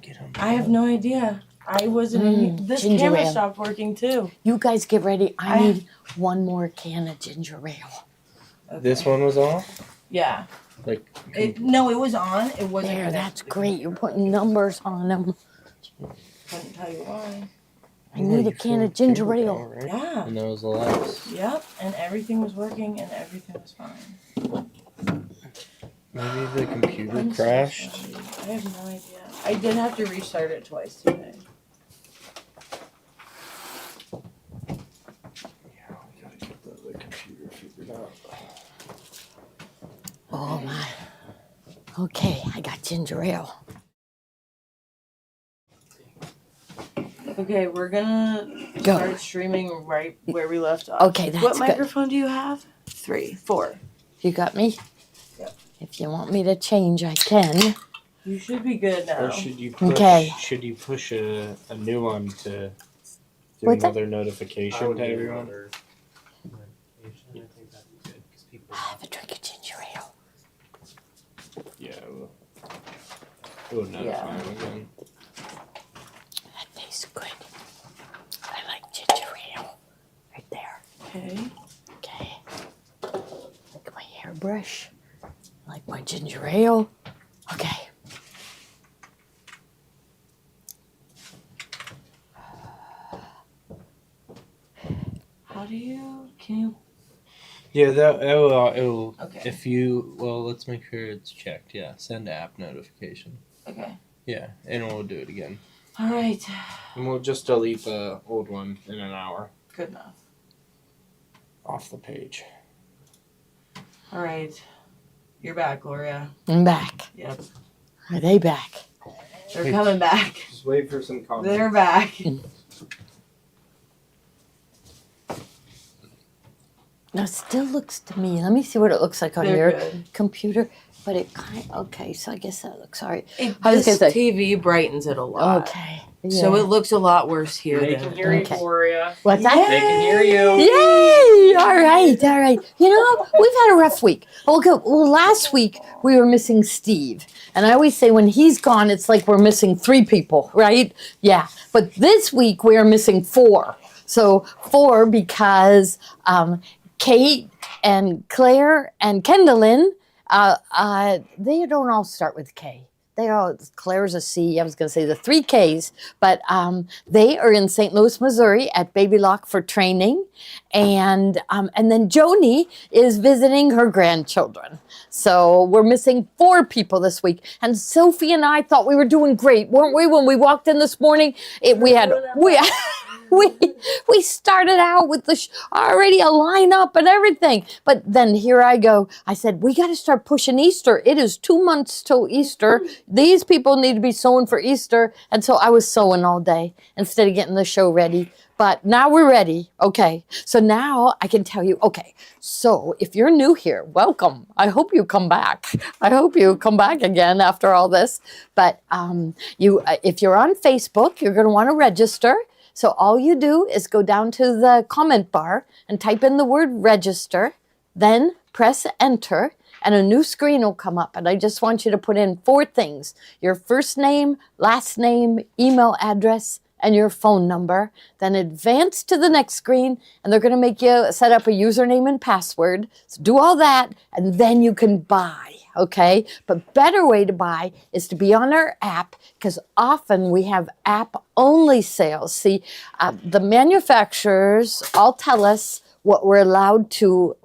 get them? I have no idea. I wasn't in this camera stopped working too. You guys get ready. I need one more can of ginger ale. Okay. This one was off? Yeah. No, it was on. It wasn't. There, that's great. You're putting numbers on them. Couldn't tell you why. I need a can of ginger ale. Right? Yeah. And that was the last. Yep. And everything was working and everything was fine. Maybe the computer crashed. I have no idea. I did have to restart it twice today. Yeah, we gotta get the computer figured out. Oh my. Okay, I got ginger ale. Okay, we're gonna start streaming right where we left off. Okay, that's What good. microphone do you have? 3, 4. You got me? Yep. If you want me to change, I can. You should be good now. Or should you push, a new one to do What's another notification to everyone? I have a drink of ginger ale. Yeah, it will notify them again. That tastes good. I like ginger ale. Right there. Okay. Okay. Like my hairbrush. Like my ginger ale. Okay. Can you? Yeah, it will. Okay. If you, let's make sure it's checked. Yeah, send app notification. Okay. Yeah, and we'll do it again. All right. And we'll just delete the old one in an hour. Good enough. Off the page. All right. You're back, Gloria. I'm back. Yep. Are they back? They're coming back. Just wait for some comments. They're back. Now, it still looks to me, let me see what it looks like on They're your good. computer. But it okay, so I guess that looks all right. This TV brightens it a lot. Okay. So it looks a lot worse here. They can hear you, Gloria. What's that? They can hear you. Yay! All right. You know, we've had a rough week. Okay, well, last week we were missing Steve. And I always say when he's gone, it's like we're missing 3 people, right? Yeah. But this week we are missing 4. So 4 because Kate and Claire and Kendallin, they don't all start with K. Claire's a C. I was going to say the 3 Ks, but they are in St. Louis, Missouri at Baby Lock for training, and then Joni is visiting her grandchildren. So we're missing 4 people this week, and Sophie and I thought we were doing great, weren't we? When we walked in this morning, we started out with already a lineup and everything. But then here I go. I said, we got to start pushing Easter. It is 2 months till Easter. These people need to be sewing for Easter. And so I was sewing all day instead of getting the show ready. But now we're ready. Okay. So now I can tell you, okay, so if you're new here, welcome. I hope you come back. I hope you come back again after all this. But if you're on Facebook, you're going to want to register. So all you do is go down to the comment bar and type in the word register, then press enter, and a new screen will come up. And I just want you to put in 4 things: your first name, last name, email address, and your phone number. Then advance to the next screen, and they're going to make you set up a username and password. So do all that, and then you can buy. Okay, but better way to buy is to be on our app, because often we have app-only sales. See, the manufacturers all tell us what we're allowed to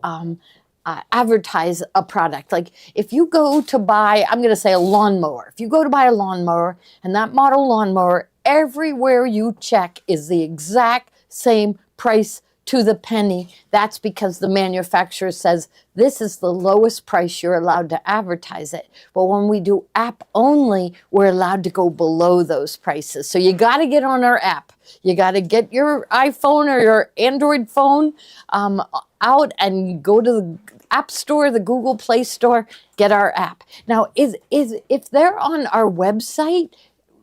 advertise a product. Like if you go to buy, I'm going to say a lawnmower. If you go to buy a lawnmower, and that model lawnmower, everywhere you check is the exact same price to the penny. That's because the manufacturer says this is the lowest price you're allowed to advertise it. But when we do app only, we're allowed to go below those prices. So you got to get on our app. You got to get your iPhone or your Android phone out and go to the App Store, the Google Play Store, get our app. Now, if they're on our website,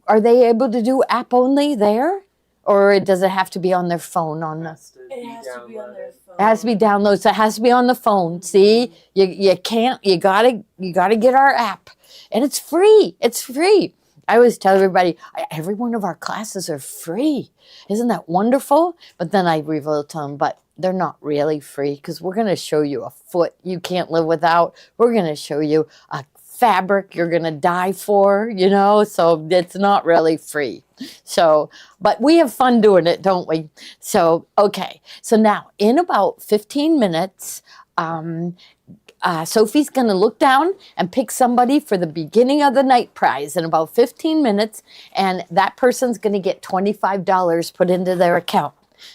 are they able to do app only there? Or does it have to be on their phone? It has to be on their phone. It has to be downloaded, so it has to be on the phone. See, you gotta get our app, and it's free. It's free. I always tell everybody, every one of our classes are free. Isn't that wonderful? But then I reveal to them, but they're not really free because we're going to show you a foot you can't live without. We're going to show you a fabric you're going to die for, so it's not really free. So, but we have fun doing it, don't we? So, okay. So now in about 15 minutes, Sophie's going to look down and pick somebody for the beginning of the night prize in about 15 minutes. And that person's going to get $25 put into their account.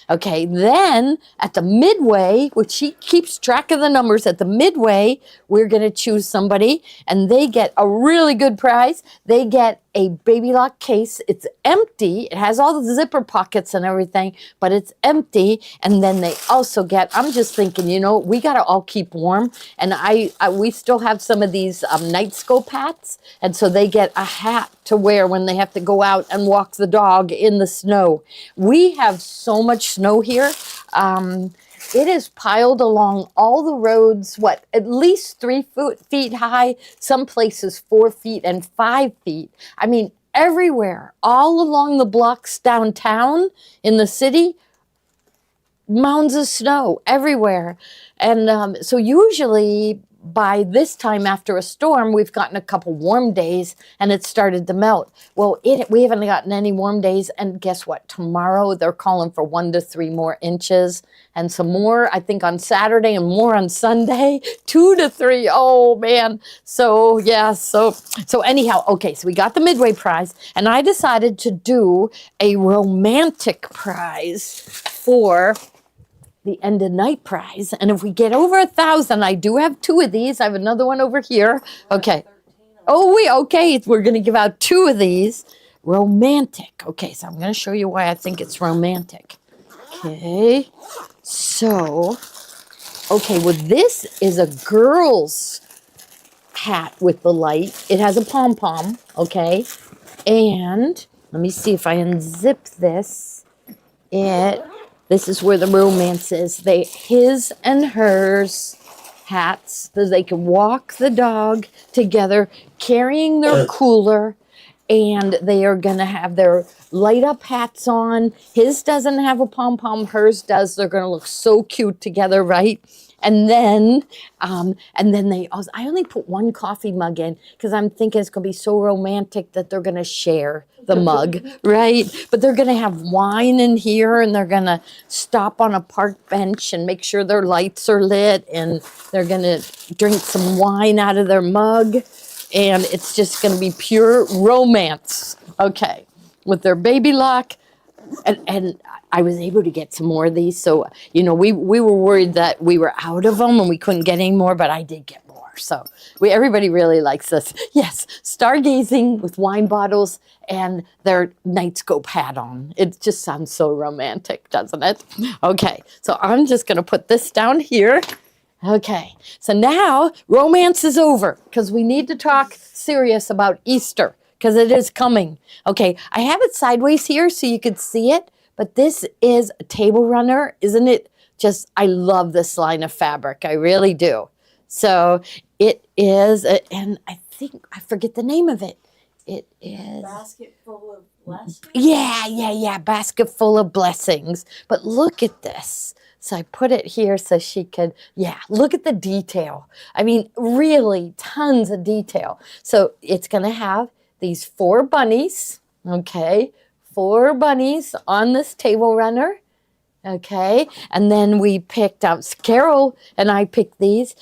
Okay, then at the midway, which she keeps track of the numbers, at the midway, we're going to choose somebody and they get a really good prize. They get a baby lock case. It's empty. It has all the zipper pockets and everything, but it's empty. And then they also get, I'm just thinking, we got to all keep warm. And we still have some of these night scope hats. And so they get a hat to wear when they have to go out and walk the dog in the snow. We have so much snow here. It is piled along all the roads, at least 3 feet high, some places 4 feet and 5 feet. I mean, everywhere, all along the blocks downtown in the city, mounds of snow everywhere. And so usually by this time after a storm, we've gotten a couple warm days and it started to melt. Well, we haven't gotten any warm days. And guess what? Tomorrow they're calling for 1 to 3 more inches and some more, I think, on Saturday and more on Sunday, 2 to 3. Oh, man. So, yeah. So anyhow, okay. So we got the midway prize and I decided to do a romantic prize for the end of night prize. And if we get over 1,000, I do have 2 of these. I have another one over here. Okay. Okay. We're going to give out 2 of these. Romantic. Okay. So I'm going to show you why I think it's romantic. Okay. So, okay. Well, this is a girl's hat with the light. It has a pom-pom. Okay. And let me see if I unzip this. This is where the romance is. His and hers hats, so they can walk the dog together, carrying their cooler, and they are going to have their light up hats on. His doesn't have a pom-pom, hers does. They're going to look so cute together, right? And then they also, I only put 1 coffee mug in because I'm thinking it's going to be so romantic that they're going to share the mug, right? But they're going to have wine in here and they're going to stop on a park bench and make sure their lights are lit and they're going to drink some wine out of their mug. And it's just going to be pure romance, okay, with their baby lock. And I was able to get some more of these. So, we were worried that we were out of them and we couldn't get any more, but I did get more. So everybody really likes this. Yes, stargazing with wine bottles and their night scope hat on. It just sounds so romantic, doesn't it? Okay, so I'm just going to put this down here. Okay, so now romance is over because we need to talk serious about Easter because it is coming. Okay, I have it sideways here so you could see it, but this is a table runner. Isn't it just, I love this line of fabric. I really do. So it is, and I think, I forget the name of it. It is... Basket full of blessings? Yeah. Basket full of blessings. But look at this. So I put it here so she could, look at the detail. I mean, really tons of detail. So it's going to have these 4 bunnies, okay? 4 bunnies on this table runner. Okay, and then we picked up, Carol and I picked these.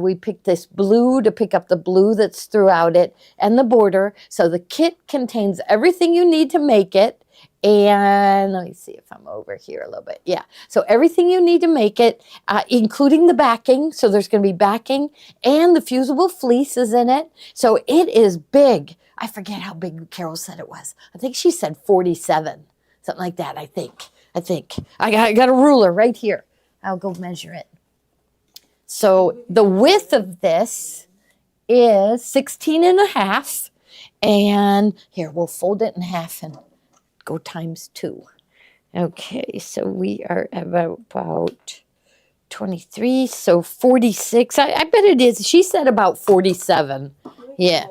We picked this blue to pick up the blue that's throughout it and the border. So the kit contains everything you need to make it. And let me see if I'm over here a little bit. Yeah, so everything you need to make it, including the backing. So there's going to be backing and the fusible fleece is in it. So it is big. I forget how big Carol said it was. I think she said 47, something like that, I think. I got a ruler right here. I'll go measure it. So the width of this is 16 and a half. And here, we'll fold it in half and go times 2. Okay, so we are about 23, so 46. I bet it is. She said about 47. Yeah.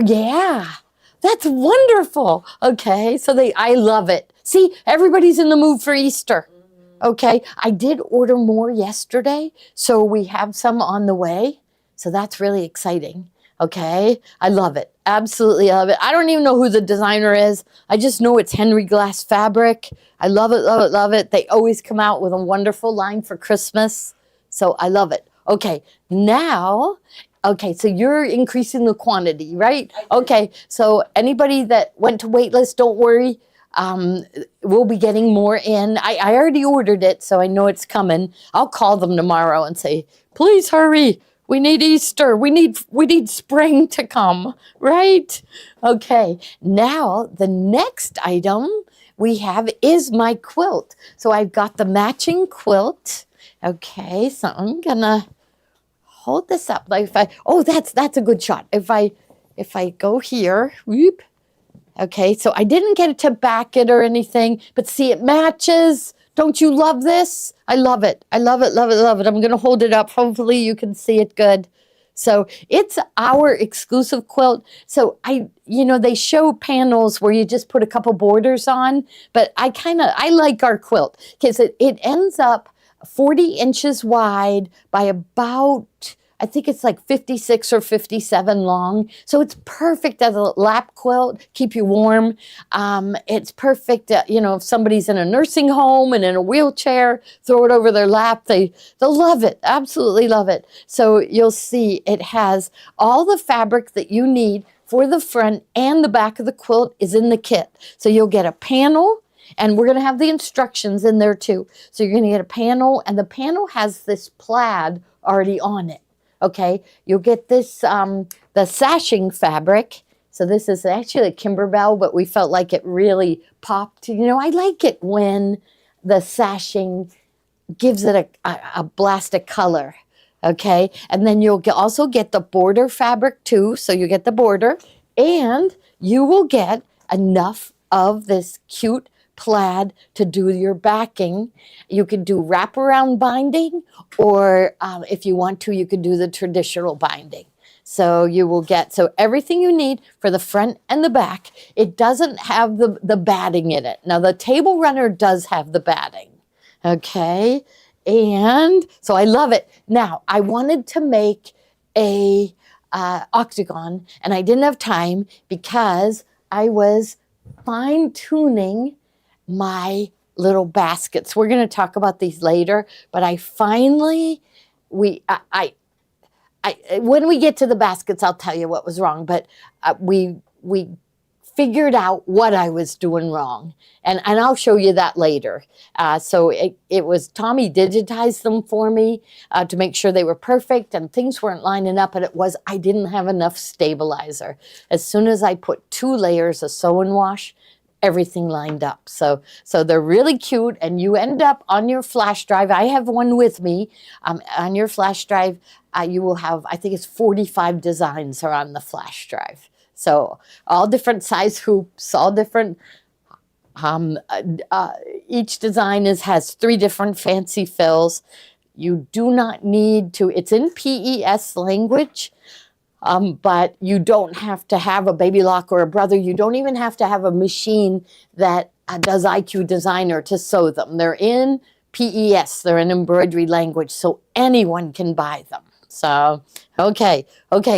Yeah, that's wonderful. Okay, so I love it. See, everybody's in the mood for Easter. Okay, I did order more yesterday, so we have some on the way. So that's really exciting. Okay, I love it. Absolutely love it. I don't even know who the designer is. I just know it's Henry Glass Fabric. I love it, love it, love it. They always come out with a wonderful line for Christmas. So I love it. Okay, now, okay, so you're increasing the quantity, right? Okay, so anybody that went to waitlist, don't worry. We'll be getting more in. I already ordered it, so I know it's coming. I'll call them tomorrow and say, please hurry. We need Easter. We need spring to come, right? Okay, now the next item we have is my quilt. So I've got the matching quilt. Okay, so I'm gonna hold this up. Like that's a good shot. If I go here, whoop. Okay, so I didn't get it to back it or anything, but see, it matches. Don't you love this? I love it. I love it, love it, love it. I'm going to hold it up. Hopefully you can see it good. So it's our exclusive quilt. So they show panels where you just put a couple borders on, but I like our quilt because it ends up 40 inches wide by about, I think it's like 56 or 57 long. So it's perfect as a lap quilt, keep you warm. It's perfect, if somebody's in a nursing home and in a wheelchair, throw it over their lap. They'll love it, absolutely love it. So you'll see it has all the fabric that you need for the front and the back of the quilt is in the kit. So you'll get a panel, and we're going to have the instructions in there too. So you're going to get a panel, and the panel has this plaid already on it. Okay, you'll get this, the sashing fabric. So this is actually a Kimberbell, but we felt like it really popped. I like it when the sashing gives it a blast of color. Okay, and then you'll also get the border fabric too. So you get the border, and you will get enough of this cute plaid to do your backing. You could do wraparound binding, or if you want to, you could do the traditional binding. So you will get everything you need for the front and the back. It doesn't have the batting in it. Now the table runner does have the batting. Okay, and so I love it. Now I wanted to make a octagon, and I didn't have time because I was fine-tuning my little baskets. We're going to talk about these later, but I finally, when we get to the baskets, I'll tell you what was wrong, but we figured out what I was doing wrong, and I'll show you that later. So it was Tommy digitized them for me to make sure they were perfect, and things weren't lining up, and I didn't have enough stabilizer. As soon as I put 2 layers of sew-and wash, everything lined up. So they're really cute, and you end up on your flash drive. I have one with me. On your flash drive, you will have, I think it's 45 designs are on the flash drive. So all different size hoops, all different, each design has 3 different fancy fills. You do not need to, it's in PES language. But you don't have to have a baby lock or a brother. You don't even have to have a machine that does IQ Designer to sew them. They're in PES. They're in embroidery language, so anyone can buy them. So, okay.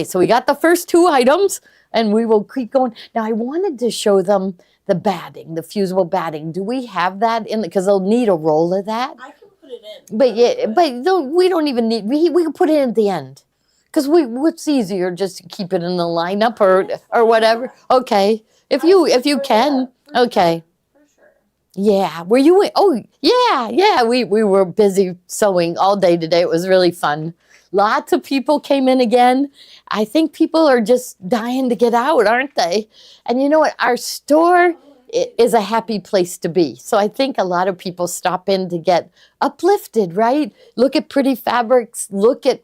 So we got the first 2 items, and we will keep going. Now, I wanted to show them the batting, the fusible batting. Do we have that in? Because they'll need a roll of that. I can put it in. But we don't even need. We can put it in at the end. Because what's easier, just to keep it in the lineup or whatever. Okay, if you can, okay. For sure. Yeah, were you? Oh, yeah. We were busy sewing all day today. It was really fun. Lots of people came in again. I think people are just dying to get out, aren't they? And you know what? Our store is a happy place to be. So I think a lot of people stop in to get uplifted, right? Look at pretty fabrics. Look at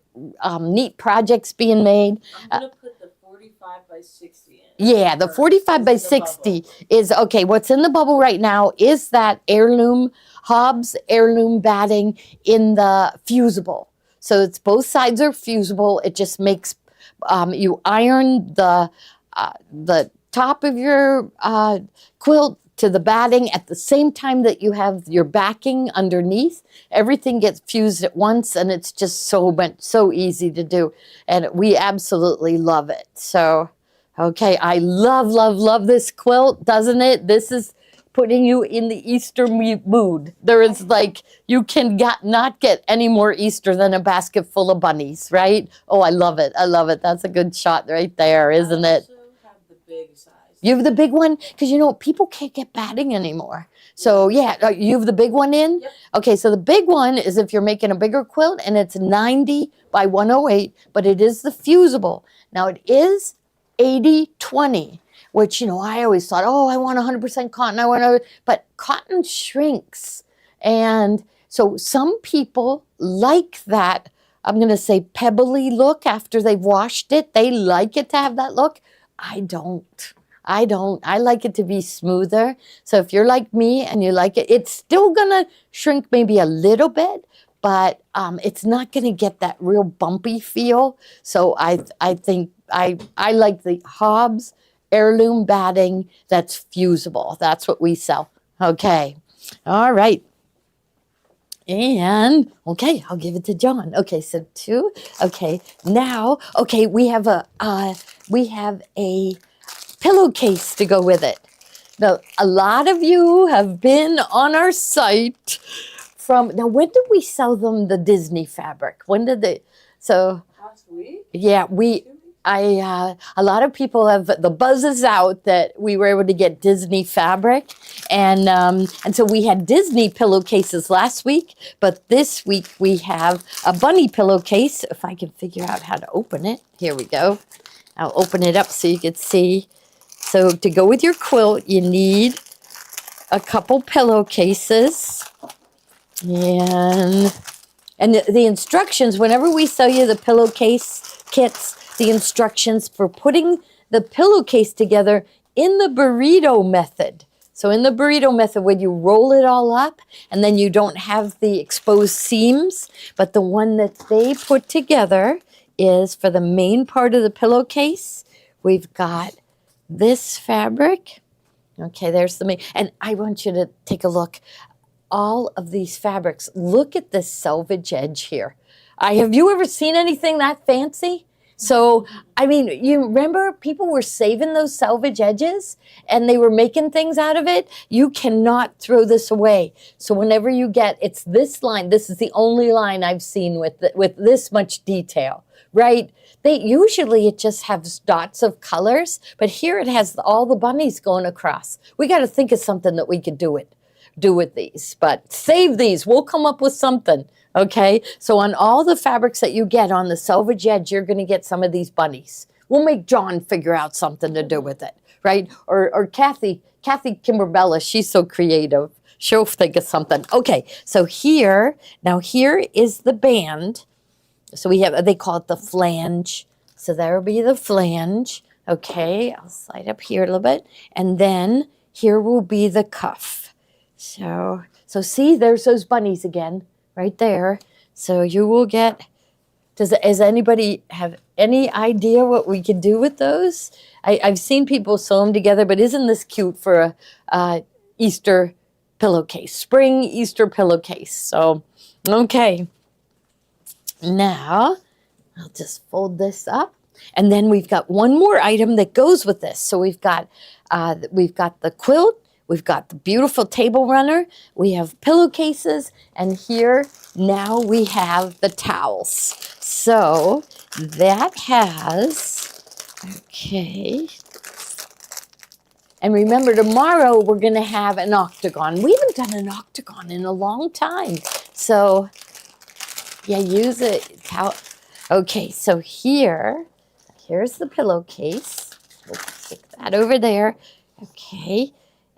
neat projects being made. I'm going to put the 45 by 60 in. Yeah, the 45 by 60 is, okay, what's in the bubble right now is that heirloom, Hobbs heirloom batting in the fusible. So it's both sides are fusible. It just makes, you iron the the top of your quilt to the batting at the same time that you have your backing underneath. Everything gets fused at once, and it's just so easy to do. And we absolutely love it. So, okay, I love this quilt, doesn't it? This is putting you in the Easter mood. There is like, you can not get any more Easter than a basket full of bunnies, right? Oh, I love it. I love it. That's a good shot right there, isn't it? You have the big one? Because you know, people can't get batting anymore. So yeah, you have the big one in? Yep. Okay, so the big one is if you're making a bigger quilt, and it's 90 by 108, but it is the fusible. Now it is 80-20, which, you know, I always thought, oh, I want 100% cotton. But cotton shrinks. And so some people like that, I'm going to say, pebbly look after they've washed it. They like it to have that look. I don't. I like it to be smoother. So if you're like me and you like it, it's still gonna shrink maybe a little bit, but it's not gonna get that real bumpy feel. So I think I like the Hobbs heirloom batting that's fusible. That's what we sell. Okay, all right. And okay, I'll give it to John. Okay, so 2. Okay, now we have a pillowcase to go with it. Now, a lot of you have been on our site now when did we sell them the Disney fabric? When did they, so. Last week? Yeah, a lot of people have, the buzz is out that we were able to get Disney fabric. And so we had Disney pillowcases last week, but this week we have a bunny pillowcase. If I can figure out how to open it. Here we go. I'll open it up so you can see. So to go with your quilt, you need a couple pillowcases. And the instructions, whenever we sell you the pillowcase kits, the instructions for putting the pillowcase together in the burrito method. So in the burrito method, when you roll it all up and then you don't have the exposed seams, but the one that they put together is for the main part of the pillowcase. We've got this fabric. Okay, there's the main, and I want you to take a look. All of these fabrics, look at this selvage edge here. Have you ever seen anything that fancy? So, I mean, you remember people were saving those selvage edges and they were making things out of it? You cannot throw this away. So whenever you get, it's this line, this is the only line I've seen with this much detail, right? Usually it just has dots of colors, but here it has all the bunnies going across. We got to think of something that we could do with these, but save these. We'll come up with something. Okay, so on all the fabrics that you get on the selvage edge, you're going to get some of these bunnies. We'll make John figure out something to do with it, right? Or Kathy Kimberbell, she's so creative. She'll think of something. Okay, so here is the band. So they call it the flange. So there will be the flange. Okay, I'll slide up here a little bit. And then here will be the cuff. So see, there's those bunnies again, right there. So you will get, does anybody have any idea what we could do with those? I've seen people sew them together, but isn't this cute for a Easter pillowcase, spring Easter pillowcase? So, okay. Now, I'll just fold this up. And then we've got one more item that goes with this. So we've got the quilt, we've got the beautiful table runner, we have pillowcases, and here now we have the towels. So that has, okay. And remember, tomorrow we're going to have an octagon. We haven't done an octagon in a long time. So yeah, use it. Okay, so here's the pillowcase. We'll stick that over there. Okay,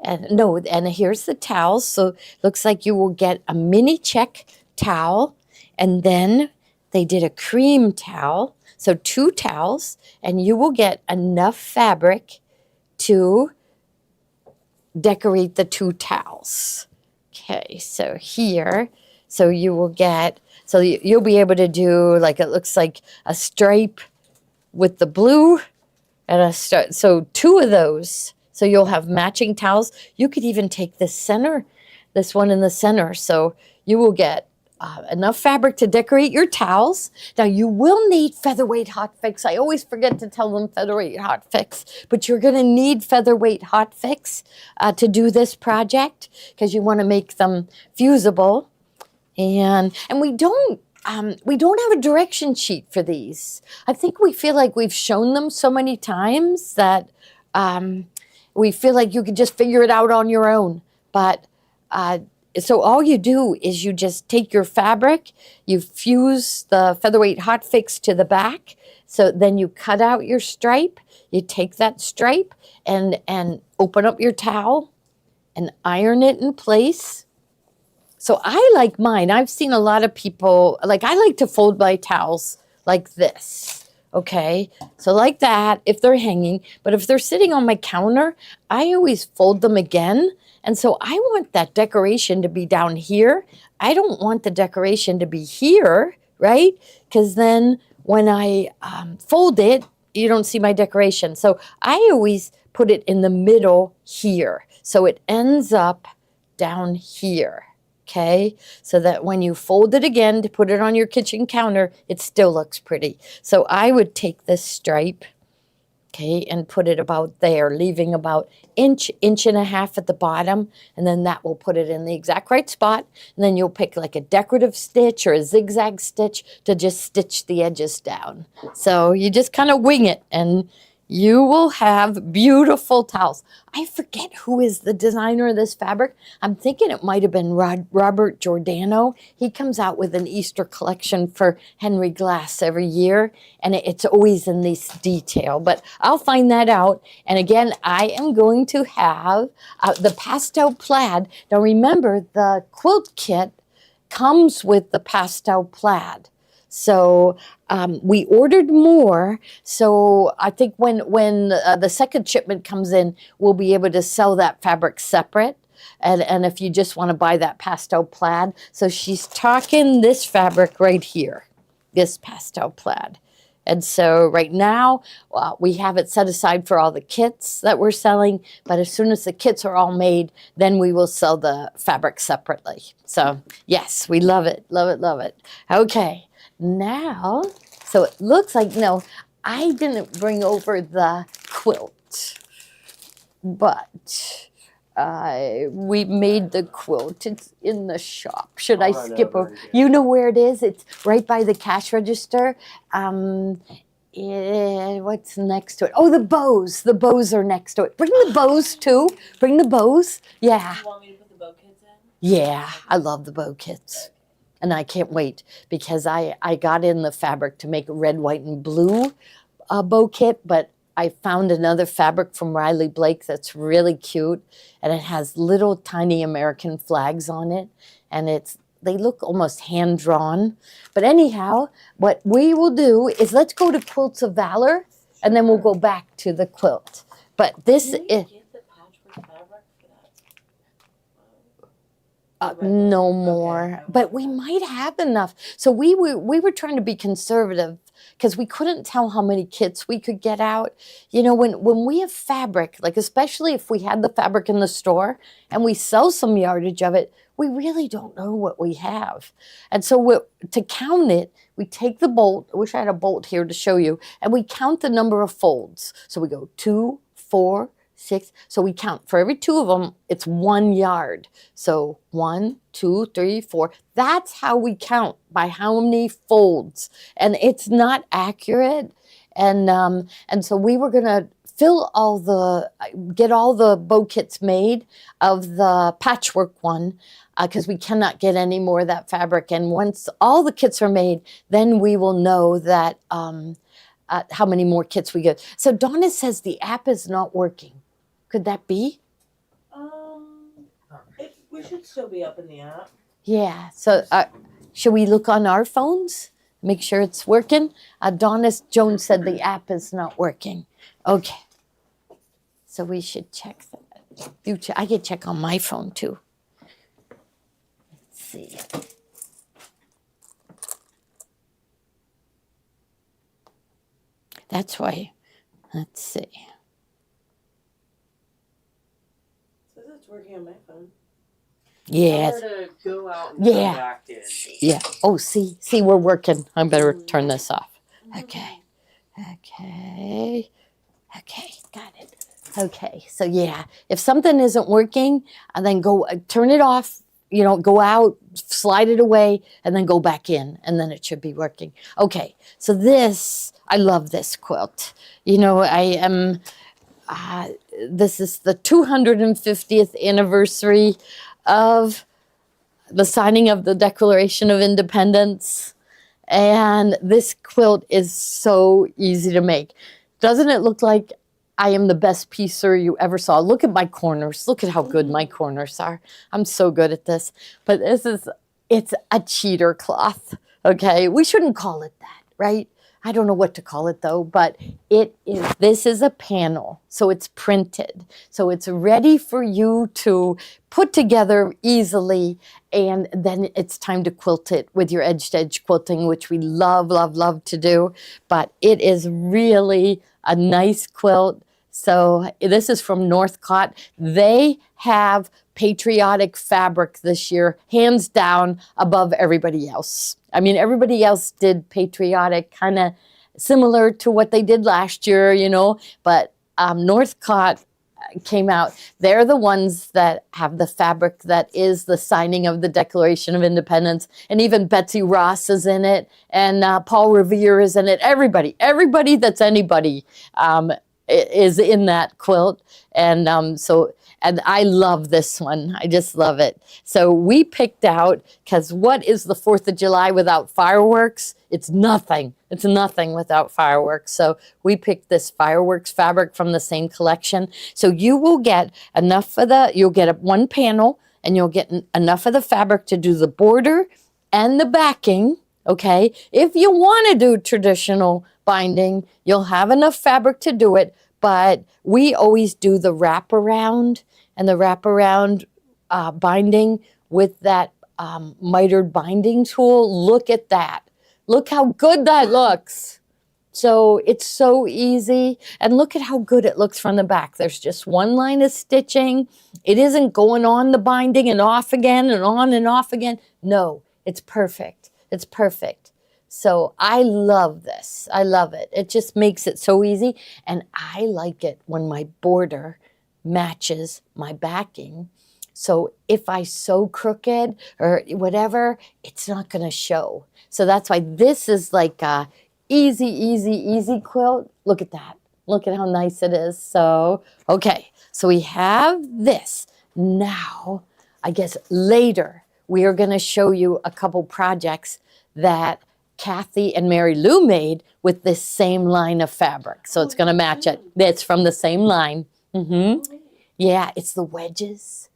and here's the towels. So looks like you will get a mini check towel, and then they did a cream towel. So 2 towels, and you will get enough fabric to decorate the 2 towels. Okay, so here, so you will get, so you'll be able to do, like, it looks like a stripe with the blue And so 2 of those. So you'll have matching towels. You could even take this one in the center. So you will get enough fabric to decorate your towels. Now you will need featherweight hot fix. I always forget to tell them featherweight hot fix, but you're going to need featherweight hot fix to do this project because you want to make them fusible. And we don't have a direction sheet for these. I think we feel like we've shown them so many times that we feel like you could just figure it out on your own. But so all you do is you just take your fabric, you fuse the featherweight hot fix to the back. So then you cut out your stripe. You take that stripe and open up your towel and iron it in place. So I like mine. I've seen a lot of people, like I like to fold my towels like this, okay? So like that if they're hanging, but if they're sitting on my counter, I always fold them again. And so I want that decoration to be down here. I don't want the decoration to be here, right? Because then when I fold it, you don't see my decoration. So I always put it in the middle here. So it ends up down here. Okay, so that when you fold it again to put it on your kitchen counter, it still looks pretty. So I would take this stripe, okay, and put it about there, leaving about inch and a half at the bottom, and then that will put it in the exact right spot. And then you'll pick like a decorative stitch or a zigzag stitch to just stitch the edges down. So you just kind of wing it, and you will have beautiful towels. I forget who is the designer of this fabric. I'm thinking it might have been Robert Giordano. He comes out with an Easter collection for Henry Glass every year, and it's always in this detail. But I'll find that out. And again, I am going to have the pastel plaid. Now remember, the quilt kit comes with the pastel plaid. So we ordered more. So I think when the second shipment comes in, we'll be able to sell that fabric separate. And if you just want to buy that pastel plaid. So she's talking this fabric right here, this pastel plaid. And so right now, we have it set aside for all the kits that we're selling. But as soon as the kits are all made, then we will sell the fabric separately. So yes, we love it, love it, love it. Okay. Now, so it looks like, no, I didn't bring over the quilt, but we made the quilt. It's in the shop. Should I skip over? You know where it is? It's right by the cash register. What's next to it? Oh, the bows. The bows are next to it. Bring the bows too. Bring the bows. Yeah. You want me to put the bow kits in? Yeah, I love the bow kits. And I can't wait because I got in the fabric to make a red, white, and blue bow kit, but I found another fabric from Riley Blake that's really cute, and it has little tiny American flags on it, and they look almost hand-drawn. But anyhow, what we will do is let's go to Quilts of Valor, and then we'll go back to the quilt. But this is... No more, but we might have enough. So we were trying to be conservative because we couldn't tell how many kits we could get out. You know, when we have fabric, like especially if we had the fabric in the store and we sell some yardage of it, we really don't know what we have. And so to count it, we take the bolt. I wish I had a bolt here to show you, and we count the number of folds. So we go 2, 4, 6. So we count for every 2 of them, it's 1 yard. So 1, 2, 3, 4. That's how we count, by how many folds. And it's not accurate. And so we were gonna get all the bow kits made of the patchwork one, because we cannot get any more of that fabric. And once all the kits are made, then we will know that how many more kits we get. So Donna says the app is not working. Could that be? We should still be up in the app. Yeah. So should we look on our phones? Make sure it's working? Donna Jones said the app is not working. Okay. So we should check that. I could check on my phone too. Let's see. That's why Let's see. Says it's working on my phone. Yes. Tell her to go out and Yeah. come back in. Yeah. Oh, see, we're working. I better turn this off. Okay. Okay. Okay. Got it. Okay. So yeah, if something isn't working, and then go turn it off. You know, go out, slide it away, and then go back in, and then it should be working. Okay. So this, I love this quilt. You know, I am. This is the 250th anniversary of the signing of the Declaration of Independence. And this quilt is so easy to make. Doesn't it look like I am the best piecer you ever saw? Look at my corners. Look at how good my corners are. I'm so good at this. But it's a cheater cloth, okay? We shouldn't call it that, right? I don't know what to call it though, but this is a panel, so it's printed. So it's ready for you to put together easily, and then it's time to quilt it with your edge-to-edge quilting, which we love, love, love to do. But it is really a nice quilt. So this is from Northcott. They have patriotic fabric this year, hands down above everybody else. I mean, everybody else did patriotic, kind of similar to what they did last year, you know, but Northcott came out. They're the ones that have the fabric that is the signing of the Declaration of Independence, and even Betsy Ross is in it, and Paul Revere is in it. Everybody that's anybody is in that quilt, and and I love this one. I just love it. So we picked out, because what is the 4th of July without fireworks? It's nothing. It's nothing without fireworks. So we picked this fireworks fabric from the same collection. So you will get enough of you'll get one panel, and you'll get enough of the fabric to do the border and the backing, okay? If you want to do traditional binding, you'll have enough fabric to do it, but we always do the wraparound, and the wraparound binding with that mitered binding tool. Look at that. Look how good that looks. So it's so easy, and look at how good it looks from the back. There's just one line of stitching. It isn't going on the binding and off again and on and off again. No, it's perfect. It's perfect. So I love this. I love it. It just makes it so easy. And I like it when my border matches my backing. So if I sew crooked or whatever, it's not going to show. So that's why this is like a easy, easy, easy quilt. Look at that. Look at how nice it is. So, okay. So we have this. Now, I guess later, we are going to show you a couple projects that Kathy and Mary Lou made with this same line of fabric. So it's going to match it. It's from the same line. Yeah, it's the wedges.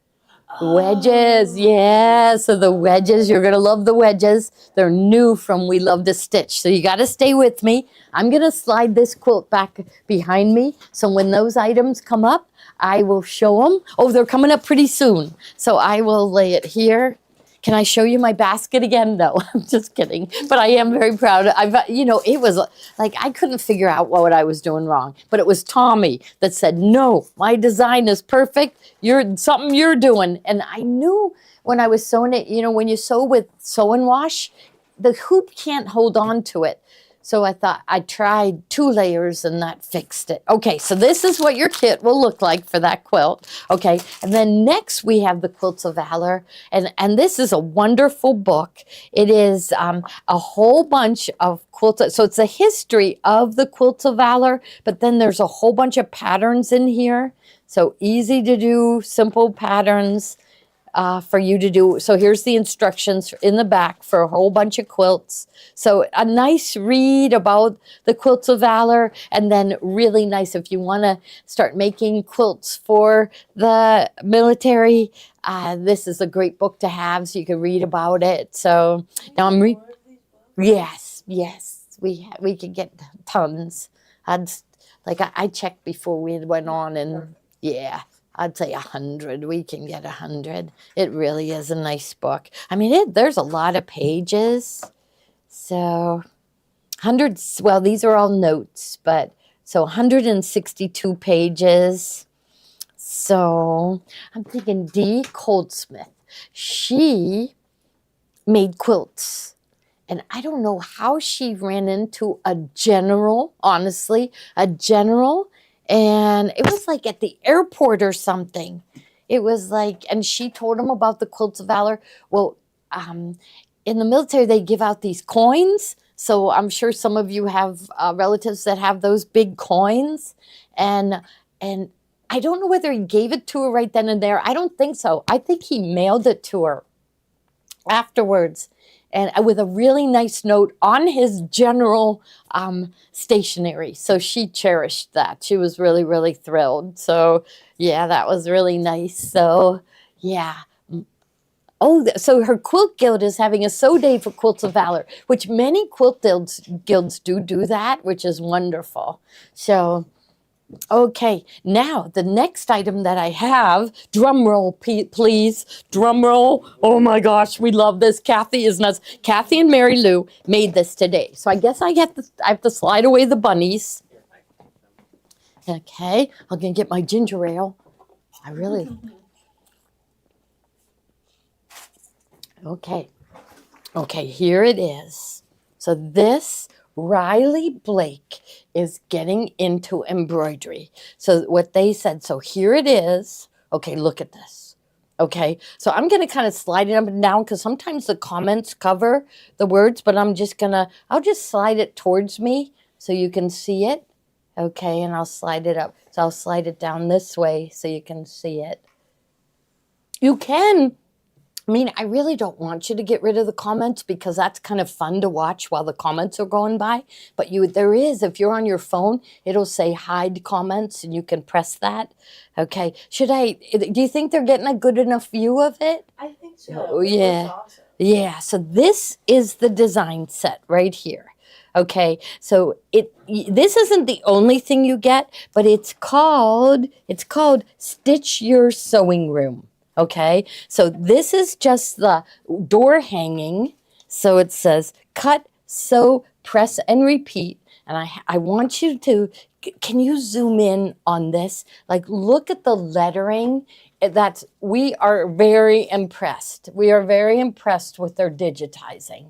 Wedges, yeah. So the wedges, you're going to love the wedges. They're new from We Love to Stitch. So you got to stay with me. I'm going to slide this quilt back behind me. So when those items come up, I will show them. Oh, they're coming up pretty soon. So I will lay it here. Can I show you my basket again? No, I'm just kidding. But I am very proud. It was like I couldn't figure out what I was doing wrong. But it was Tommy that said, no, my design is perfect. Something you're doing. And I knew when I was sewing it, when you sew with sew and wash, the hoop can't hold on to it. So I thought I tried 2 layers and that fixed it. Okay, so this is what your kit will look like for that quilt. Okay, and then next we have the Quilts of Valor. And this is a wonderful book. It is a whole bunch of quilts. So it's a history of the Quilts of Valor, but then there's a whole bunch of patterns in here. So easy to do, simple patterns. For you to do. So here's the instructions in the back for a whole bunch of quilts. So a nice read about the Quilts of Valor, and then really nice if you want to start making quilts for the military. This is a great book to have, so you can read about it. So now yes, we could get tons. I checked before we went on, and yeah. I'd say 100. We can get 100. It really is a nice book. I mean, there's a lot of pages. So hundreds, well, these are all notes, but So 162 pages. So I'm thinking Dee Goldsmith. She made quilts. And I don't know how she ran into a general, honestly, a general. And it was like at the airport or something. It was like, and she told him about the Quilts of Valor. Well, in the military, they give out these coins. So I'm sure some of you have relatives that have those big coins. And I don't know whether he gave it to her right then and there. I don't think so. I think he mailed it to her afterwards, and with a really nice note on his general stationery. So she cherished that. She was really, really thrilled. So yeah, that was really nice. So yeah. Oh, so her quilt guild is having a sew day for Quilts of Valor, which many quilt guilds do that, which is wonderful. So okay, now the next item that I have, drum roll, please, drum roll. Oh my gosh, we love this. Kathy is nuts. Kathy and Mary Lou made this today. So I guess I have to slide away the bunnies. Okay, I'm gonna get my ginger ale. Okay, here it is. So this Riley Blake is getting into embroidery. So what they said, so here it is. Okay, look at this. Okay, so I'm going to kind of slide it up and down because sometimes the comments cover the words, but I'll just slide it towards me so you can see it. Okay, and I'll slide it up. So I'll slide it down this way so you can see it. You can. I mean, I really don't want you to get rid of the comments because that's kind of fun to watch while the comments are going by. But if you're on your phone, it'll say hide comments and you can press that. Okay. Do you think they're getting a good enough view of it? I think so. Oh, yeah. Awesome. Yeah. So this is the design set right here. Okay. So this isn't the only thing you get, but it's called Stitch Your Sewing Room. Okay, so this is just the door hanging. So it says cut, sew, press, and repeat. And I want you to, can you zoom in on this? Like, look at the lettering. We are very impressed. We are very impressed with their digitizing.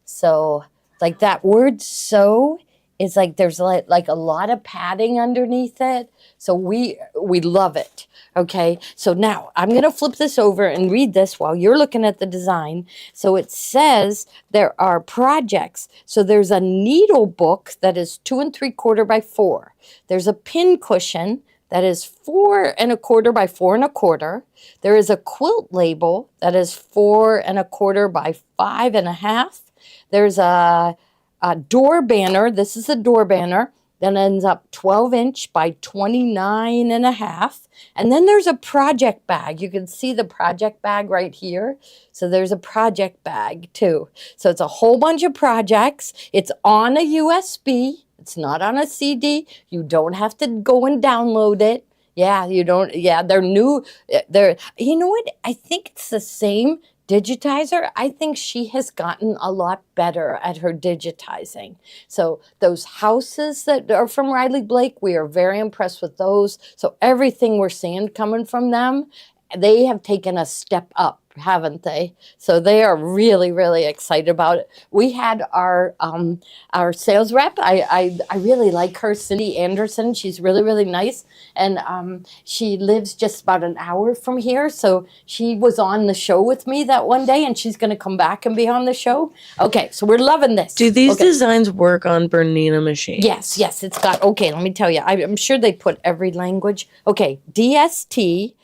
So, like that word sew is like there's like a lot of padding underneath it. So we love it. Okay, so now I'm going to flip this over and read this while you're looking at the design. So it says there are projects. So there's a needle book that is 2 3/4 by 4. There's a pin cushion that is 4 1/4 by 4 1/4. There is a quilt label that is 4 1/4 by 5 1/2. There's a door banner. This is a door banner that ends up 12-inch by 29 1/2. And then there's a project bag. You can see the project bag right here. So there's a project bag too. So it's a whole bunch of projects. It's on a USB. It's not on a CD. You don't have to go and download it. Yeah, you don't. Yeah, they're new. You know what? I think it's the same digitizer. I think she has gotten a lot better at her digitizing. So those houses that are from Riley Blake, we are very impressed with those. So everything we're seeing coming from them, they have taken a step up, haven't they? So they are really, really excited about it. We had our sales rep. I really like her, Cindy Anderson. She's really, really nice. And she lives just about an hour from here. So she was on the show with me that one day, and she's going to come back and be on the show. Okay, so we're loving this. Do these designs work on Bernina machines? Yes. It's got, okay, let me tell you. I'm sure they put every language. Okay, DST,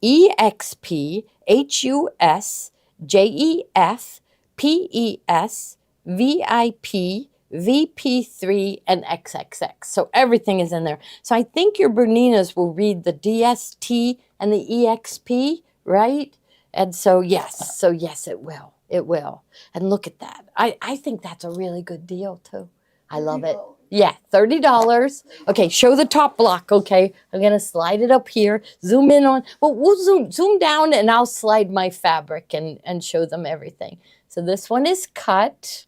EXP, HUS, JEF, PES, VIP, VP3, and XXX. So everything is in there. So I think your Berninas will read the DST and the EXP, right? And so yes, it will. It will. And look at that. I think that's a really good deal too. I love it. Yeah, $30. Okay, show the top block, okay? I'm going to slide it up here, zoom in on, well, we'll zoom down and I'll slide my fabric and show them everything. So this one is cut.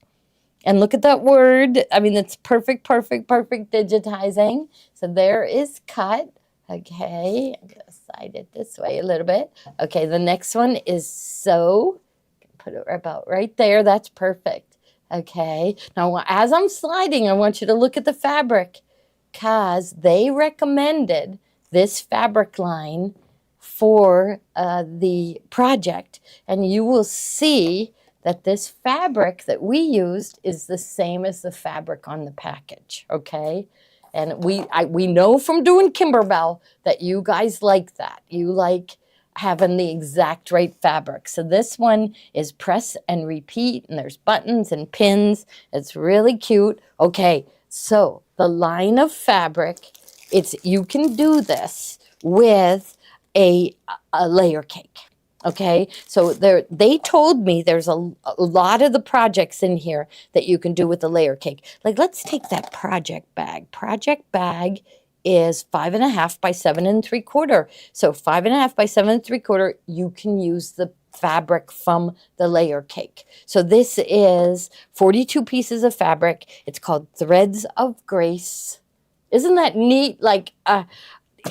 And look at that word. I mean, it's perfect digitizing. So there is cut. Okay, I'm gonna slide it this way a little bit. Okay, the next one is sew. Put it about right there. That's perfect. Okay, now as I'm sliding, I want you to look at the fabric because they recommended this fabric line for the project. And you will see that this fabric that we used is the same as the fabric on the package, okay? And we know from doing Kimberbell that you guys like that. You like having the exact right fabric. So this one is press and repeat, and there's buttons and pins. It's really cute. Okay, so the line of fabric, you can do this with a layer cake. Okay, so they told me there's a lot of the projects in here that you can do with the layer cake. Like, let's take that project bag. Project bag is 5.5 by 7 3/4. So 5.5 by 7 3/4, you can use the fabric from the layer cake. So this is 42 pieces of fabric. It's called Threads of Grace. Isn't that neat? Like,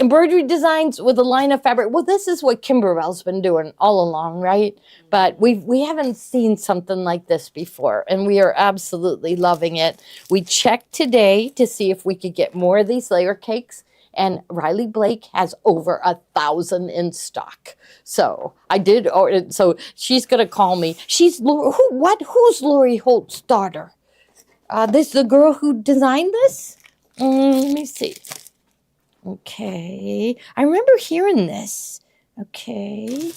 embroidery designs with a line of fabric. Well, this is what Kimberbell's been doing all along, right? But we haven't seen something like this before, and we are absolutely loving it. We checked today to see if we could get more of these layer cakes, and Riley Blake has over 1,000 in stock. So I did. So she's gonna call me. She's who's Lori Holt's daughter? This the girl who designed this? Let me see. Okay, I remember hearing this. Okay,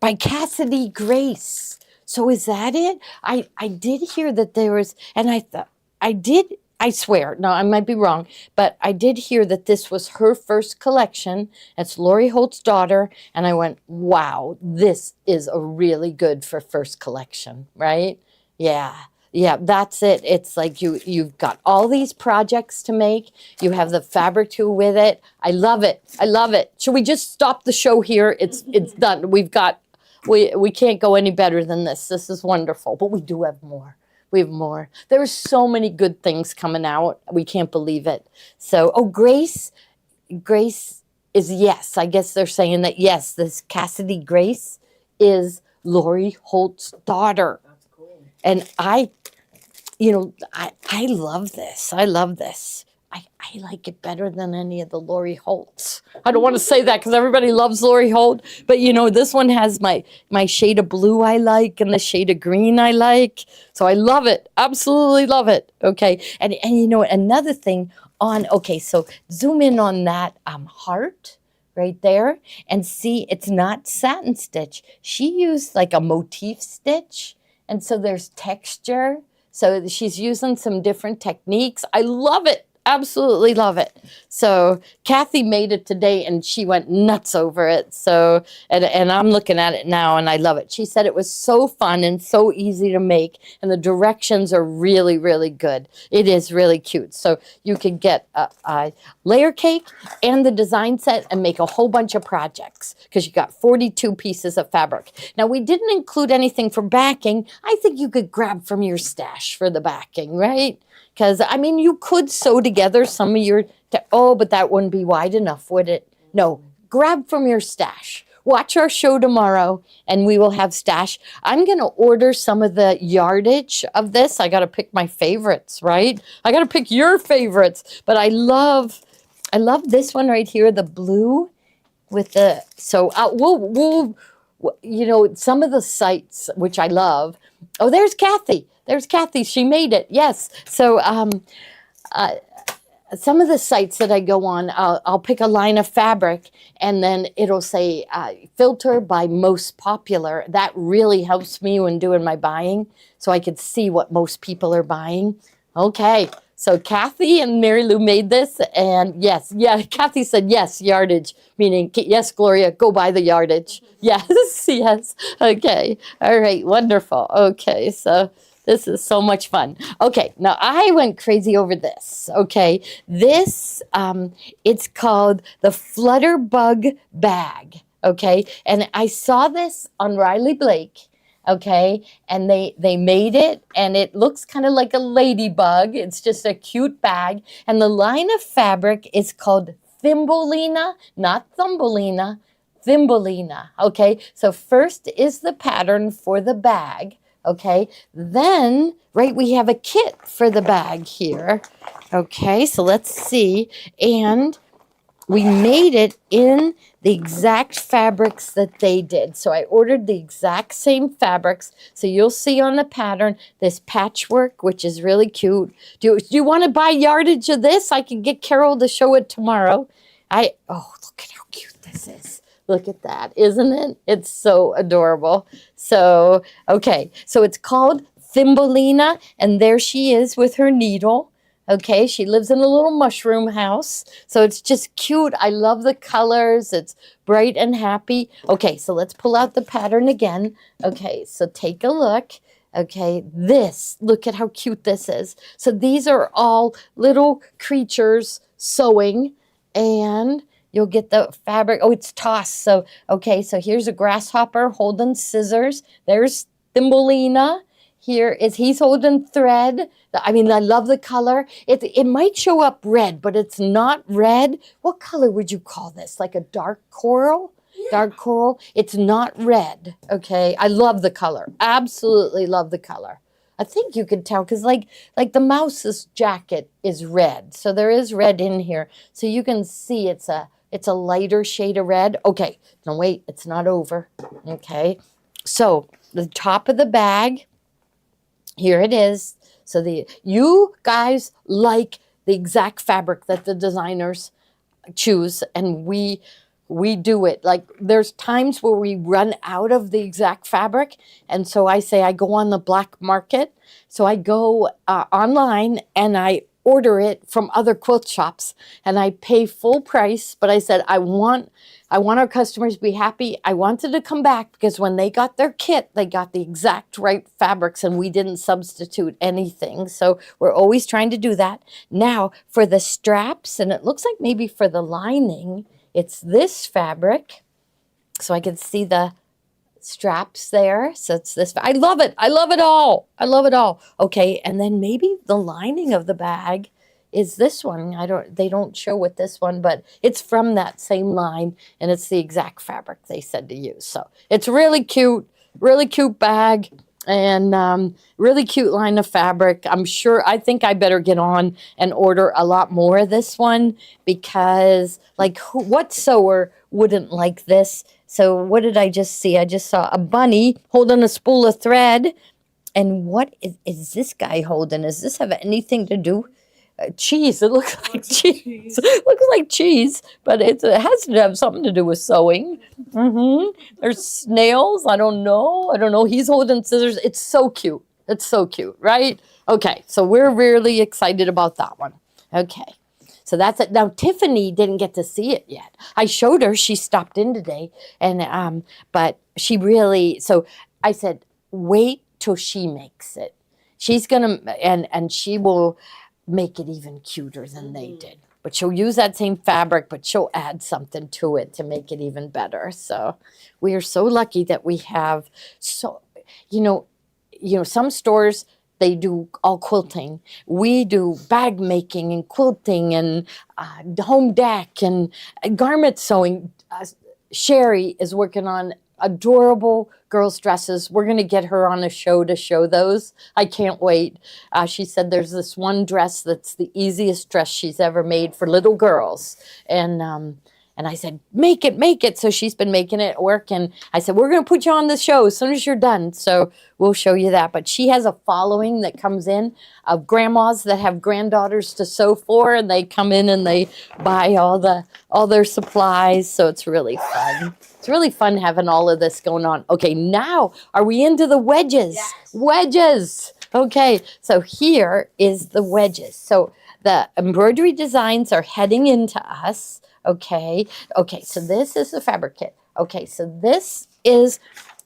by Cassidy Grace. So is that it? I did hear that there was, and I thought, I swear, no, I might be wrong, but I did hear that this was her first collection. It's Lori Holt's daughter, and I went, wow, this is a really good for first collection, right? Yeah. Yeah, that's it. It's like you've got all these projects to make. You have the fabric to with it. I love it. I love it. Should we just stop the show here? It's done. We can't go any better than this. This is wonderful. But we do have more. We have more. There are so many good things coming out. We can't believe it. So, Grace is yes. I guess they're saying that yes, this Cassidy Grace is Lori Holt's daughter. And I love this. I love this. I like it better than any of the Lori Holts. I don't want to say that because everybody loves Lori Holt, but this one has my shade of blue I like and the shade of green I like. So I love it. Absolutely love it. Okay. And another thing so zoom in on that heart right there and see it's not satin stitch. She used like a motif stitch. And so there's texture. So she's using some different techniques. I love it. Absolutely love it. So Kathy made it today and she went nuts over it. So, and I'm looking at it now and I love it. She said it was so fun and so easy to make and the directions are really, really good. It is really cute. So you can get a layer cake and the design set and make a whole bunch of projects because you got 42 pieces of fabric. Now we didn't include anything for backing. I think you could grab from your stash for the backing, right? Because, you could sew together some of your, but that wouldn't be wide enough, would it? No, grab from your stash. Watch our show tomorrow and we will have stash. I'm going to order some of the yardage of this. I got to pick my favorites, right? I got to pick your favorites. But I love this one right here, the blue with the, so we'll some of the sites, which I love. Oh, there's Kathy. There's Kathy. She made it. Yes. So some of the sites that I go on, I'll pick a line of fabric and then it'll say filter by most popular. That really helps me when doing my buying so I could see what most people are buying. Okay. So Kathy and Mary Lou made this and Kathy said yes, yardage, meaning yes, Gloria, go buy the yardage. Yes, yes. Okay. All right. Wonderful. Okay. So this is so much fun. Okay. Now I went crazy over this. Okay. This, it's called the Flutterbug Bag. Okay. And I saw this on Riley Blake. Okay, and they made it, and it looks kind of like a ladybug. It's just a cute bag, and the line of fabric is called Thumbelina, not Thumbelina, Thumbelina. Okay, so first is the pattern for the bag. Okay, then right, we have a kit for the bag here. Okay, so let's see, and we made it in the exact fabrics that they did. So I ordered the exact same fabrics. So you'll see on the pattern this patchwork, which is really cute. Do you want to buy yardage of this? I can get Carol to show it tomorrow. Oh, look at how cute this is. Look at that, isn't it? It's so adorable. So, okay, so it's called Thumbelina, and there she is with her needle. Okay, she lives in a little mushroom house. So it's just cute. I love the colors. It's bright and happy. Okay, so let's pull out the pattern again. Okay, so take a look. Okay, look at how cute this is. So these are all little creatures sewing, and you'll get the fabric. Oh, it's tossed. So, okay, so here's a grasshopper holding scissors. There's Thumbelina. He's holding thread. I mean, I love the color. It might show up red, but it's not red. What color would you call this? Like a dark coral? Yeah. Dark coral. It's not red. Okay. I love the color. Absolutely love the color. I think you could tell because like the mouse's jacket is red. So there is red in here. So you can see it's a lighter shade of red. Okay. No, wait, it's not over. Okay. So the top of the bag, here it is. So you guys like the exact fabric that the designers choose, and we do it. Like there's times where we run out of the exact fabric, and so I say I go on the black market. So I go online and I order it from other quilt shops, and I pay full price. But I said I want our customers to be happy. I wanted to come back because when they got their kit, they got the exact right fabrics, and we didn't substitute anything. So we're always trying to do that. Now for the straps, and it looks like maybe for the lining, it's this fabric. So I can see the straps there. So it's this. I love it. I love it all. I love it all. Okay, and then maybe the lining of the bag is this one. They don't show with this one, but it's from that same line, and it's the exact fabric they said to use. So it's really cute bag, and really cute line of fabric. I think I better get on and order a lot more of this one, because like what sewer wouldn't like this? So what did I just see? I just saw a bunny holding a spool of thread. And what is this guy holding? Does this have anything to do? Cheese. It looks like cheese. Looks like cheese, but it has to have something to do with sewing. There's snails. I don't know. He's holding scissors. It's so cute. It's so cute, right? Okay, so we're really excited about that one. Okay. So that's it. Now, Tiffany didn't get to see it yet. I showed her. She stopped in today, and but she really. So I said, wait till she makes it. She's gonna, and she will make it even cuter than they did. But she'll use that same fabric, but she'll add something to it to make it even better. So we are so lucky that we have some stores, they do all quilting. We do bag making and quilting and home deck and garment sewing. Sherry is working on adorable girls' dresses. We're going to get her on a show to show those. I can't wait. She said there's this one dress that's the easiest dress she's ever made for little girls. And I said, make it. So she's been making it work. And I said, we're going to put you on the show as soon as you're done. So we'll show you that. But she has a following that comes in of grandmas that have granddaughters to sew for. And they come in and they buy all their supplies. So it's really fun. It's really fun having all of this going on. Okay, now are we into the wedges? Yes. Wedges. Okay, so here is the wedges. So the embroidery designs are heading into us. Okay, so this is the fabric kit. Okay, so this is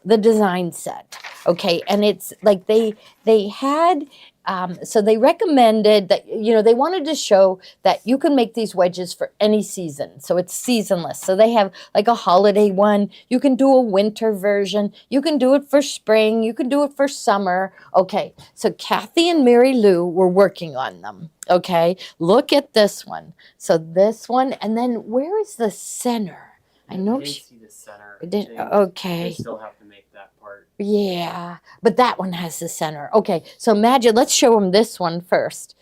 the design set. Okay, and it's like they had So they recommended that, they wanted to show that you can make these wedges for any season. So it's seasonless. So they have like a holiday one. You can do a winter version. You can do it for spring. You can do it for summer. Okay. So Kathy and Mary Lou were working on them. Okay. Look at this one. So this one, and then where is the center? I know didn't see the center. Okay. They still have to make that part. Yeah, but that one has the center. Okay, so imagine, let's show them this one first.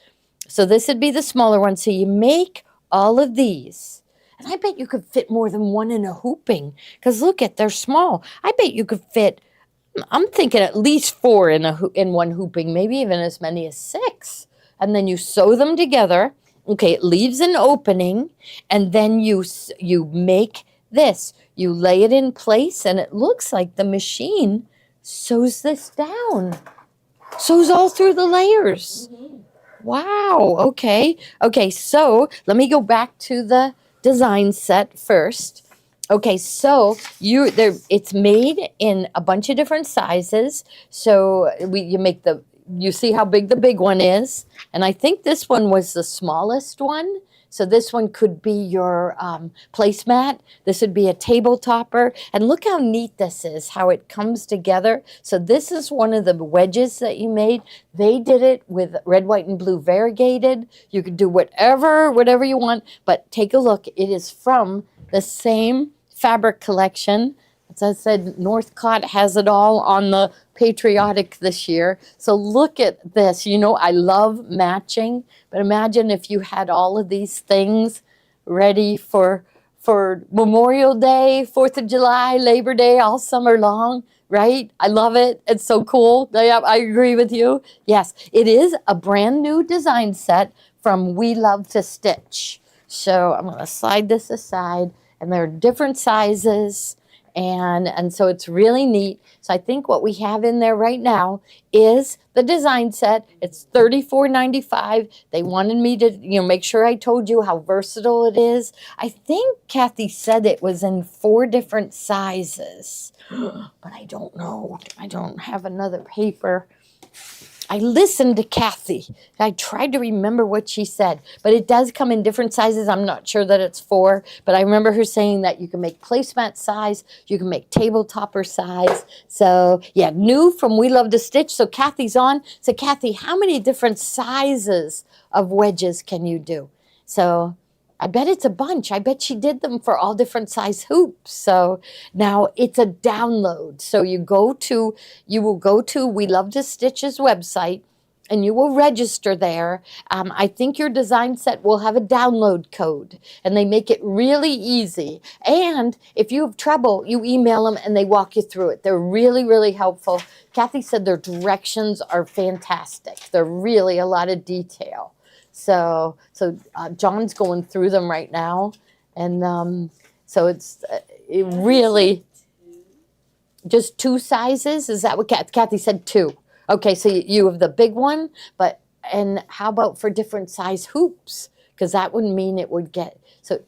So this would be the smaller one. So you make all of these. And I bet you could fit more than one in a hooping. Because look at, they're small. I bet you could fit, I'm thinking at least 4 in one hooping, maybe even as many as 6. And then you sew them together. Okay, it leaves an opening. And then you make this. You lay it in place, and it looks like the machine sews this down. Sews all through the layers. Wow, okay. Okay, so let me go back to the design set first. Okay, so it's made in a bunch of different sizes. So you see how big the big one is? And I think this one was the smallest one. So this one could be your placemat. This would be a table topper. And look how neat this is, how it comes together. So this is one of the wedges that you made. They did it with red, white, and blue variegated. You could do whatever you want. But take a look. It is from the same fabric collection. As I said, Northcott has it all on the patriotic this year. So look at this. I love matching, but imagine if you had all of these things ready for Memorial Day, 4th of July, Labor Day, all summer long, right? I love it. It's so cool. I agree with you. Yes, it is a brand new design set from We Love to Stitch. So I'm going to slide this aside, and there are different sizes. And so it's really neat. So I think what we have in there right now is the design set. It's $34.95. They wanted me to, make sure I told you how versatile it is. I think Kathy said it was in 4 different sizes, but I don't know. I don't have another paper. I listened to Kathy. I tried to remember what she said, but it does come in different sizes. I'm not sure that it's 4, but I remember her saying that you can make placemat size, you can make table topper size. So yeah, new from We Love to Stitch. So Kathy's on. So Kathy, how many different sizes of wedges can you do? So I bet it's a bunch. I bet she did them for all different size hoops. So now it's a download. So you will go to We Love to Stitch's website, and you will register there. I think your design set will have a download code, and they make it really easy. And if you have trouble, you email them and they walk you through it. They're really, really helpful. Kathy said their directions are fantastic. They're really a lot of detail. So John's going through them right now, and so it's really just 2 sizes. Is that what Kathy said? 2. Okay, so you have the big one, and how about for different size hoops? Because that would mean it would get so.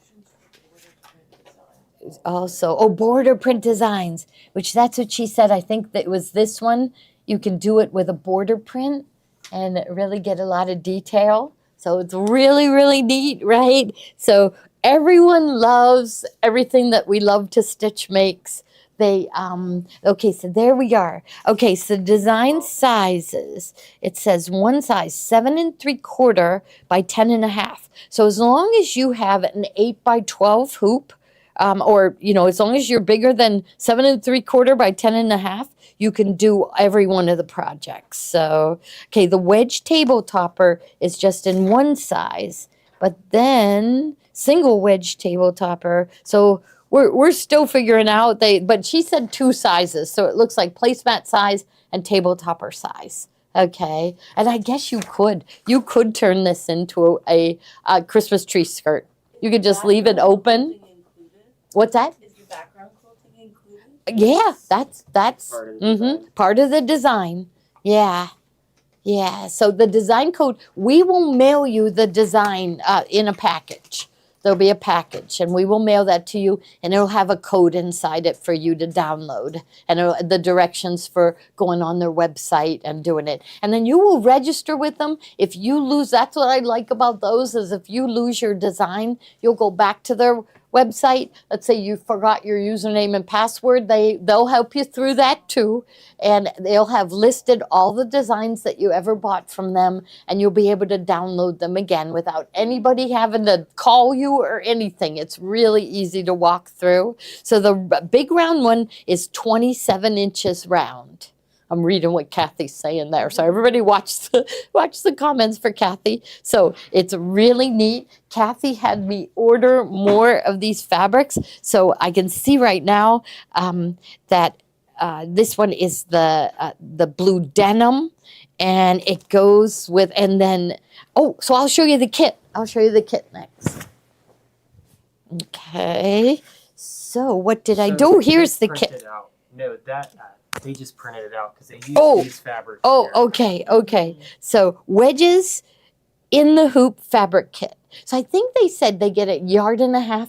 Also, border print designs, which that's what she said. I think that it was this one. You can do it with a border print and really get a lot of detail. So it's really, really neat, right? So everyone loves everything that We Love to Stitch makes. Okay, so there we are. Okay, so design sizes. It says one size, 7 3/4 by 10 1/2. So as long as you have an 8 by 12 hoop, or as long as you're bigger than 7 3/4 by 10 1/2, you can do every one of the projects. So, okay, the wedge table topper is just in one size, but then single wedge table topper. So we're still figuring out but she said 2 sizes. So it looks like placemat size and table topper size. Okay, and I guess you could turn this into a Christmas tree skirt. You could just leave it open. What's that? Is the background quilting included? Yeah, that's part of the design. Yeah. So the design code, we will mail you the design in a package. there'll be a package, and we will mail that to you, and it'll have a code inside it for you to download, and the directions for going on their website and doing it. And then you will register with them. If you lose, that's what I like about those, is if you lose your design, you'll go back to their website. Let's say you forgot your username and password, they'll help you through that too, and they'll have listed all the designs that you ever bought from them, and you'll be able to download them again without anybody having to call you or anything. It's really easy to walk through. So the big round one is 27 inches round. I'm reading what Kathy's saying there. So everybody watch the comments for Kathy. So it's really neat. Kathy had me order more of these fabrics. So I can see right now that this one is the blue denim. And it goes with, and then, so I'll show you the kit. I'll show you the kit next. Okay. So what did I do? Here's the kit. No, that they just printed it out because they use these fabrics. Okay. So wedges in the hoop fabric kit. So I think they said they get 1.5 yards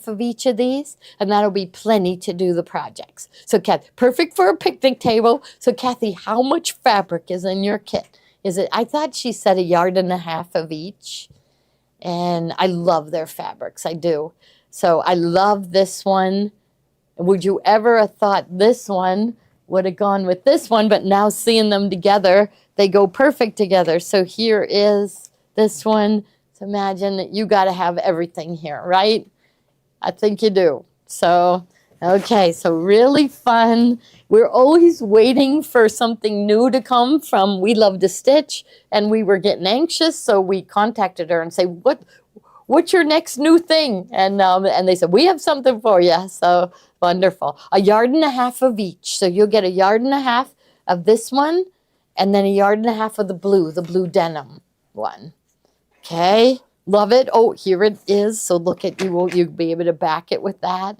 of each of these, and that'll be plenty to do the projects. So Kathy, perfect for a picnic table. So Kathy, how much fabric is in your kit? Is it? I thought she said 1.5 yards of each, and I love their fabrics. I do. So I love this one. Would you ever have thought this one would have gone with this one? But now seeing them together, they go perfect together. So here is this one. So imagine that you got to have everything here, right? I think you do. So, okay, so really fun. We're always waiting for something new to come from We Love to Stitch, and we were getting anxious, so we contacted her and say, what's your next new thing? And they said, we have something for you. So wonderful. 1.5 yards of each. So you'll get 1.5 yards of this one, and then 1.5 yards of the blue denim one. Okay, love it. Oh, here it is. So look at you'll be able to back it with that.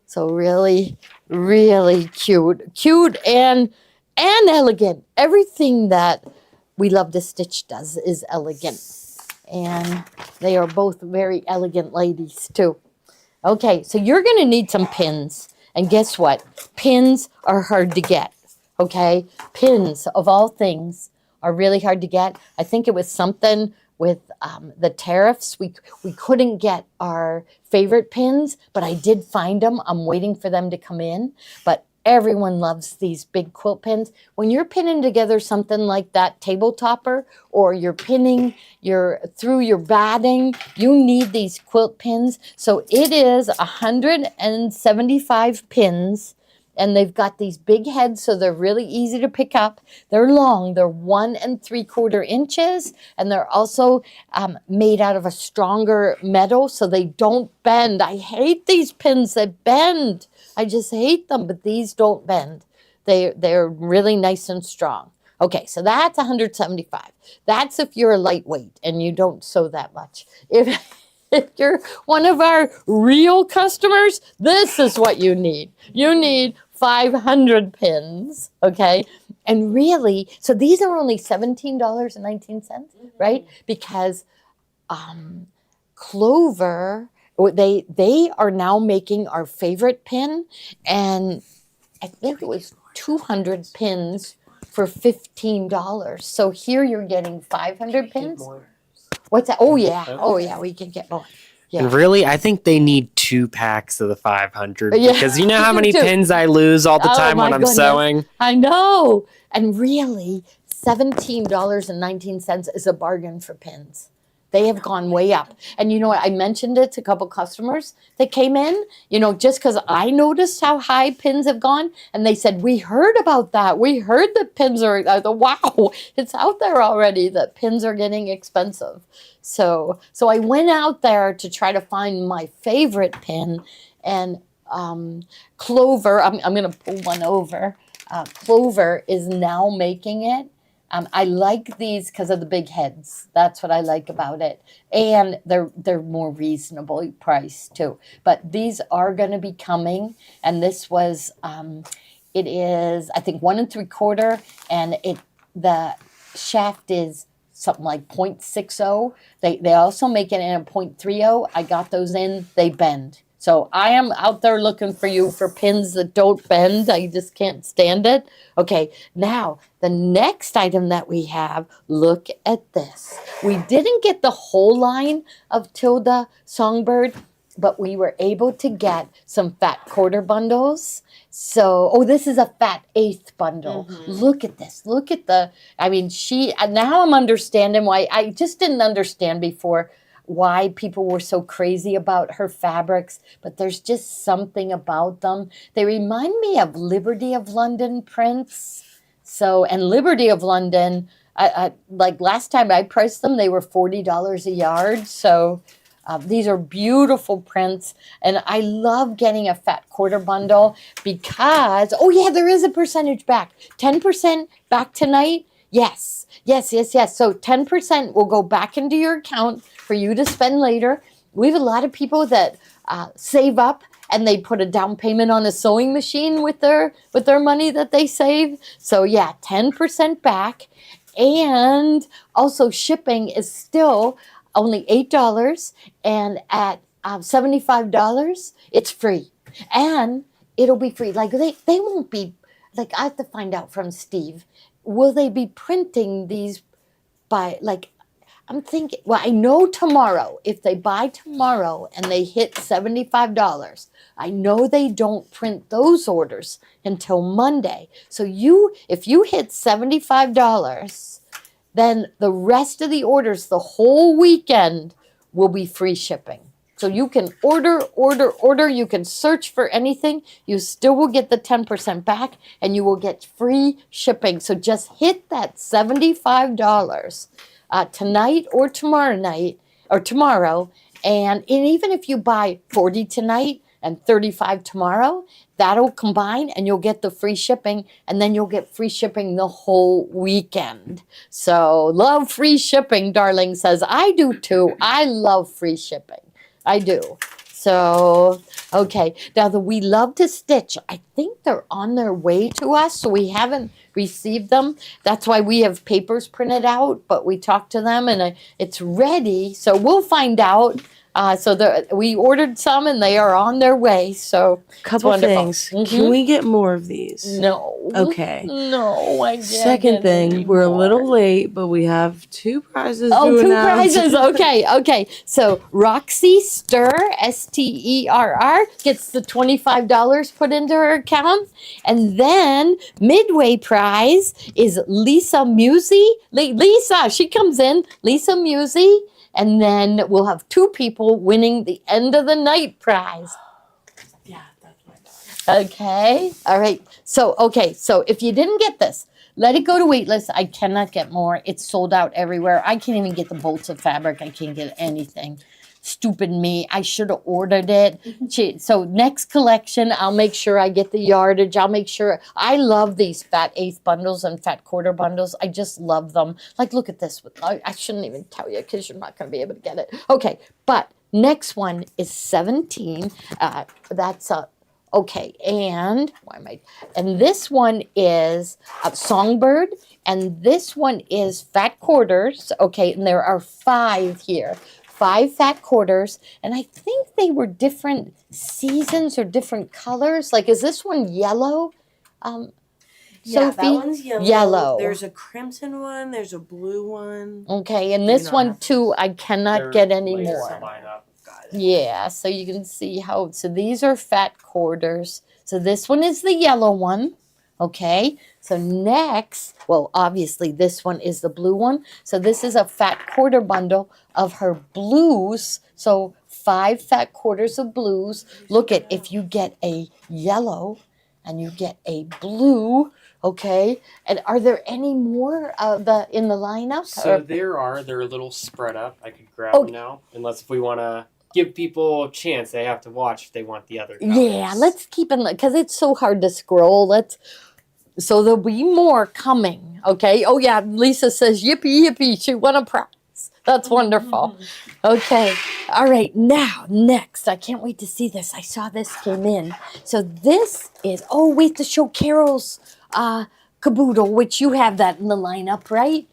So really, really cute and elegant. Everything that We Love to Stitch does is elegant, and they are both very elegant ladies too. Okay, so you're going to need some pins, and guess what? Pins are hard to get. Okay, pins of all things are really hard to get. I think it was something with the tariffs. We couldn't get our favorite pins, but I did find them. I'm waiting for them to come in. But everyone loves these big quilt pins. When you're pinning together something like that table topper, or you're pinning through your batting, you need these quilt pins. So it is 175 pins. And they've got these big heads, so they're really easy to pick up. They're long. They're 1 3/4 inches, and they're also made out of a stronger metal, so they don't bend. I hate these pins that bend. I just hate them, but these don't bend. They're really nice and strong. Okay, so that's 175. That's if you're a lightweight and you don't sew that much. If you're one of our real customers, this is what you need. You need 500 pins, okay? And really, so these are only $17.19, right? Because Clover, they are now making our favorite pin, and I think it was 200 pins for $15. So here you're getting 500 pins. What's that? Oh yeah, we can get more. Yeah. And really, I think they need 2 packs of the 500 because you know how many pins I lose all the time when I'm sewing? I know. And really, $17.19 is a bargain for pins. They have gone way up. And you know what? I mentioned it to a couple customers that came in, just because I noticed how high pins have gone. And they said, we heard about that. We heard that pins are, wow, it's out there already that pins are getting expensive. So I went out there to try to find my favorite pin. And Clover, I'm going to pull one over. Clover is now making it. I like these because of the big heads. That's what I like about it. And they're more reasonably priced too. But these are going to be coming. And this was, it is, I think 1 3/4. And the shaft is something like 0.60. They also make it in a 0.30. I got those in, they bend. So I am out there looking for you for pins that don't bend. I just can't stand it. Okay, now the next item that we have, look at this. We didn't get the whole line of Tilda Songbird, but we were able to get some fat quarter bundles. So, this is a fat eighth bundle. Look at this. Look at now I'm understanding why. I just didn't understand before why people were so crazy about her fabrics, but there's just something about them. They remind me of Liberty of London prints. So, and Liberty of London, like last time I priced them, they were $40 a yard. So these are beautiful prints, and I love getting a fat quarter bundle because, there is a percentage back. 10% back tonight. Yes. So 10% will go back into your account for you to spend later. We have a lot of people that save up and they put a down payment on a sewing machine with their money that they save. So 10% back. And also shipping is still only $8, and at $75, it's free. And it'll be free. Like they won't be, like I have to find out from Steve, will they be printing these by, like, I'm thinking, I know tomorrow, if they buy tomorrow and they hit $75, I know they don't print those orders until Monday. So if you hit $75, then the rest of the orders, the whole weekend, will be free shipping. So you can order, you can search for anything, you still will get the 10% back, and you will get free shipping. So just hit that $75 tonight or tomorrow night, or tomorrow, and even if you buy 40 tonight and 35 tomorrow, that'll combine and you'll get the free shipping, and then you'll get free shipping the whole weekend. So love free shipping, Darling says. I do too. I love free shipping. I do. So, okay. Now, we love to stitch. I think they're on their way to us, so we haven't received them. That's why we have papers printed out, but we talked to them, and it's ready. So we'll find out. We ordered some, and they are on their way. So Couple things. Can we get more of these? No. Okay. No, I can't. Second thing, we're a little late, but we have two prizes. Two prizes. Okay. So Roxy Stir, STERR, gets the $25 put into her account, and then midway prize is Lisa Musey. Lisa, she comes in. Lisa Musey. And then we'll have two people winning the end of the night prize. Yeah, that's my dog. Okay. All right. So if you didn't get this, let it go to waitlist. I cannot get more. It's sold out everywhere. I can't even get the bolts of fabric. I can't get anything. Stupid me. I should have ordered it. So next collection, I'll make sure I get the yardage. I'll make sure. I love these fat eighth bundles and fat quarter bundles. I just love them. Like, look at this. I shouldn't even tell you because you're not going to be able to get it. Okay, but next one is 17. That's okay. And and this one is Songbird, and this one is fat quarters. Okay, and there are 5 here. 5 fat quarters, and I think they were different seasons or different colors. Like, is this one yellow? Yeah, Sophie? that one's yellow. Yellow. There's a crimson one. There's a blue one. Okay, and this one too, I cannot get any more. Got it. Yeah, so you can see how. So these are fat quarters. So this one is the yellow one. Okay, so next, obviously this one is the blue one. So this is a fat quarter bundle of her blues. So 5 fat quarters of blues. Look at, if you get a yellow and you get a blue, okay. And are there any more in the lineup? So they're a little spread up. I could grab them now, unless if we want to give people a chance, they have to watch if they want the other colors. Yeah, let's keep it, because it's so hard to scroll. So there'll be more coming, okay? Oh, yeah, Lisa says, yippee, yippee, she won a prize. That's wonderful. Okay, all right, now, next, I can't wait to see this. I saw this came in. So this is, we have to show Carol's caboodle, which you have that in the lineup, right?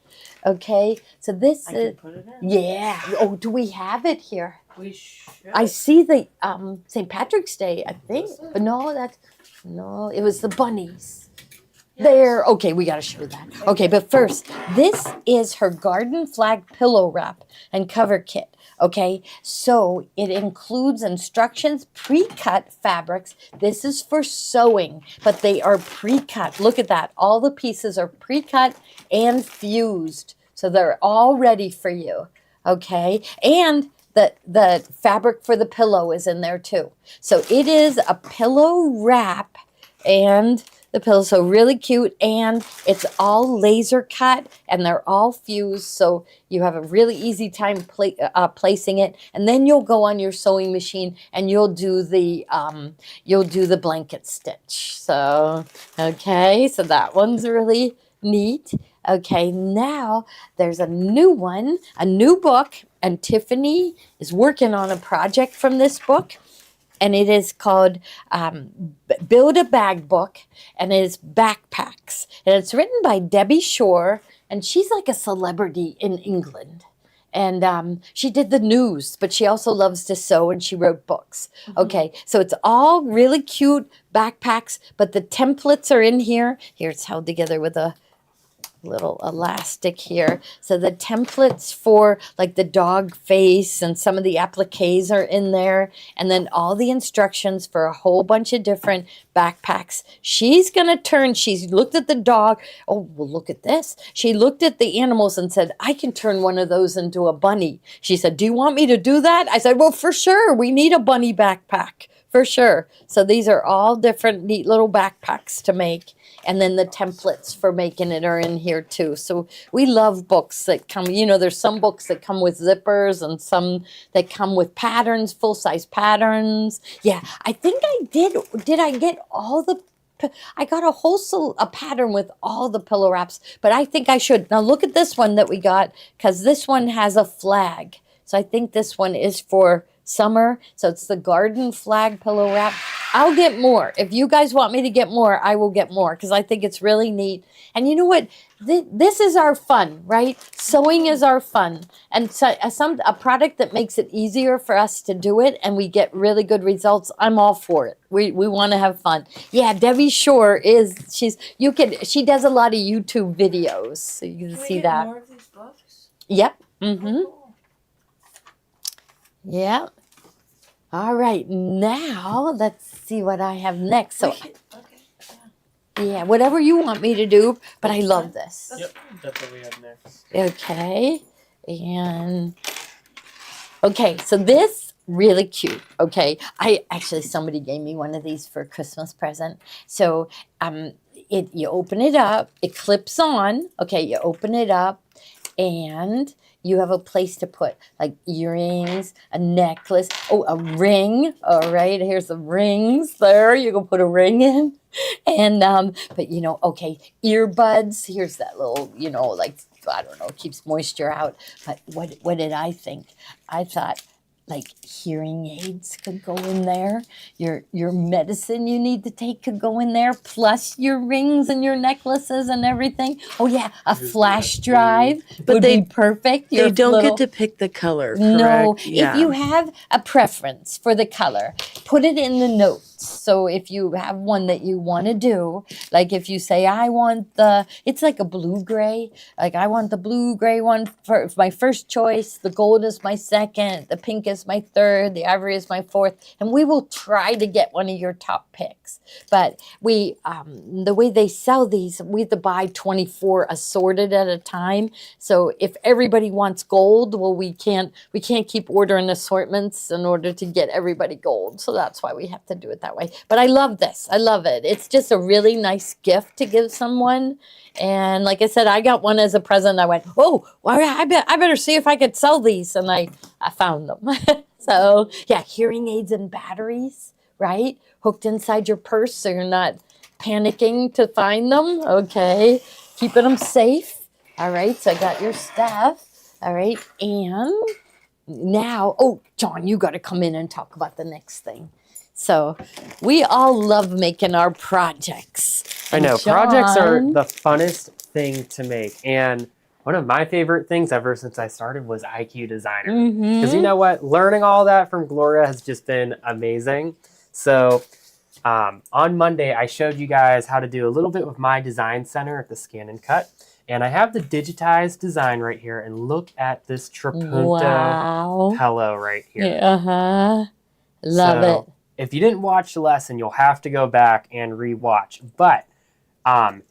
Okay, so this I is, can put it in. yeah. Oh, do we have it here? We should. I see the St. Patrick's Day, I think. Is it? But no, it was the bunnies. There. Okay, we got to show that. Okay, but first, this is her garden flag pillow wrap and cover kit. Okay, so it includes instructions, pre-cut fabrics. This is for sewing, but they are pre-cut. Look at that. All the pieces are pre-cut and fused. So they're all ready for you. Okay, and the fabric for the pillow is in there too. So it is a pillow wrap and the pillow, so really cute, and it's all laser cut and they're all fused, so you have a really easy time placing it, and then you'll go on your sewing machine and you'll do the blanket stitch. So okay, so that one's really neat. Okay, now there's a new one, a new book, and Tiffany is working on a project from this book. And it is called Build a Bag Book, and it is backpacks. And it's written by Debbie Shore, and she's like a celebrity in England. And she did the news, but she also loves to sew, and she wrote books. Okay, so it's all really cute backpacks, but the templates are in here. Here it's held together with a little elastic here. So the templates for like the dog face and some of the appliques are in there. And then all the instructions for a whole bunch of different backpacks. She's going to turn, she's looked at the dog. Oh, well, look at this. She looked at the animals and said, I can turn one of those into a bunny. She said, do you want me to do that? I said, well, for sure. We need a bunny backpack. For sure. So these are all different neat little backpacks to make. And then the templates for making it are in here too. So we love books that come, there's some books that come with zippers and some that come with patterns, full-size patterns. Yeah, I think I did I get all the, I got a pattern with all the pillow wraps, but I think I should. Now look at this one that we got, because this one has a flag. So I think this one is for summer. So it's the garden flag pillow wrap. I'll get more. If you guys want me to get more, I will get more, because I think it's really neat. And you know what? This is our fun, right? Sewing is our fun. And so a product that makes it easier for us to do it and we get really good results, I'm all for it. We want to have fun. Yeah, Debbie Shore she does a lot of YouTube videos. So you can see that. More of these books? Yep. Mm-hmm. Yeah. All right. Now let's see what I have next. So yeah, whatever you want me to do, but I love this. Yep, that's what we have next. Okay. And okay, so this really cute. Okay. Somebody gave me one of these for a Christmas present. So you open it up, it clips on. Okay, you open it up and you have a place to put like earrings, a necklace, a ring. All right, here's the rings there. You can put a ring in. And, but okay, earbuds. Here's that little, I don't know, keeps moisture out. But what did I think? I thought like hearing aids could go in there. Your medicine you need to take could go in there, plus your rings and your necklaces and everything. Oh yeah, a flash drive would be perfect. They don't get to pick the color, correct? No, Yeah. if you have a preference for the color, put it in the notes. So if you have one that you want to do, like if you say, I want it's like a blue-gray, like I want the blue-gray one for my first choice, the gold is my second, the pink is my third, the ivory is my fourth, and we will try to get one of your top picks. But the way they sell these, we have to buy 24 assorted at a time. So if everybody wants gold, well, we can't keep ordering assortments in order to get everybody gold. So that's why we have to do it that way. But I love this. I love it. It's just a really nice gift to give someone. And like I said, I got one as a present. I went, oh, well, I better see if I could sell these. And I found them. So yeah, hearing aids and batteries, right? Hooked inside your purse so you're not panicking to find them. Okay. Keeping them safe. All right. So I got your stuff. All right. And now, John, you got to come in and talk about the next thing. So we all love making our projects. I know. John, Projects are the funnest thing to make. And One of my favorite things ever since I started was IQ Designer. Mm-hmm. Because you know what? Learning all that from Gloria has just been amazing. So on Monday, I showed you guys how to do a little bit with my design center at the Scan and Cut. And I have the digitized design right here. And look at this Trapunto pillow right here. Uh-huh. Love it. If you didn't watch the lesson, you'll have to go back and re-watch. But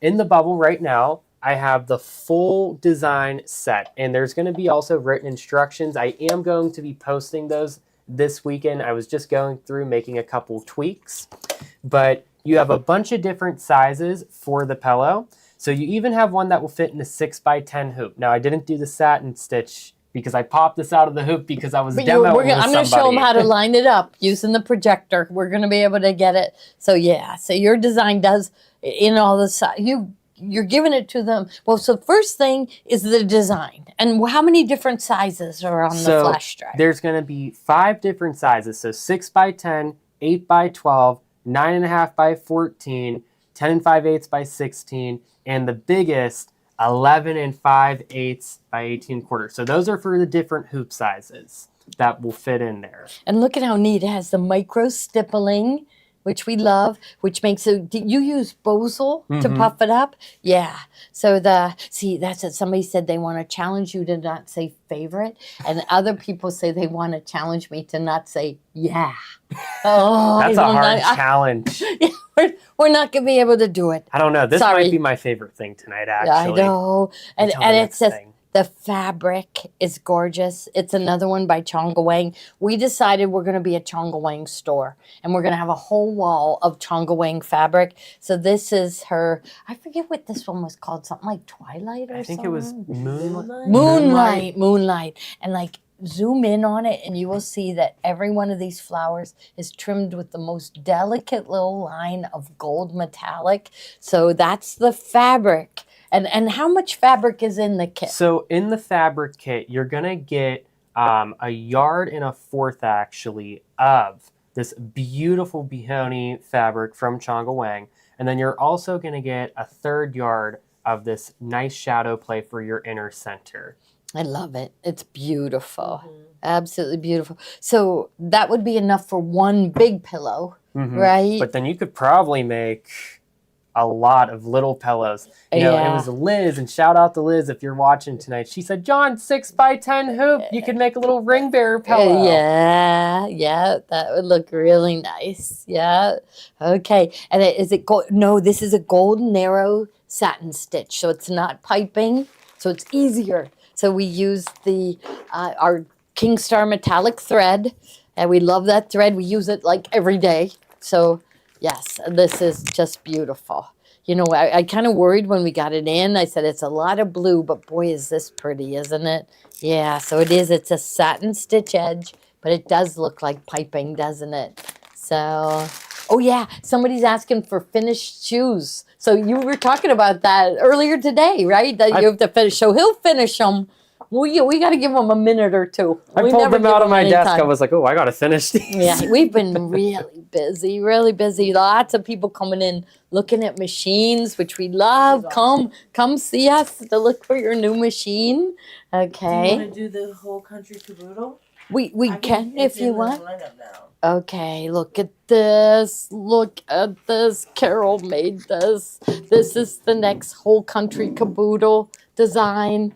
in the bubble right now, I have the full design set. And there's going to be also written instructions. I am going to be posting those this weekend. I was just going through making a couple tweaks. But you have a bunch of different sizes for the pillow. So you even have one that will fit in a 6x10 hoop. Now, I didn't do the satin stitch because I popped this out of the hoop because I was demoing with I'm going to show them how to line it up using the projector. We're going to be able to get it. So yeah, so your design does in all the size. You're giving it to them. Well, so first thing is the design. And how many different sizes are on the flash drive? There's going to be 5 different sizes. So 6x10, 8x12, 9.5x14, 10 5/8 by 16, and the biggest 11 5/8 by 18 quarters. So those are for the different hoop sizes that will fit in there. And look at how neat it has the micro stippling, which we love, which makes it, you use Bosel to puff it up? Yeah. So that's what somebody said, they want to challenge you to not say favorite. And other people say they want to challenge me to not say, yeah. Oh, that's a hard challenge. We're not going to be able to do it. I don't know. This might be my favorite thing tonight, actually. I know. And it says, the fabric is gorgeous. It's another one by Chonga Wang. We decided we're going to be a Chonga Wang store. And we're going to have a whole wall of Chonga Wang fabric. So this is her, I forget what this one was called. Something like Twilight or something? I think it was Moonlight. And like zoom in on it and you will see that every one of these flowers is trimmed with the most delicate little line of gold metallic. So that's the fabric. And how much fabric is in the kit? So in the fabric kit, you're going to get 1 yard and 1/4 actually of this beautiful Bihoni fabric from Chonga Wang. And then you're also going to get 1/3 yard of this nice shadow play for your inner center. I love it. It's beautiful. Absolutely beautiful. So that would be enough for one big pillow, right? But then you could probably make a lot of little pillows. You know, it was Liz, and shout out to Liz if you're watching tonight. She said, John, 6x10 hoop, you could make a little ring bearer pillow. Yeah, that would look really nice. Yeah, okay. And is it gold? No, this is a gold narrow satin stitch, so it's not piping, so it's easier. So we use our King Star metallic thread, and we love that thread. We use it like every day. So yes, this is just beautiful. You know, I kind of worried when we got it in. I said, it's a lot of blue, but boy, is this pretty, isn't it? Yeah, so it is. It's a satin stitch edge, but it does look like piping, doesn't it? So, oh yeah, somebody's asking for finished shoes. So you were talking about that earlier today, right? That you have to finish. So he'll finish them. We got to give him a minute or two. I pulled them out of my desk. I was like, oh, I got to finish these. Yeah, we've been really busy. Lots of people coming in looking at machines, which we love. Come see us to look for your new machine. Okay. Do you want to do the whole country caboodle? We can if you want. Okay, look at this. Look at this. Carol made this. This is the next whole country caboodle design.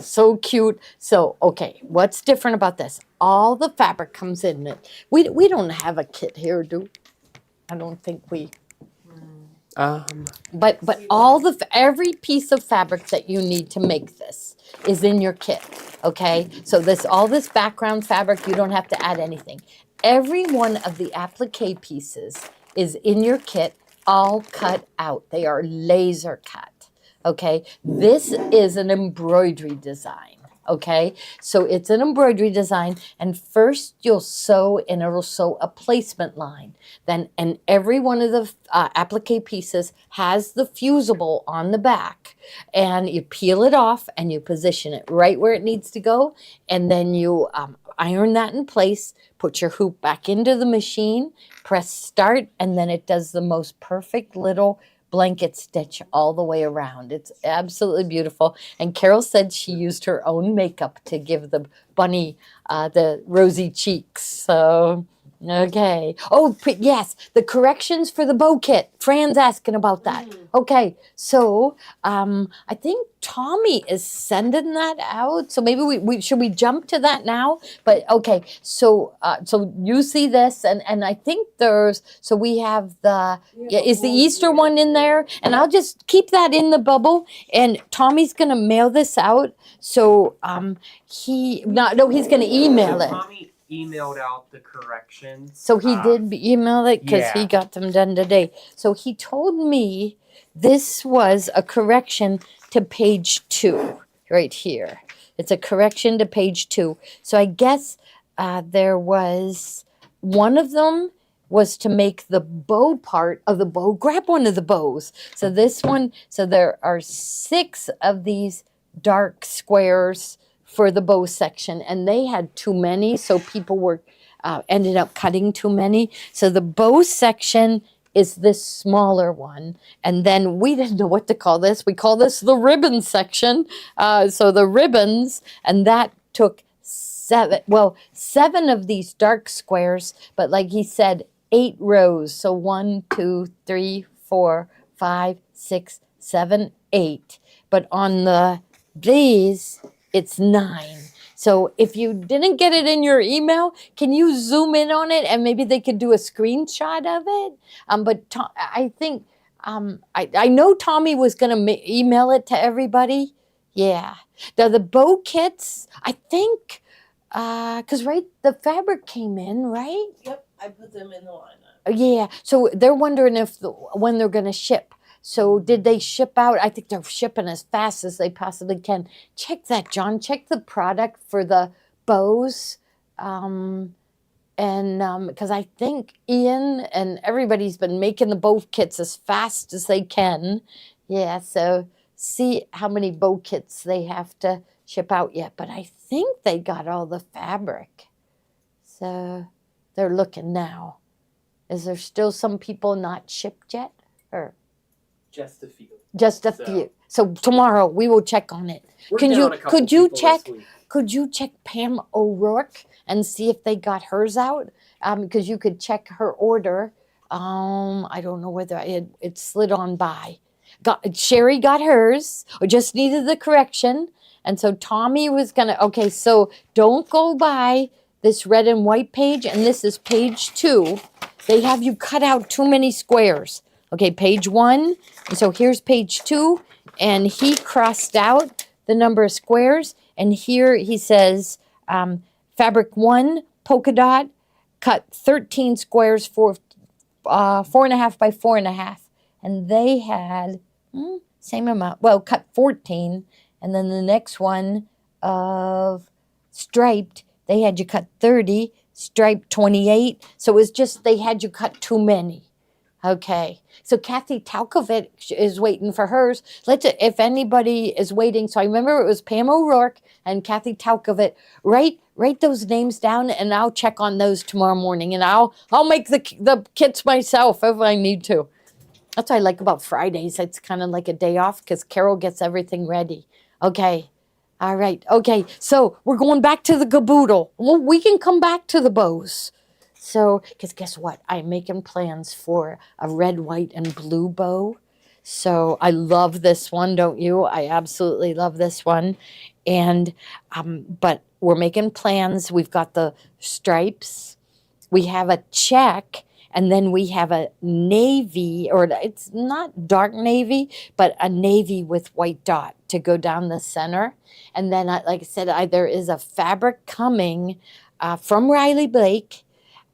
So cute. So, okay, what's different about this? All the fabric comes in it. We don't have a kit here, I don't think we. But every piece of fabric that you need to make this is in your kit. Okay, so all this background fabric, you don't have to add anything. Every one of the applique pieces is in your kit, all cut out. They are laser cut. Okay, this is an embroidery design. Okay, so it's an embroidery design, and first you'll sew, and it'll sew a placement line. And every one of the applique pieces has the fusible on the back, and you peel it off and you position it right where it needs to go, and then you iron that in place, put your hoop back into the machine, press start, and then it does the most perfect little blanket stitch all the way around. It's absolutely beautiful. And Carol said she used her own makeup to give the bunny the rosy cheeks. So, okay. Oh, yes, the corrections for the bow kit. Fran's asking about that. Okay, so I think Tommy is sending that out. So maybe we should we jump to that now? But okay, so so you see this, and I think there's so we have the is the Easter one in there, and I'll just keep that in the bubble. And Tommy's gonna mail this out. So he's gonna email it. Tommy emailed out the corrections. So he did email it because he yeah. got them done today. So he told me this was a correction to page 2 right here. It's a correction to page 2. So I guess there was one of them was to make the bow part of the bow. Grab one of the bows. So this one, so there are 6 of these dark squares for the bow section, and they had too many, so people were ended up cutting too many. So the bow section is this smaller one, and then we didn't know what to call this. We call this the ribbon section. So the ribbons, and that took 7 of these dark squares, but like he said, 8 rows. So 1, 2, 3, 4, 5, 6, 7, 8. But on these, it's 9. So if you didn't get it in your email, can you zoom in on it and maybe they could do a screenshot of it? I think I know Tommy was going to email it to everybody. Yeah. Now the bow kits, I think, because the fabric came in, right? Yep, I put them in the lineup. Yeah. So they're wondering when they're going to ship. So did they ship out? I think they're shipping as fast as they possibly can. Check that, John. Check the product for the bows. Because I think Ian and everybody's been making the bow kits as fast as they can. Yeah, so see how many bow kits they have to ship out yet. But I think they got all the fabric. So they're looking now. Is there still some people not shipped yet? Or Just a few. just a few. So tomorrow we will check on it. Could you check Pam O'Rourke and see if they got hers out? Because you could check her order. I don't know whether it slid on by. Sherry got hers. Or just needed the correction. And so Tommy was gonna. Okay, so don't go by this red and white page, and this is page 2. They have you cut out too many squares. Okay, page 1. And so here's page 2, and he crossed out the number of squares. And here he says, fabric 1, polka dot, cut 13 squares for 4.5 by 4.5. And they had same amount. Well, cut 14. And then the next one of striped, they had you cut 30, striped 28. So it was just they had you cut too many. Okay, so Kathy Talkovich is waiting for hers. If anybody is waiting, so I remember it was Pam O'Rourke and Kathy Talkovich. Write those names down, and I'll check on those tomorrow morning, and I'll make the kits myself if I need to. That's what I like about Fridays. It's kind of like a day off because Carol gets everything ready. Okay, all right. Okay, so we're going back to the caboodle. Well, we can come back to the bows. So, because guess what? I'm making plans for a red, white, and blue bow. So I love this one, don't you? I absolutely love this one. And, but we're making plans. We've got the stripes. We have a check. And then we have a navy, or it's not dark navy, but a navy with white dot to go down the center. And then, like I said, there is a fabric coming from Riley Blake.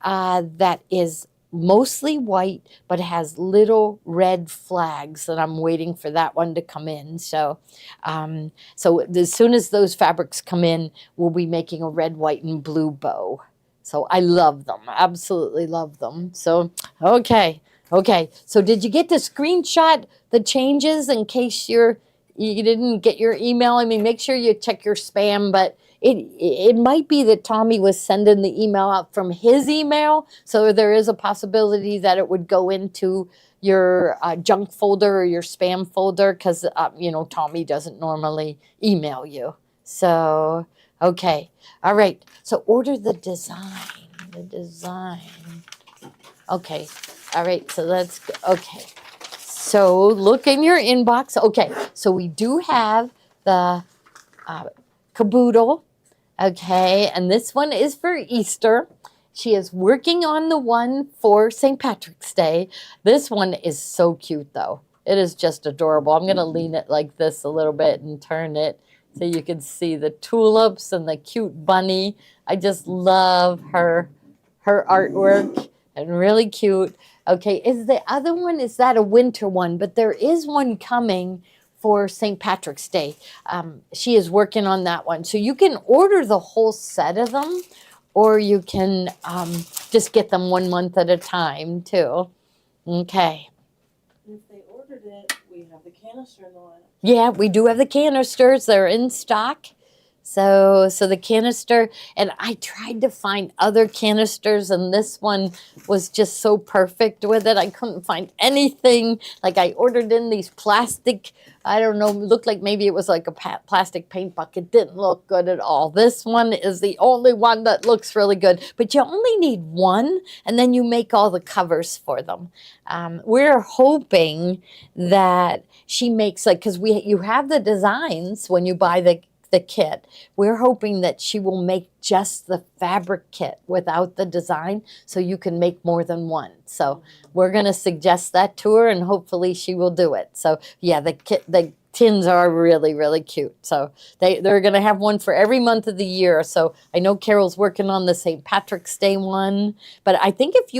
That is mostly white, but has little red flags, and I'm waiting for that one to come in. So, so as soon as those fabrics come in, we'll be making a red, white, and blue bow. So I love them, absolutely love them. So, okay. So did you get to screenshot the changes in case you didn't get your email? I mean, make sure you check your spam, but it might be that Tommy was sending the email out from his email, so there is a possibility that it would go into your junk folder or your spam folder because Tommy doesn't normally email you. So okay, all right. So order the design. The design. Okay, all right. So let's go. Okay. So look in your inbox. Okay, so we do have the caboodle. Okay, and this one is for Easter. She is working on the one for St. Patrick's Day. This one is so cute, though. It is just adorable. I'm going to lean it like this a little bit and turn it so you can see the tulips and the cute bunny. I just love her artwork and really cute. Okay, is the other one, is that a winter one? But there is one coming for St. Patrick's Day. She is working on that one. So you can order the whole set of them, or you can just get them 1 month at a time too. Okay. If they ordered it, we have the canister in the lineup. Yeah, we do have the canisters. They're in stock. So the canister, and I tried to find other canisters, and this one was just so perfect with it. I couldn't find anything. Like I ordered in these plastic, I don't know, looked like maybe it was like a plastic paint bucket. Didn't look good at all. This one is the only one that looks really good, but you only need one, and then you make all the covers for them. We're hoping that she makes, like, because you have the designs when you buy the kit. We're hoping that she will make just the fabric kit without the design, so you can make more than one. So we're going to suggest that to her, and hopefully she will do it. So yeah, the tins are really, really cute. So they're going to have one for every month of the year. So I know Carol's working on the St. Patrick's Day one, but I think if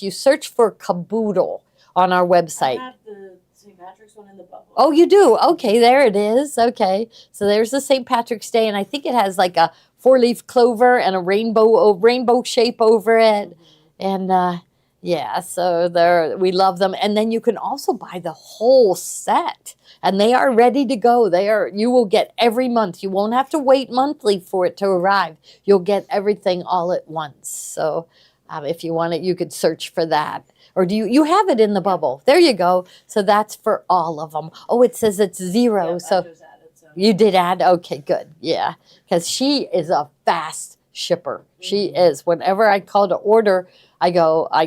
you search for caboodle on our website. I have the St. Patrick's one in the bubble. Oh, you do? Okay, there it is. Okay, so there's the St. Patrick's Day, and I think it has like a 4-leaf clover and a rainbow shape over it, and yeah, so we love them. And then you can also buy the whole set, and they are ready to go. You will get every month. You won't have to wait monthly for it to arrive. You'll get everything all at once. So if you want it, you could search for that. Or do you have it in the bubble? There you go. So that's for all of them. Oh, it says it's 0. Yep, so I just added some. you did add? Okay, good. Yeah, because she is a fast shipper. She is. Whenever I call to order, I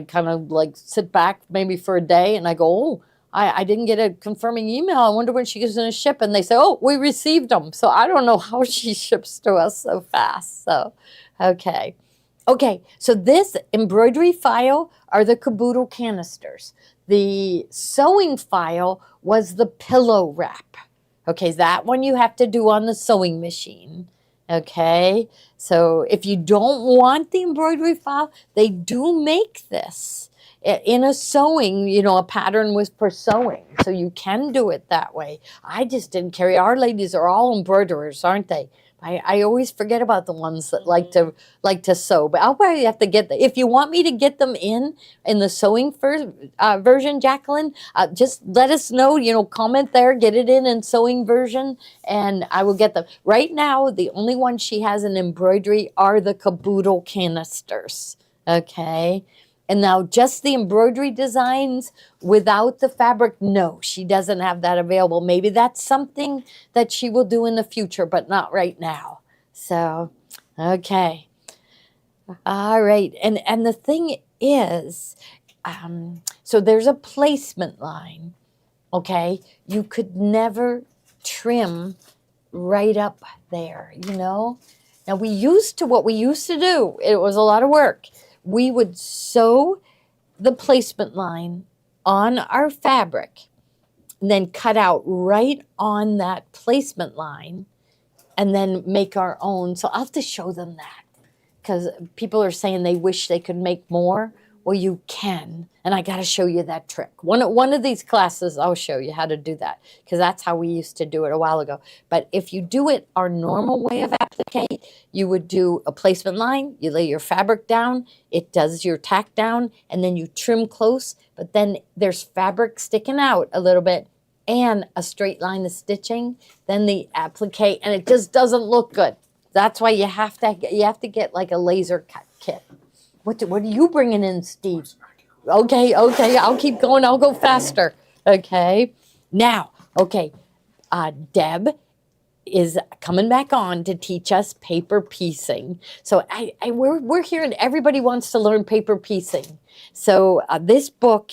kind of like sit back maybe for a day, and I go, oh, I didn't get a confirming email. I wonder when she's going to ship. And they say, oh, we received them. So I don't know how she ships to us so fast. So, okay. Okay, so this embroidery file are the caboodle canisters. The sewing file was the pillow wrap. Okay, that one you have to do on the sewing machine. Okay, so if you don't want the embroidery file, they do make this in a sewing, a pattern was for sewing. So you can do it that way. I just didn't carry. Our ladies are all embroiderers, aren't they? I always forget about the ones that like to sew, but I'll probably have to get them. If you want me to get them in the sewing version, Jacqueline, just let us know, comment there, get it in sewing version, and I will get them. Right now, the only one she has in embroidery are the caboodle canisters, okay? And now just the embroidery designs without the fabric, no, she doesn't have that available. Maybe that's something that she will do in the future, but not right now. So, okay. All right. And the thing is, so there's a placement line, okay? You could never trim right up there, Now, what we used to do, it was a lot of work. We would sew the placement line on our fabric and then cut out right on that placement line and then make our own. So I'll have to show them that because people are saying they wish they could make more. Well, you can, and I got to show you that trick. One of these classes, I'll show you how to do that because that's how we used to do it a while ago. But if you do it our normal way of applique, you would do a placement line, you lay your fabric down, it does your tack down, and then you trim close, but then there's fabric sticking out a little bit and a straight line of stitching, then the applique, and it just doesn't look good. That's why you have to get like a laser cut kit. What are you bringing in, Steve? Okay, I'll keep going. I'll go faster. Okay. Now, okay, Deb is coming back on to teach us paper piecing. So we're hearing everybody wants to learn paper piecing. So this book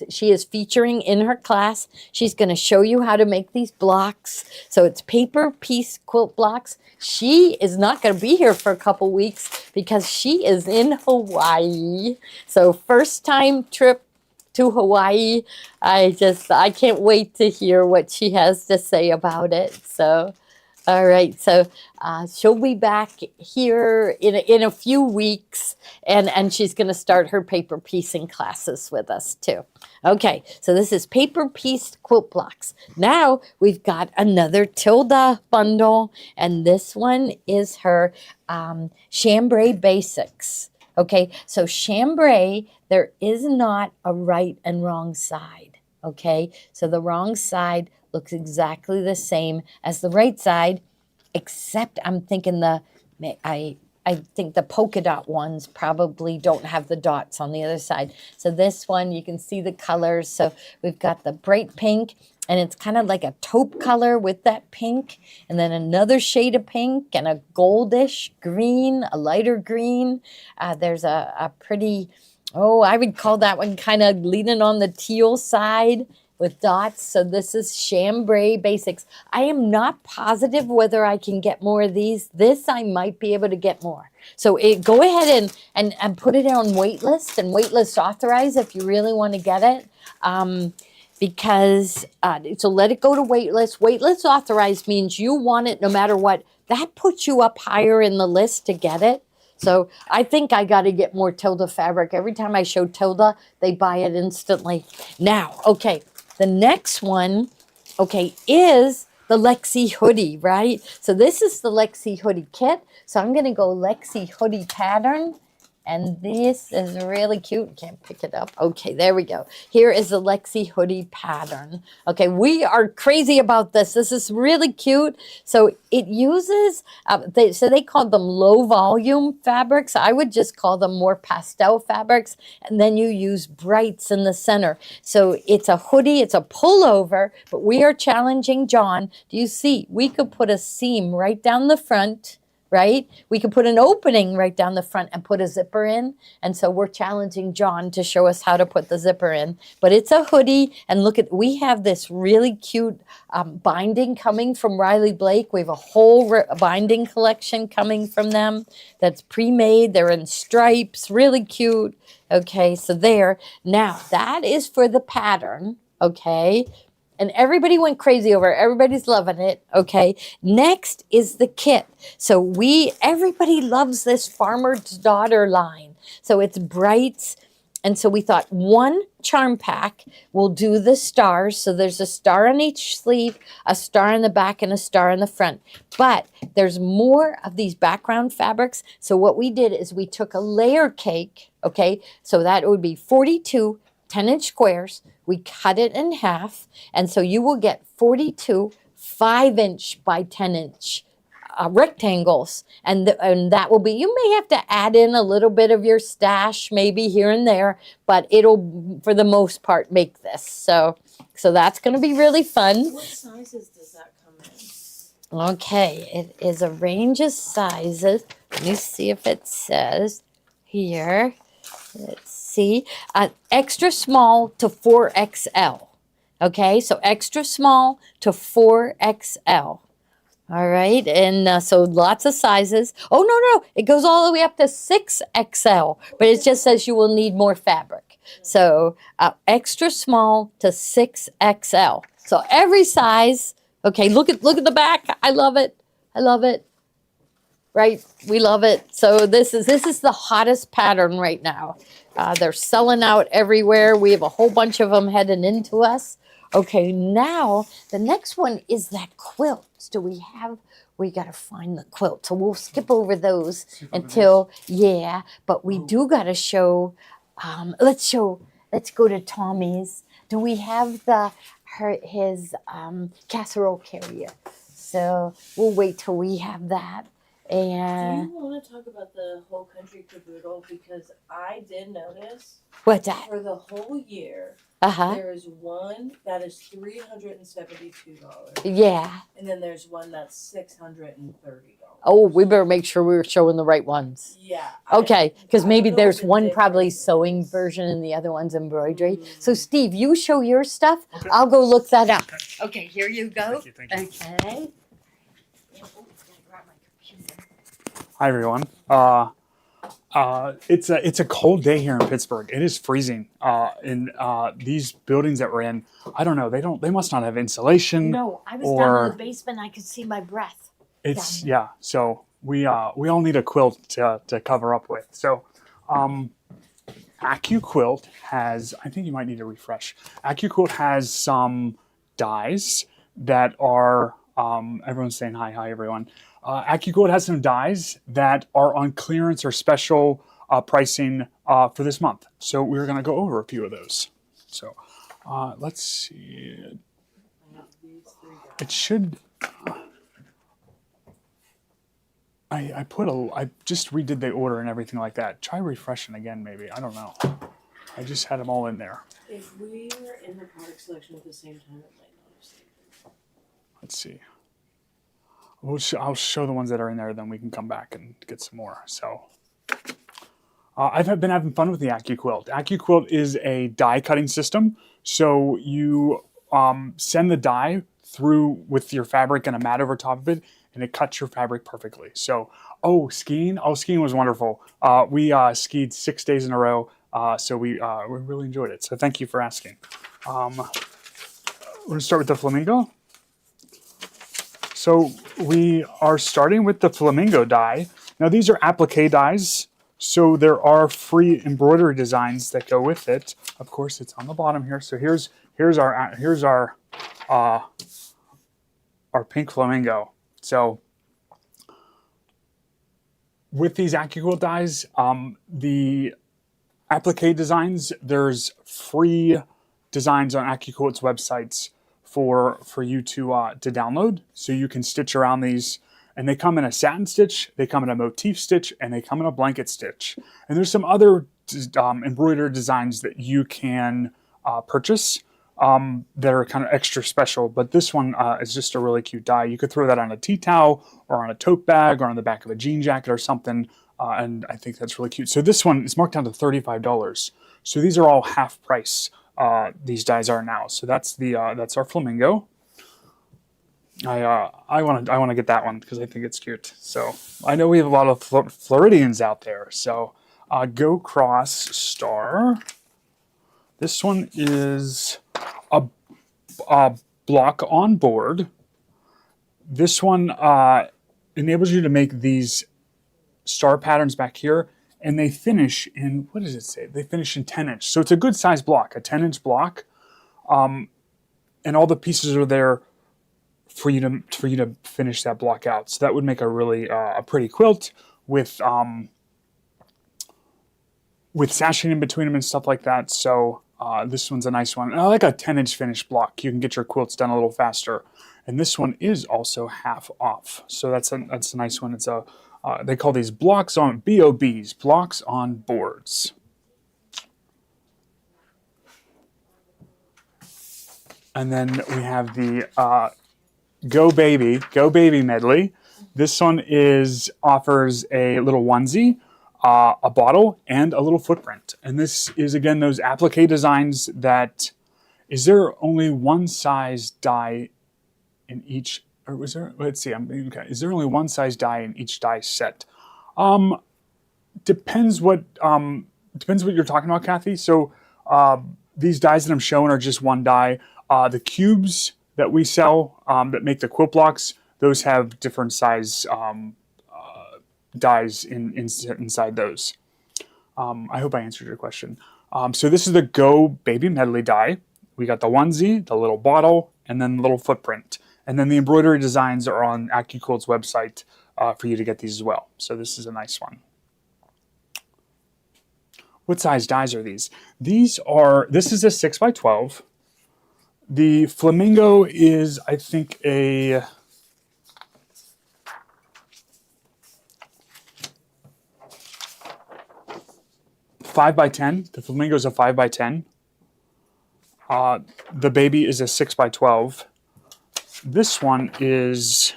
she is featuring in her class. She's going to show you how to make these blocks. So it's paper piece quilt blocks. She is not going to be here for a couple weeks because she is in Hawaii. So first time trip to Hawaii. I can't wait to hear what she has to say about it. So all right, so she'll be back here in a few weeks, and she's going to start her paper piecing classes with us too. Okay, so this is paper pieced quilt blocks. Now we've got another Tilda bundle, and this one is her chambray basics. Okay, so chambray, there is not a right and wrong side. Okay, so the wrong side looks exactly the same as the right side, except I'm thinking I think the polka dot ones probably don't have the dots on the other side. So this one, you can see the colors. So we've got the bright pink, and it's kind of like a taupe color with that pink, and then another shade of pink and a goldish green, a lighter green. There's a pretty, I would call that one kind of leaning on the teal side with dots. So this is chambray basics. I am not positive whether I can get more of these. This I might be able to get more. So go ahead and put it on waitlist and waitlist authorize if you really want to get it. So let it go to waitlist. Waitlist authorized means you want it no matter what. That puts you up higher in the list to get it. So I think I got to get more Tilda fabric. Every time I show Tilda, they buy it instantly. Now, okay, the next one, okay, is the Lexi hoodie, right? So this is the Lexi hoodie kit. So I'm going to go Lexi hoodie pattern. And this is really cute. Can't pick it up. Okay, there we go. Here is the Lexi hoodie pattern. Okay, we are crazy about this. This is really cute. So it uses, they call them low volume fabrics. I would just call them more pastel fabrics. And then you use brights in the center. So it's a hoodie, it's a pullover, but we are challenging John. Do you see? We could put a seam right down the front, right? We could put an opening right down the front and put a zipper in. And so we're challenging John to show us how to put the zipper in. But it's a hoodie. And look we have this really cute binding coming from Riley Blake. We have a whole binding collection coming from them that's pre-made. They're in stripes, really cute. Okay, so there. Now, that is for the pattern, okay? And everybody went crazy over it. Everybody's loving it. Okay. Next is the kit. So everybody loves this Farmer's Daughter line. So it's brights. And so we thought one charm pack will do the stars. So there's a star on each sleeve, a star on the back, and a star on the front. But there's more of these background fabrics. So what we did is we took a layer cake. Okay. So that would be 42 10-inch squares. We cut it in half, and so you will get 42 5-inch by 10-inch rectangles, and that will be, you may have to add in a little bit of your stash maybe here and there, but it'll for the most part make this. So that's going to be really fun. What sizes does that come in? Okay, it is a range of sizes. Let me see if it says here. Let's see, extra small to 4XL. Okay, so extra small to 4XL. All right, and so lots of sizes. Oh, no, it goes all the way up to 6XL, but it just says you will need more fabric. So extra small to 6XL. So every size. Okay, look at the back. I love it. Right, we love it. So this is the hottest pattern right now. They're selling out everywhere. We have a whole bunch of them heading into us. Okay, now the next one is that quilt. We got to find the quilt. So we'll skip over those but we do got to show, let's go to Tommy's. Do we have his casserole carrier? So we'll wait till we have that. Do And you want to talk about the whole country caboodle? Because I did notice what's that? for the whole year, Uh-huh. there is one that is $372. Yeah. And then there's one that's $630. Oh, we better make sure we're showing the right ones. Yeah. Okay, because I maybe don't know there's what the one probably difference sewing is. version and the other one's embroidery. Mm. So Steve, you show your stuff. Okay. I'll go look that up. Okay, here you go. Thank you. Okay. Hi everyone. It's a cold day here in Pittsburgh. It is freezing. In these buildings that we're in, I don't know. They must not have insulation. No, I was down or in the basement. I could see my breath. it's yeah. So we all need a quilt to cover up with. So, AccuQuilt has. I think you might need to refresh. AccuQuilt has some dies that are. Everyone's saying hi everyone. AccuQuilt has some dies that are on clearance or special pricing for this month. So we're going to go over a few of those. So let's see. It should. I just redid the order and everything like that. Try refreshing again, maybe. I don't know. I just had them all in there. If we were in the product selection at the same time, it might not have saved it. Let's see. I'll show the ones that are in there, then we can come back and get some more. So I've been having fun with the AccuQuilt. AccuQuilt is a die cutting system. So you send the die through with your fabric and a mat over top of it, and it cuts your fabric perfectly. So, skiing. Skiing was wonderful. We skied 6 days in a row, so we really enjoyed it. So thank you for asking. We're gonna start with the flamingo. So we are starting with the flamingo die. Now these are applique dies, so there are free embroidery designs that go with it. Of course, it's on the bottom here. So here's our pink flamingo. So with these AccuQuilt dies, the applique designs, there's free designs on AccuQuilt's websites for you to download, so you can stitch around these. And they come in a satin stitch, they come in a motif stitch, and they come in a blanket stitch. And there's some other embroidered designs that you can purchase that are kind of extra special. But this one is just a really cute die. You could throw that on a tea towel or on a tote bag or on the back of a jean jacket or something. And I think that's really cute. So this one is marked down to $35. So these are all half price. These dies are now. So that's our flamingo. I want to get that one because I think it's cute. So I know we have a lot of Floridians out there. So Go Cross Star. This one is a block on board. This one enables you to make these star patterns back here, and they finish in, what does it say? They finish in 10 inch. So it's a good size block, a 10 inch block. And all the pieces are there for you to finish that block out. So that would make a really a pretty quilt with sashing in between them and stuff like that. So this one's a nice one. And I like a 10 inch finished block. You can get your quilts done a little faster. And this one is also half off. So that's a nice one. It's a they call these blocks on BOBs, blocks on boards. And then we have the Go Baby medley. This one offers a little onesie, a bottle, and a little footprint. And this is again those applique designs that. Is there only one size die in each? Or was there? Let's see. Okay. Is there only one size die in each die set? Depends what you're talking about, Kathy. So these dies that I'm showing are just one die. The cubes that we sell that make the quilt blocks, those have different size dies inside those. I hope I answered your question. So this is the Go Baby medley die. We got the onesie, the little bottle, and then the little footprint. And then the embroidery designs are on AccuQuilt's website for you to get these as well. So this is a nice one. What size dies are these? This is a 6x12. The flamingo is, I think, 5x10. The flamingo is a 5x10. The baby is a 6x12. This one is,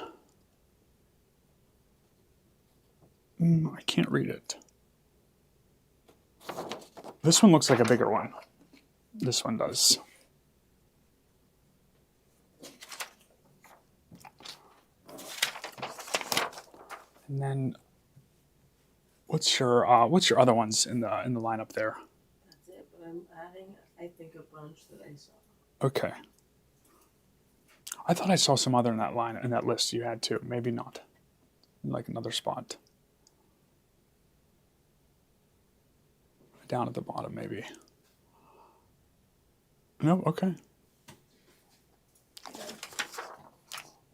I can't read it. This one looks like a bigger one. This one does. And then, what's your other ones in the lineup there? That's it, but I'm adding, I think, a bunch that I saw. Okay. I thought I saw some other in that list you had too. Maybe not. Like another spot. Down at the bottom, maybe. No, okay.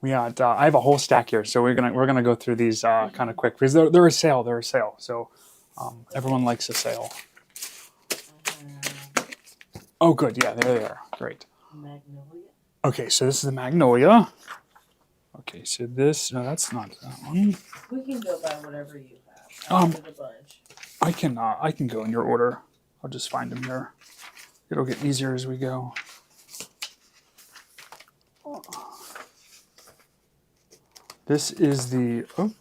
We got. I have a whole stack here, so we're gonna go through these kind of quick because they're a sale. They're a sale. So everyone likes a sale. Oh, good. Yeah, there they are. Great. Magnolia. Okay, so this is the magnolia. Okay, so this. No, that's not that one. We can go by whatever you have. I did a bunch. I can go in your order. I'll just find them here. It'll get easier as we go. This is the. Oh.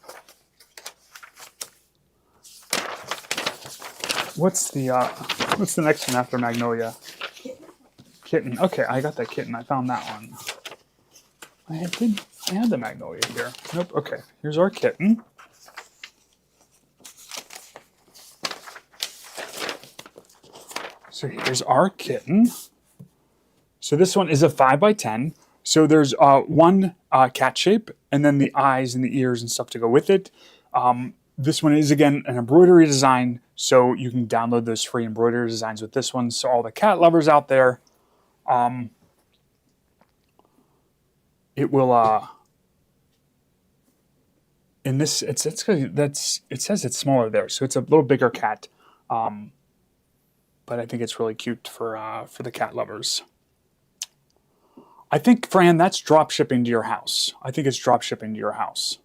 What's the next one after magnolia? Kitten. Okay, I got that kitten. I found that one. I had the magnolia here. Nope. Okay, here's our kitten. So here's our kitten. So this one is a 5x10. So there's one cat shape, and then the eyes and the ears and stuff to go with it. This one is, again, an embroidery design, so you can download those free embroidery designs with this one. So all the cat lovers out there, it will. In this, it says it's smaller there, so it's a little bigger cat. But I think it's really cute for the cat lovers. I think, Fran, that's drop shipping to your house. I think it's drop shipping to your house.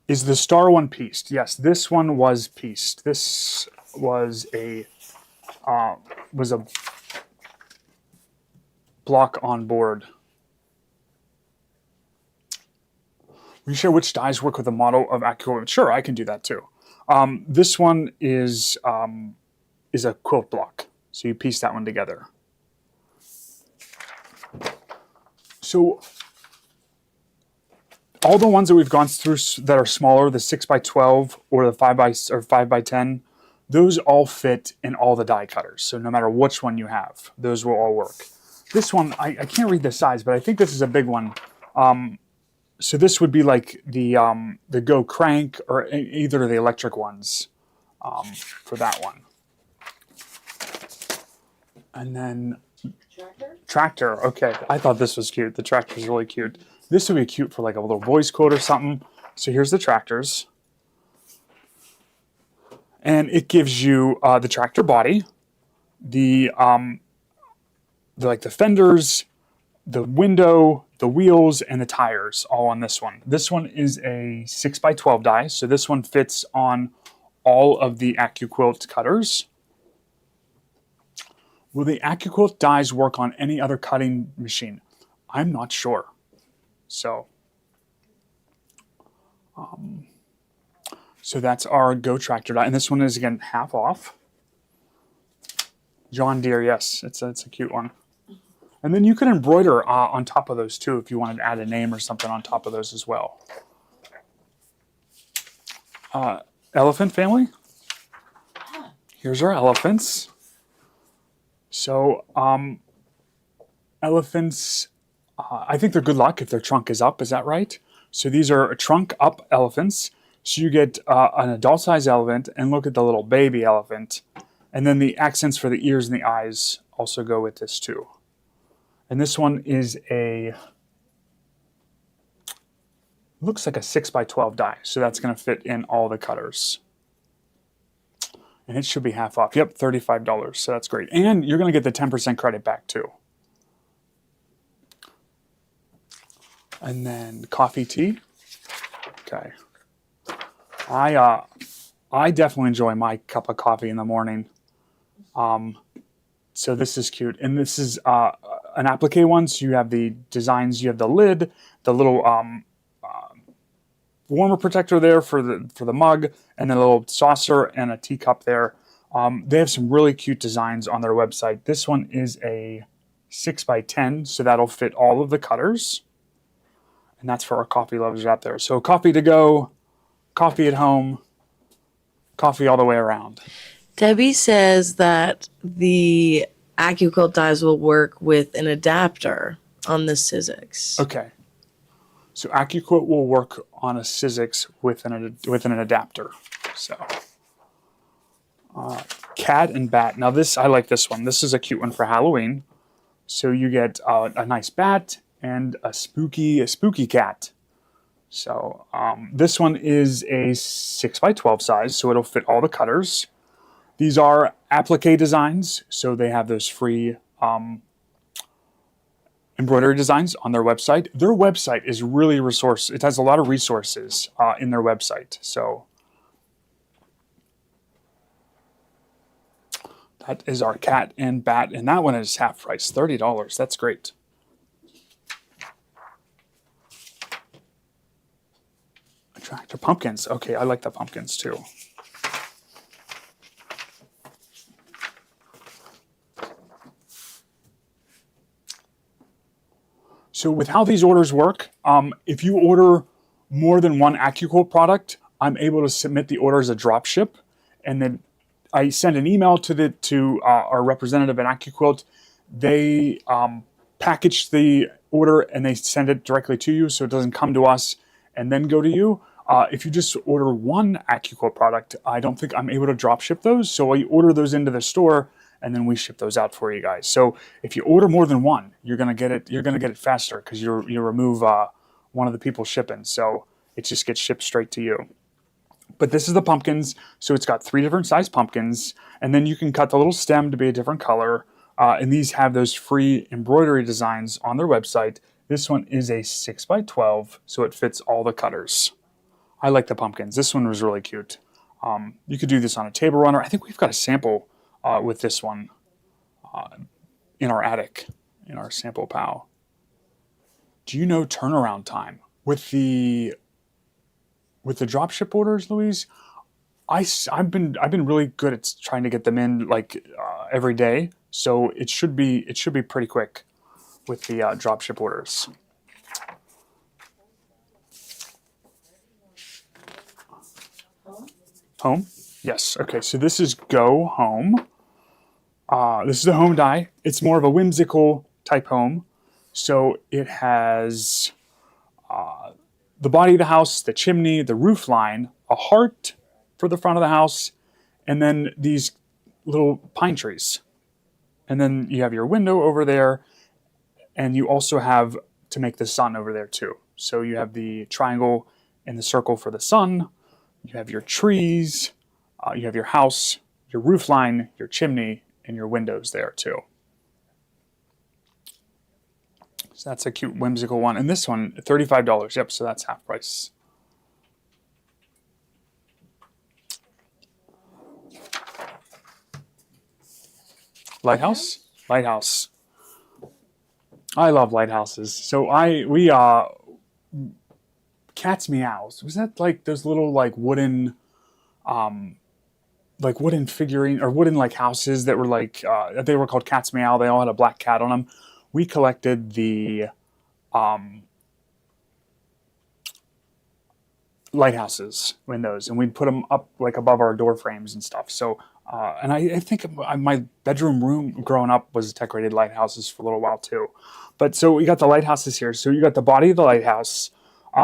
Is the star one pieced? Yes, this one was pieced. This was a block on board. Will you share which dies work with the model of AccuQuilt? Sure, I can do that too. This one is a quilt block, so you piece that one together. So all the ones that we've gone through that are smaller, the 6x12 or the 5x10, those all fit in all the die cutters. So no matter which one you have, those will all work. This one, I can't read the size, but I think this is a big one. So this would be like the Go Crank or either of the electric ones for that one. And then tractor. Okay, I thought this was cute. The tractor is really cute. This would be cute for like a little boy's coat or something. So here's the tractors. And it gives you the tractor body, the fenders, the window, the wheels, and the tires all on this one. This one is a 6x12 die, so this one fits on all of the AccuQuilt cutters. Will the AccuQuilt dies work on any other cutting machine? I'm not sure. So that's our Go Tractor die, and this one is again half off. John Deere, yes, it's a cute one. And then you can embroider on top of those too if you wanted to add a name or something on top of those as well. Elephant family. Here's our elephants. So elephants, I think they're good luck if their trunk is up. Is that right? So these are trunk up elephants. So you get an adult size elephant, and look at the little baby elephant. And then the accents for the ears and the eyes also go with this too. And this one is looks like a 6x12 die. So that's going to fit in all the cutters. And it should be half off. Yep, $35. So that's great. And you're going to get the 10% credit back too. And then coffee tea. Okay. I definitely enjoy my cup of coffee in the morning. So this is cute, and this is an applique one. So you have the designs, you have the lid, the little warmer protector there for the mug, and then a little saucer and a teacup there. They have some really cute designs on their website. This one is a 6x10, so that'll fit all of the cutters, and that's for our coffee lovers out there. So coffee to go, coffee at home, coffee all the way around. Debbie says that the AccuQuilt dies will work with an adapter on the Sizzix. Okay. So AccuQuilt will work on a Sizzix with an adapter. So cat and bat. Now this, I like this one. This is a cute one for Halloween. So you get a nice bat and a spooky cat. So this one is a 6x12 size, so it'll fit all the cutters. These are applique designs, so they have those free embroidery designs on their website. Their website is really it has a lot of resources in their website. So that is our cat and bat, and that one is half price, $30. That's great. Attractor pumpkins. Okay, I like the pumpkins too. So with how these orders work, if you order more than one AccuQuilt product, I'm able to submit the order as a drop ship, and then I send an email to our representative at AccuQuilt. They package the order and they send it directly to you, so it doesn't come to us and then go to you. If you just order one AccuQuilt product, I don't think I'm able to drop ship those, so I order those into the store and then we ship those out for you guys. So if you order more than one, you're gonna get it faster because you remove one of the people shipping, so it just gets shipped straight to you. But this is the pumpkins, so it's got 3 different size pumpkins, and then you can cut the little stem to be a different color. And these have those free embroidery designs on their website. This one is a 6x12, so it fits all the cutters. I like the pumpkins. This one was really cute. You could do this on a table runner. I think we've got a sample with this one in our attic, in our sample POW. Do you know turnaround time with the dropship orders, Louise? I've been really good at trying to get them in like every day, so it should be pretty quick with the dropship orders. Home? Yes. Okay. So this is Go Home. This is a home die. It's more of a whimsical type home. So it has the body of the house, the chimney, the roof line, a heart for the front of the house, and then these little pine trees. And then you have your window over there, and you also have to make the sun over there too. So you have the triangle and the circle for the sun. You have your trees, you have your house, your roof line, your chimney, and your windows there too. So that's a cute whimsical one. And this one, $35. Yep, so that's half price. Lighthouse? Lighthouse. I love lighthouses. So we Cat's Meows. Was that like those little like wooden figurine or wooden like houses that were like they were called Cat's Meow. They all had a black cat on them. We collected the lighthouses windows, and we'd put them up like above our door frames and stuff. So and I think my bedroom room growing up was decorated lighthouses for a little while too. But so we got the lighthouses here. So you got the body of the lighthouse.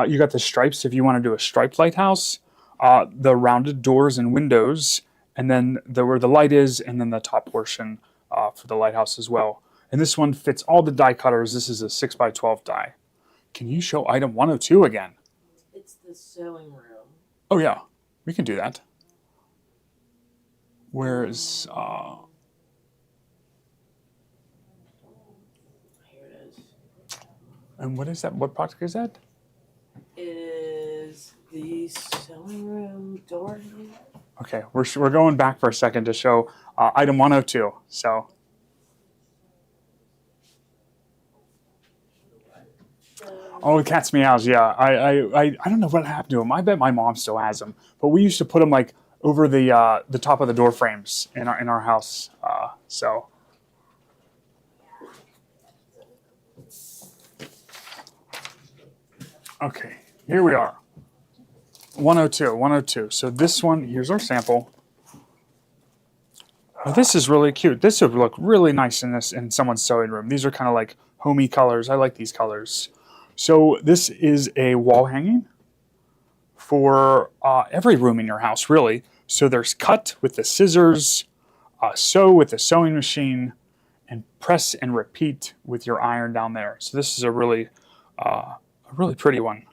You got the stripes if you want to do a striped lighthouse. The rounded doors and windows, and then where the light is, and then the top portion for the lighthouse as well. And this one fits all the die cutters. This is a 6x12 die. Can you show item 102 again? It's the sewing room. Oh yeah, we can do that. Where's Here it is. and what is that? What product is that? It is the sewing room door. Okay, we're going back for a second to show item 102. So oh, the cat's meows. Yeah, I don't know what happened to him. I bet my mom still has them. But we used to put them like over the top of the door frames in our house. So okay, here we are. 102. So this one, here's our sample. Oh, this is really cute. This would look really nice in someone's sewing room. These are kind of like homey colors. I like these colors. So this is a wall hanging for every room in your house, really. So there's cut with the scissors, sew with the sewing machine, and press and repeat with your iron down there. So this is a really pretty one.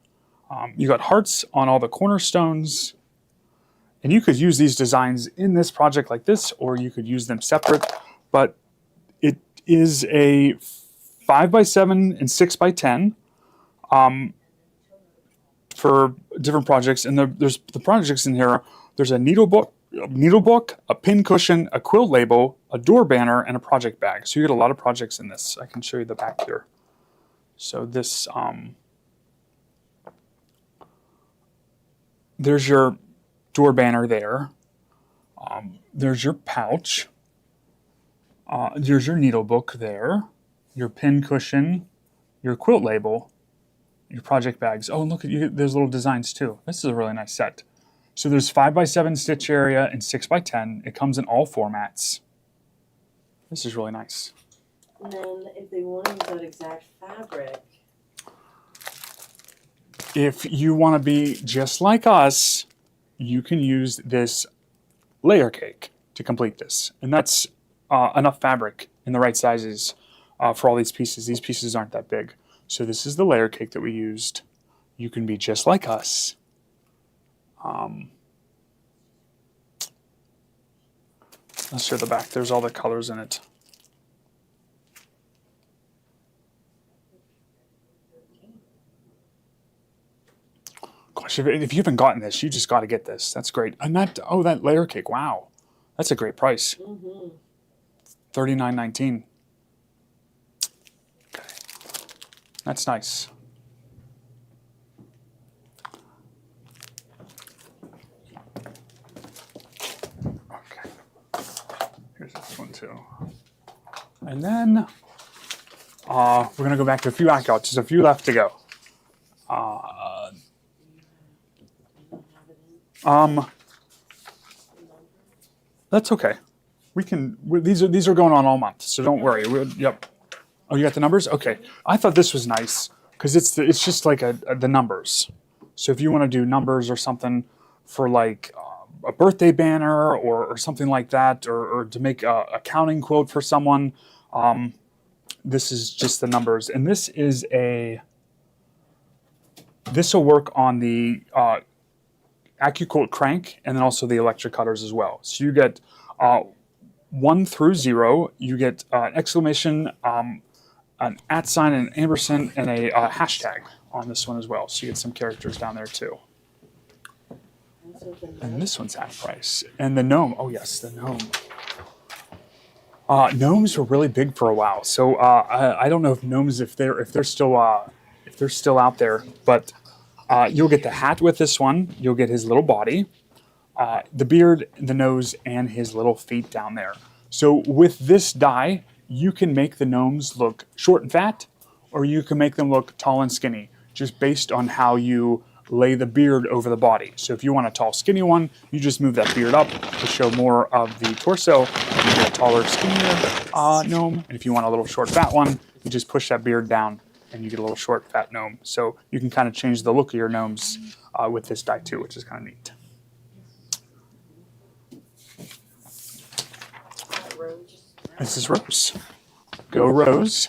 You got hearts on all the cornerstones. And you could use these designs in this project like this, or you could use them separate. But it is a 5x7 and 6x10 for different projects. And there's the projects in here. There's a needle book, a pin cushion, a quilt label, a door banner, and a project bag. So you get a lot of projects in this. I can show you the back here. So this, there's your door banner there. There's your pouch. There's your needle book there. Your pin cushion, your quilt label, your project bags. Oh, and look at you. There's little designs too. This is a really nice set. So there's 5x7 stitch area and 6x10. It comes in all formats. This is really nice. And then if they want to use that exact fabric. If you want to be just like us, you can use this layer cake to complete this. And that's enough fabric in the right sizes for all these pieces. These pieces aren't that big. So this is the layer cake that we used. You can be just like us. Let's show the back. There's all the colors in it. Gosh, if you haven't gotten this, you just got to get this. That's great. And that layer cake. Wow, that's a great price. $39.19. Okay, that's nice. Okay, here's this one too. And then we're gonna go back to a few accounts. Just a few left to go. That's okay. These are going on all month, so don't worry. Yep. Oh, you got the numbers? Okay. I thought this was nice because it's just like the numbers. So if you want to do numbers or something for like a birthday banner or something like that, or to make a counting quote for someone, this is just the numbers. And this will work on the AccuQuilt crank and then also the electric cutters as well. So you get 1 through 0. You get an exclamation, an @ sign, an ampersand, and a hashtag on this one as well. So you get some characters down there too. And this one's half price. And the gnome. Oh yes, the gnome. Gnomes were really big for a while. So I don't know if gnomes if they're still out there, but you'll get the hat with this one. You'll get his little body, the beard, the nose, and his little feet down there. So with this die, you can make the gnomes look short and fat, or you can make them look tall and skinny, just based on how you lay the beard over the body. So if you want a tall, skinny one, you just move that beard up to show more of the torso, and you get a taller, skinnier gnome. And if you want a little short, fat one, you just push that beard down and you get a little short, fat gnome. So you can kind of change the look of your gnomes with this die too, which is kind of neat. This is Rose. Go Rose.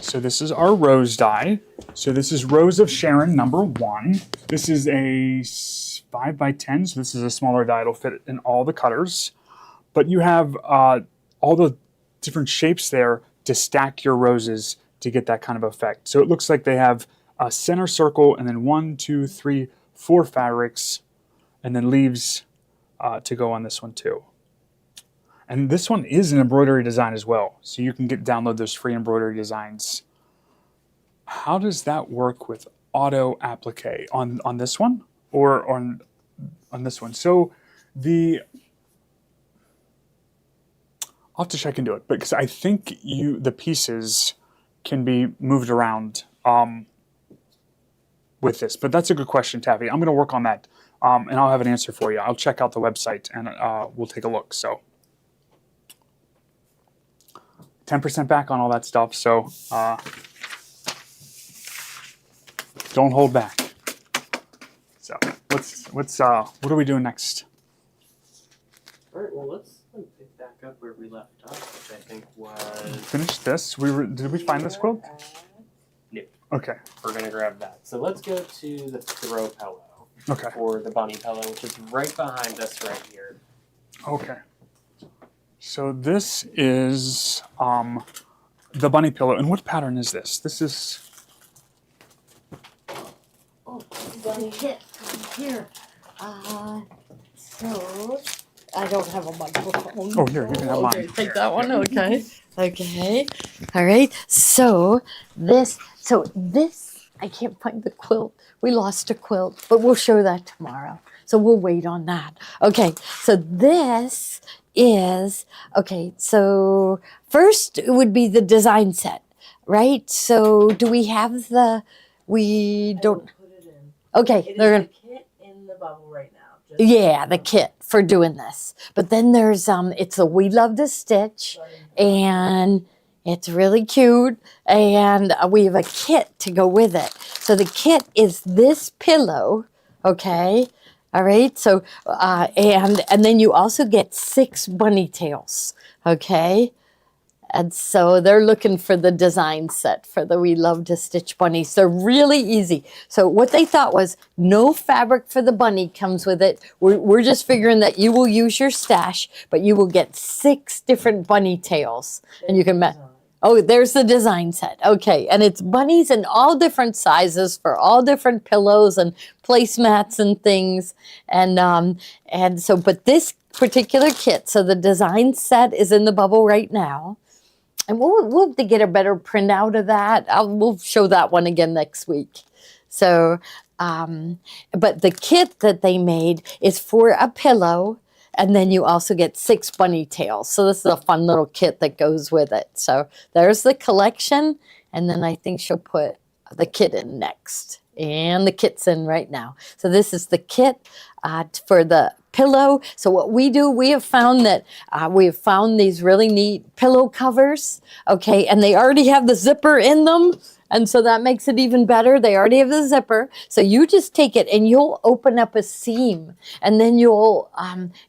So this is our Rose die. So this is Rose of Sharon number 1. This is a 5x10, so this is a smaller die. It'll fit in all the cutters. But you have all the different shapes there to stack your roses to get that kind of effect. So it looks like they have a center circle and then 1, 2, 3, 4 fabrics, and then leaves to go on this one too. And this one is an embroidery design as well, so you can download those free embroidery designs. How does that work with auto applique on this one or on this one? So I'll have to check into it, because I think the pieces can be moved around with this. But that's a good question, Taffy. I'm going to work on that, and I'll have an answer for you. I'll check out the website and we'll take a look. So 10% back on all that stuff. So don't hold back. So what are we doing next? All right, well, let's pick back up where we left off, which I think was... Finish this. Did we find this quilt? No. Okay. We're going to grab that. So let's go to the throw pillow. Okay. Or the bunny pillow, which is right behind us right here. Okay. So this is the bunny pillow. And what pattern is this? This is... Oh, the kit here. So I don't have a microphone. Oh, here, you can have Okay, mine. take that one. Okay. Okay. All right. So this, I can't find the quilt. We lost a quilt, but we'll show that tomorrow. So we'll wait on that. Okay. So this is, okay. So first it would be the design set, right? So do we have we don't, Put it in. okay. It is They're the kit in the bubble right now. Just yeah, the kit for doing this. But then there's it's a We Love to Stitch, and it's really cute, and we have a kit to go with it. So the kit is this pillow, okay? All right. So and then you also get 6 bunny tails, okay? And so they're looking for the design set for the We Love to Stitch bunnies. They're really easy. So what they thought was no fabric for the bunny comes with it. We're just figuring that you will use your stash, but you will get 6 different bunny tails. And you can oh, there's the design set. Okay. And it's bunnies in all different sizes for all different pillows and placemats and things. And so, but this particular kit, so the design set is in the bubble right now. And we'll have to get a better printout of that. We'll show that one again next week. So, but the kit that they made is for a pillow, and then you also get 6 bunny tails. So this is a fun little kit that goes with it. So there's the collection, and then I think she'll put the kit in next. And the kit's in right now. So this is the kit for the pillow. So what we do, we have found that we have found these really neat pillow covers, okay, and they already have the zipper in them, and so that makes it even better. They already have the zipper, so you just take it and you'll open up a seam, and then you'll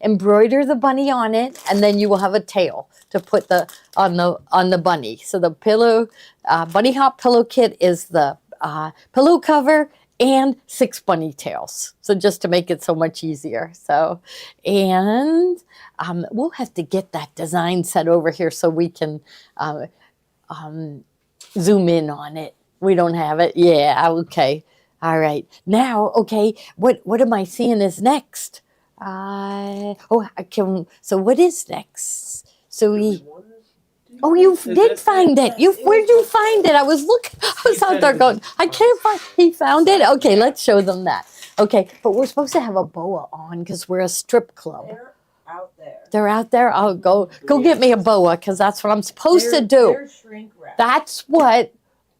embroider the bunny on it, and then you will have a tail to put on the bunny. So the pillow bunny hop pillow kit is the pillow cover and 6 bunny tails. So just to make it so much easier. So, and we'll have to get that design set over here so we can zoom in on it. We don't have it. Yeah, okay. All right. Now, okay, what am I seeing is next? So what is next? So oh, you did find it. Where did you find it? I was out there going, I can't find. He found it. Okay, let's show them that. Okay, but we're supposed to have a boa on because we're a strip club. They're out there. They're out there. I'll go get me a boa because that's what I'm supposed to do. They're shrink wrapped. That's what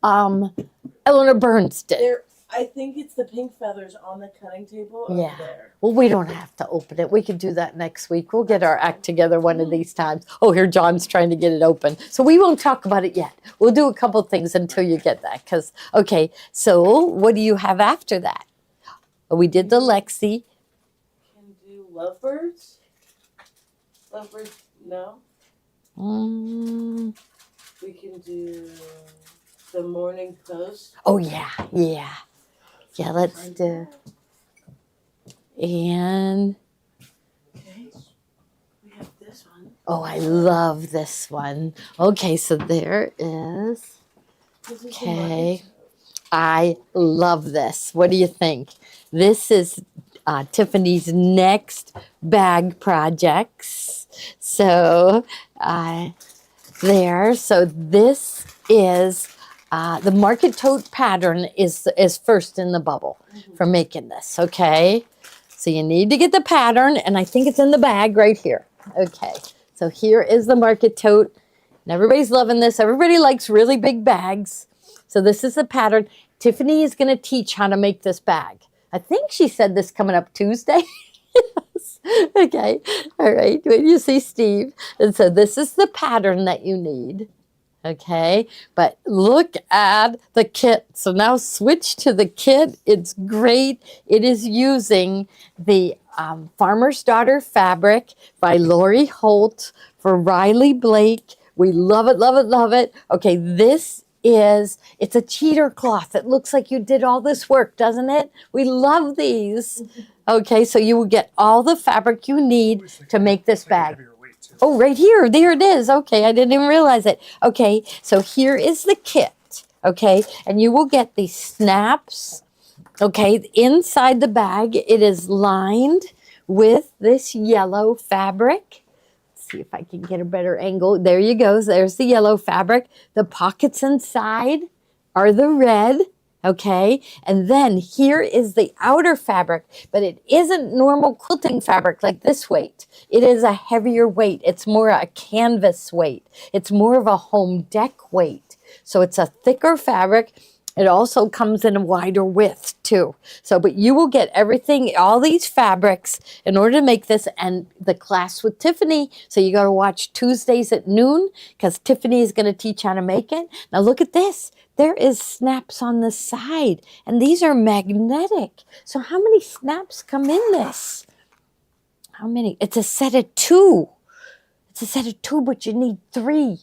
Eleanor Burns did. I think it's the pink feathers on the cutting table over Yeah. there. Well, we don't have to open it. We can do that next week. We'll get our act together one of these times. Oh, here John's trying to get it open. So we won't talk about it yet. We'll do a couple things until you get that. Okay, so what do you have after that? We did the Lexi. Can do lovebirds. Lovebirds, no. Mm. We can do the Morning Post. Oh, yeah. Yeah, let's do. And, Okay. We have this one. oh, I love this one. Okay, so there is. This is the Okay. Morning Post. I love this. What do you think? This is Tiffany's next bag projects. So there. So this is the market tote pattern is first in the bubble for making this. Okay. So you need to get the pattern, and I think it's in the bag right here. Okay. So here is the market tote. And everybody's loving this. Everybody likes really big bags. So this is the pattern. Tiffany is going to teach how to make this bag. I think she said this coming up Tuesday. Yes. Okay. All right. When you see Steve. And so this is the pattern that you need. Okay. But look at the kit. So now switch to the kit. It's great. It is using the Farmer's Daughter fabric by Lori Holt for Riley Blake. We love it, love it, love it. Okay, it's a cheater cloth. It looks like you did all this work, doesn't it? We love these. Okay, so you will get all the fabric you need to make this bag. Oh, right here. There it is. Okay, I didn't even realize it. Okay, so here is the kit. Okay, and you will get these snaps. Okay, inside the bag, it is lined with this yellow fabric. See if I can get a better angle. There you go. There's the yellow fabric. The pockets inside are the red. Okay. And then here is the outer fabric, but it isn't normal quilting fabric like this weight. It is a heavier weight. It's more a canvas weight. It's more of a home deck weight. So it's a thicker fabric. It also comes in a wider width too. So, but you will get everything, all these fabrics in order to make this, and the class with Tiffany. So you got to watch Tuesdays at noon because Tiffany is going to teach how to make it. Now look at this. There is snaps on the side, and these are magnetic. So how many snaps come in this? How many? It's a set of 2. It's a set of 2, but you need 3.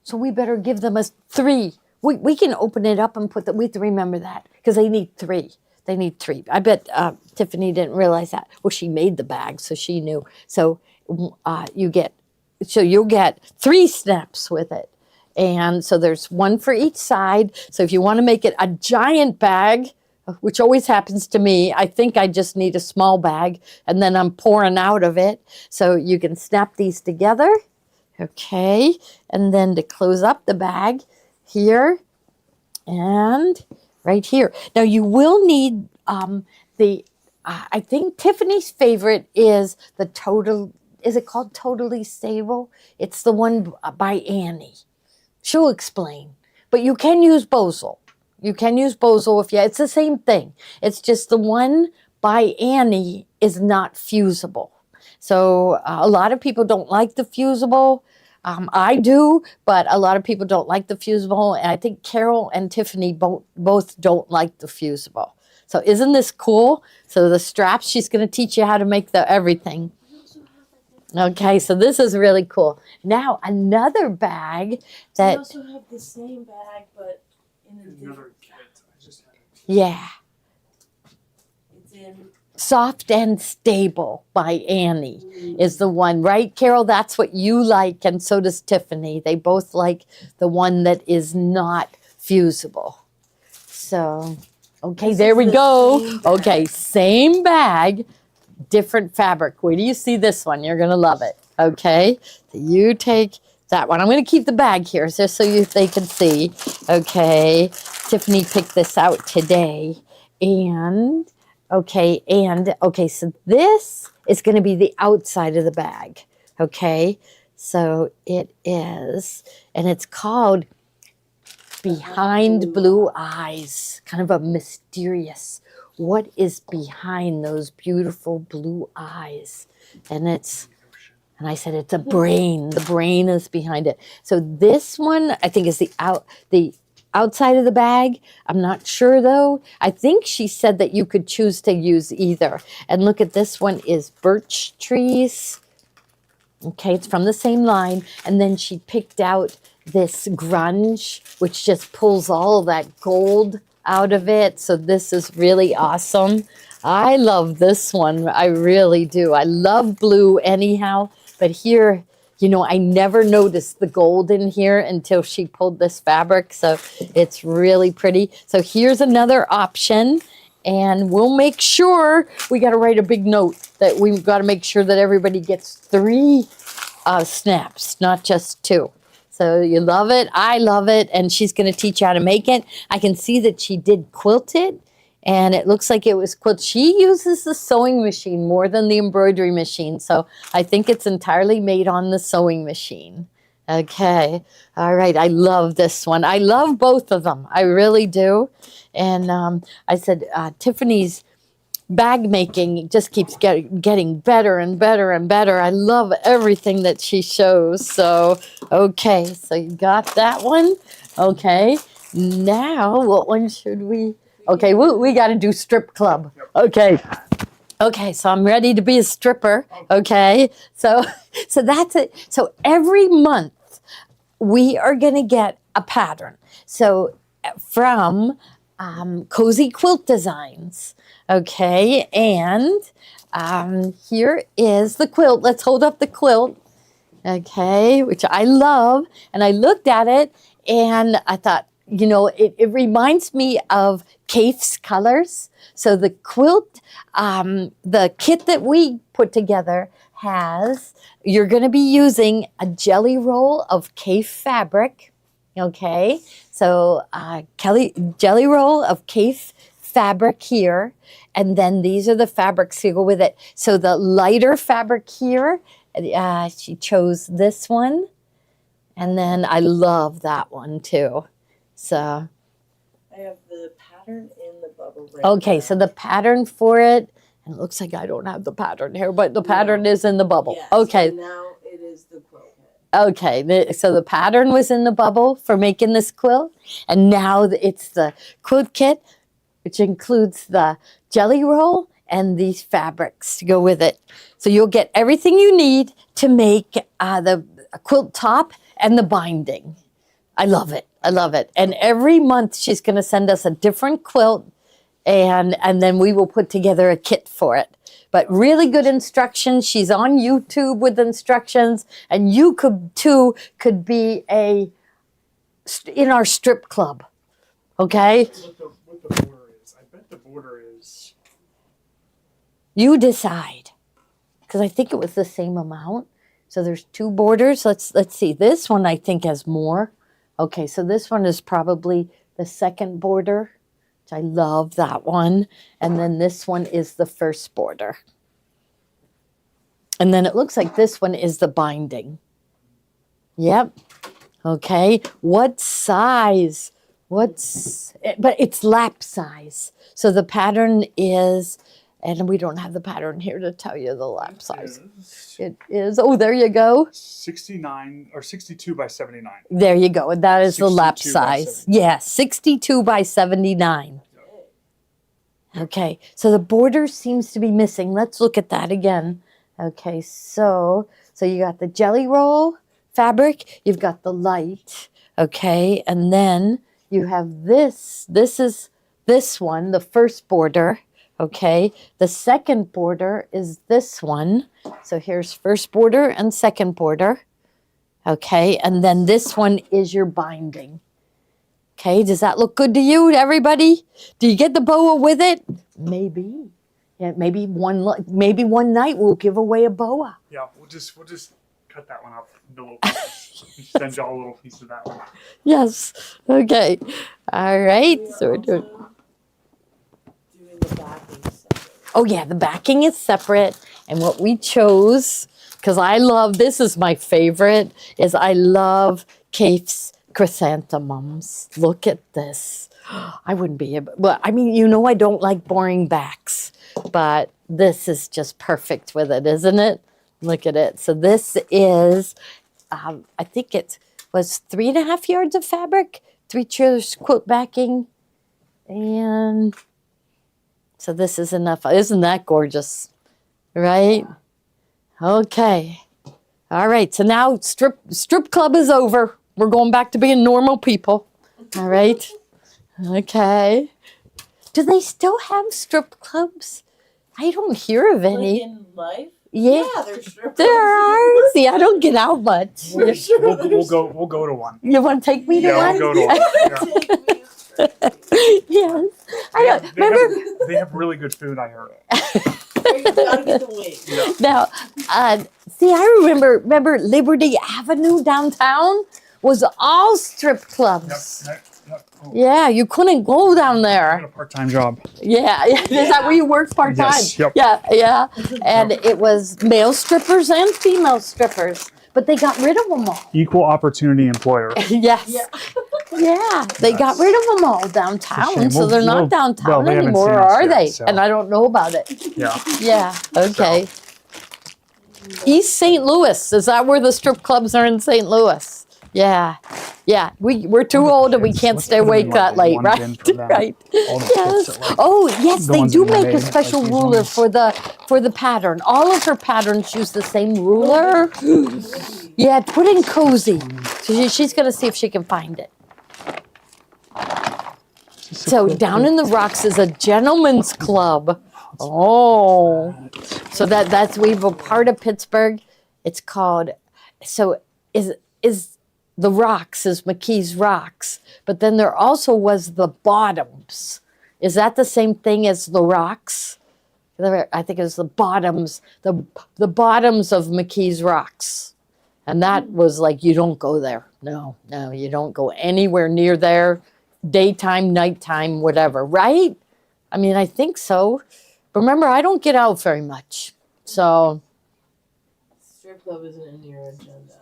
So we better give them a 3. We can open it up and put we have to remember that because they need 3. They need 3. I bet Tiffany didn't realize that. Well, she made the bag, so she knew. So you'll get 3 snaps with it. And so there's 1 for each side. So if you want to make it a giant bag, which always happens to me, I think I just need a small bag and then I'm pouring out of it. So you can snap these together. Okay. And then to close up the bag, here and right here. Now you will need I think Tiffany's favorite is the is it called Totally Stable? It's the one by Annie. She'll explain. But you can use Bozel. You can use Bozel it's the same thing. It's just the one by Annie is not fusible. So a lot of people don't like the fusible. I do, but a lot of people don't like the fusible, and I think Carol and Tiffany both don't like the fusible. So isn't this cool? So the straps, she's going to teach you how to make everything. Okay, so this is really cool. Now another bag that... We also have the same bag, but in a different kit. I just had it. Yeah. It's in... Soft and Stable by Annie is the one, right, Carol? That's what you like, and so does Tiffany. They both like the one that is not fusible. So, okay, there we go. Okay, same bag, different fabric. Where do you see this one? You're going to love it. Okay, so you take that one. I'm going to keep the bag here just so they can see. Okay, Tiffany picked this out today, and... Okay, so this is going to be the outside of the bag, okay? So it is, and it's called Behind Blue Eyes, kind of a mysterious, what is behind those beautiful blue eyes? And I said, it's a brain. The brain is behind it. So this one, I think, is the outside of the bag. I'm not sure though. I think she said that you could choose to use either. And look at this one is birch trees. Okay, it's from the same line. And then she picked out this grunge, which just pulls all of that gold out of it. So this is really awesome. I love this one. I really do. I love blue anyhow. But here, you know, I never noticed the gold in here until she pulled this fabric. So it's really pretty. So here's another option. and we'll make sure, we got to write a big note that we've got to make sure that everybody gets 3 snaps, not just 2. So you love it, I love it, and she's going to teach you how to make it. I can see that she did quilt it, and it looks like it was quilt. She uses the sewing machine more than the embroidery machine, so I think it's entirely made on the sewing machine. Okay, all right, I love this one. I love both of them, I really do. And I said, Tiffany's bag making just keeps getting better and better and better. I love everything that she shows. So, okay, so you got that one. Okay, now what one should we? Okay, we got to do strip club. Okay. Okay, so I'm ready to be a stripper. Okay, so that's it. So every month we are going to get a pattern. So from Cozy Quilt Designs. Okay, and here is the quilt. Let's hold up the quilt. Okay, which I love. And I looked at it and I thought, you know, it reminds me of Kaif's colors. So the quilt, the kit that we put together has, you're going to be using a jelly roll of Kaif fabric. Okay, so jelly roll of Kaif fabric here, and then these are the fabrics to go with it. So the lighter fabric here, she chose this one, and then I love that one too. So I have the pattern in the bubble right okay, now. so the pattern for it, and it looks like I don't have the pattern here, but the pattern is in the bubble. Yes, Okay. and now it is the quilt kit. Okay, so the pattern was in the bubble for making this quilt, and now it's the quilt kit, which includes the jelly roll and these fabrics to go with it. So you'll get everything you need to make the quilt top and the binding. I love it. I love it. And every month she's going to send us a different quilt, and then we will put together a kit for it. But really good instructions. She's on YouTube with instructions, and you could be in our strip club. Okay? What the border is? I bet the border is. You decide. Because I think it was the same amount. So there's 2 borders. Let's see. This one I think has more. Okay, so this one is probably the second border. I love that one. And then this one is the first border. And then it looks like this one is the binding. Yep. Okay. What size? But it's lap size. So the pattern is, and we don't have the pattern here to tell you the lap size. It is, oh, there you go. 69 or 62 by 79. There you go. And that is the lap 62 by size. 79. Yeah, 62 by 79. Okay, so the border seems to be missing. Let's look at that again. Okay, so you got the jelly roll fabric, you've got the light, okay, and then you have this. This is this one, the first border, okay. The second border is this one. So here's first border and second border, okay, and then this one is your binding. Okay, does that look good to you, everybody? Do you get the boa with it? Maybe. Yeah, maybe one night we'll give away a boa. Yeah, we'll just cut that one up into little pieces. Send y'all a little piece of that one. Yes. Okay. All right. So we're doing. Doing the backing separate. Oh yeah, the backing is separate, and what we chose, because I love, this is my favorite, is I love Kaif's chrysanthemums. Look at this. I wouldn't be able, well, I mean, you know I don't like boring backs, but this is just perfect with it, isn't it? Look at it. So this is, I think it was 3.5 yards of fabric, 3 chairs quilt backing, and so this is enough. Isn't that gorgeous? Right? Okay. All right. So now strip club is over. We're going back to being normal people. All right. Okay. Do they still have strip clubs? I don't hear of Like any. in life? Yeah. there's strip There are. See, I don't get out much. We'll go to one. You want to take me to Yeah, one? we'll go to one. Yeah. Take me straight. Yes. I don't, They have- remember They have really good food, I heard. You gotta get the wings. Now, see, I remember Liberty Avenue downtown was all strip clubs. Yep. Oh, Yeah, you couldn't go down I had there. a part-time job. Yeah, is that where you worked part time? Yes, yep. Yeah. And it was male strippers and female strippers, but they got rid of them all. Equal opportunity employer. Yes. Yeah, they got rid of them all shame. downtown, so Well, they're well, not downtown well, they haven't anymore, seen or us are yet, they? so. And I don't know about it. Yeah. Yeah, okay. East St. Louis, is that where the strip clubs are in St. Louis? Yeah. We're too old and we kids, can't let's stay put them in, awake like, that late, one right? bin for them. Right. All the kids Yes. that, like, Oh, yes, the they ones do that we make a made, special like these ruler ones. for the pattern. All of her patterns use the same ruler. Yeah, put in cozy. She's gonna see if she can find it. So down in the rocks is a gentleman's club. Oh, so that's we've a part of Pittsburgh. It's called. So is the Rocks is McKee's Rocks, but then there also was the Bottoms. Is that the same thing as the Rocks? I think it was the Bottoms, the Bottoms of McKee's Rocks, and that was like you don't go there. No, you don't go anywhere near there. Daytime, nighttime, whatever, right? I mean, I think so. But remember, I don't get out very much. So, Strip club isn't in your agenda.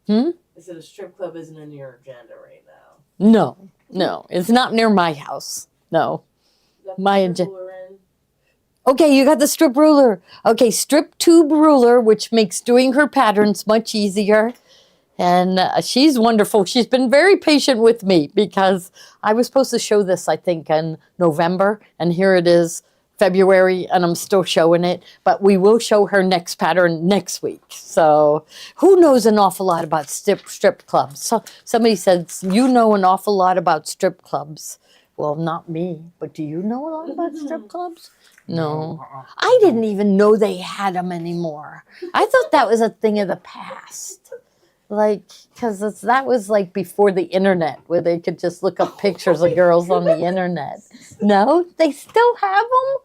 I said a strip club isn't in your agenda right now. no, it's not near my house. No. Got the My strip agenda. ruler in? Okay, you got the strip ruler. Okay, strip tube ruler, which makes doing her patterns much easier. And she's wonderful. She's been very patient with me because I was supposed to show this, I think, in November. And here it is, February, and I'm still showing it. But we will show her next pattern next week. So who knows an awful lot about strip clubs? So somebody said, you know an awful lot about strip clubs. Well, not me. But do you know a lot about strip clubs? No. I didn't even know they had them anymore. I thought that was a thing of the past. Like, because that was like before the internet, where they could just look up pictures of girls on the internet. No, they still have them.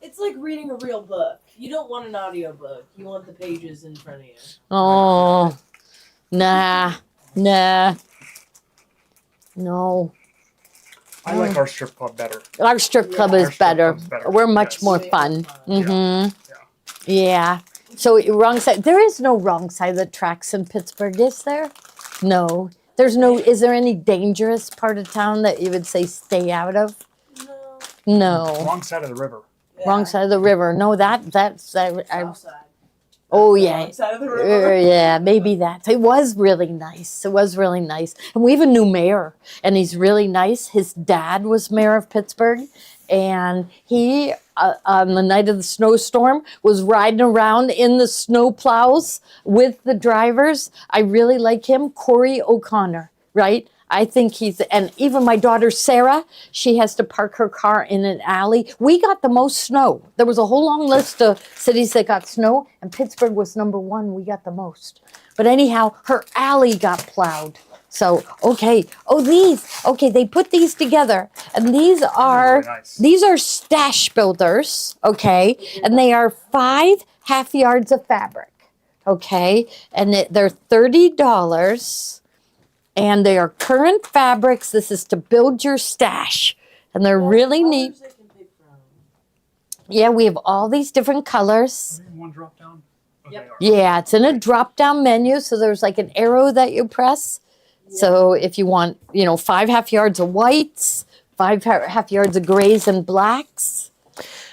It's like reading a real book. You don't want an audio book. You want the pages in front of you. Oh, nah, no. I like our strip club better. Our strip club Our is strip better. club's better, We're much yes. more Way fun. more fun. Yeah. So wrong side. There is no wrong side of the tracks in Pittsburgh, is there? No. There's no. Is there any dangerous part of town that you would say stay out of? No. No. Wrong side of the river. Wrong side of the river. No, that's South side. oh The yeah. wrong side of the river. Yeah, maybe that. It was really nice. It was really nice. And we have a new mayor, and he's really nice. His dad was mayor of Pittsburgh, and he, on the night of the snowstorm, was riding around in the snow plows with the drivers. I really like him, Corey O'Connor, right? I think and even my daughter Sarah, she has to park her car in an alley. We got the most snow. There was a whole long list of cities that got snow, and Pittsburgh was number one. We got the most. But anyhow, her alley got plowed. So, okay. Oh, they put these together, and these are Really nice. these are stash builders, okay? And they are 5 half yards of fabric, okay? And they're $30. And they are current fabrics. This is to build your stash. And they're really neat. Colors they can pick from. Yeah, we have all these different colors. Are they in one drop down? Oh, Yep. they are. Yeah, it's in a drop-down menu. So there's like an arrow that you press. So if you want, 5 half yards of whites, 5 half yards of grays and blacks,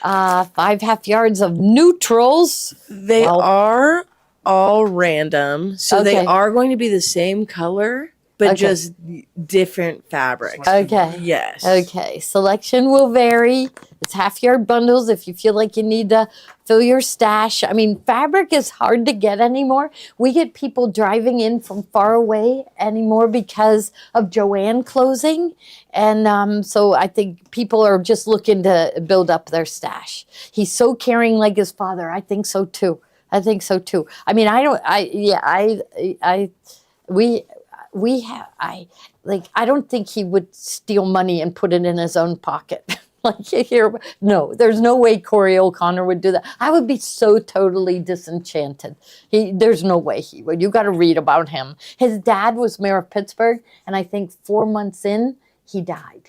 5 half yards of neutrals. They Well- are all random, so they Okay. are going to be the same color, but Okay. just different fabrics. Okay. Yes. Okay, selection will vary. It's half yard bundles if you feel like you need to fill your stash. I mean, fabric is hard to get anymore. We get people driving in from far away anymore because of Joanne closing. And so I think people are just looking to build up their stash. He's so caring like his father. I think so too. I mean, I don't think he would steal money and put it in his own pocket. Like here, no, there's no way Corey O'Connor would do that. I would be so totally disenchanted. There's no way he would. You got to read about him. His dad was mayor of Pittsburgh, and I think 4 months in, he died.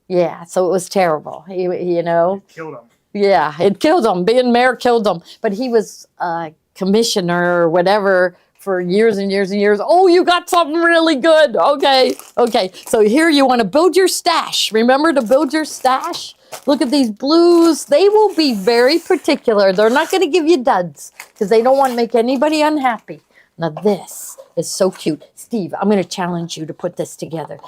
Yeah, so it was terrible. You know, Killed him. yeah, it killed him. Being mayor killed him. But he was commissioner or whatever for years and years and years. Oh, you got something really good. Okay. So here you want to build your stash. Remember to build your stash? Look at these blues. They will be very particular. They're not going to give you duds because they don't want to make anybody unhappy. Now this is so cute. Steve, I'm going to challenge you to put this together.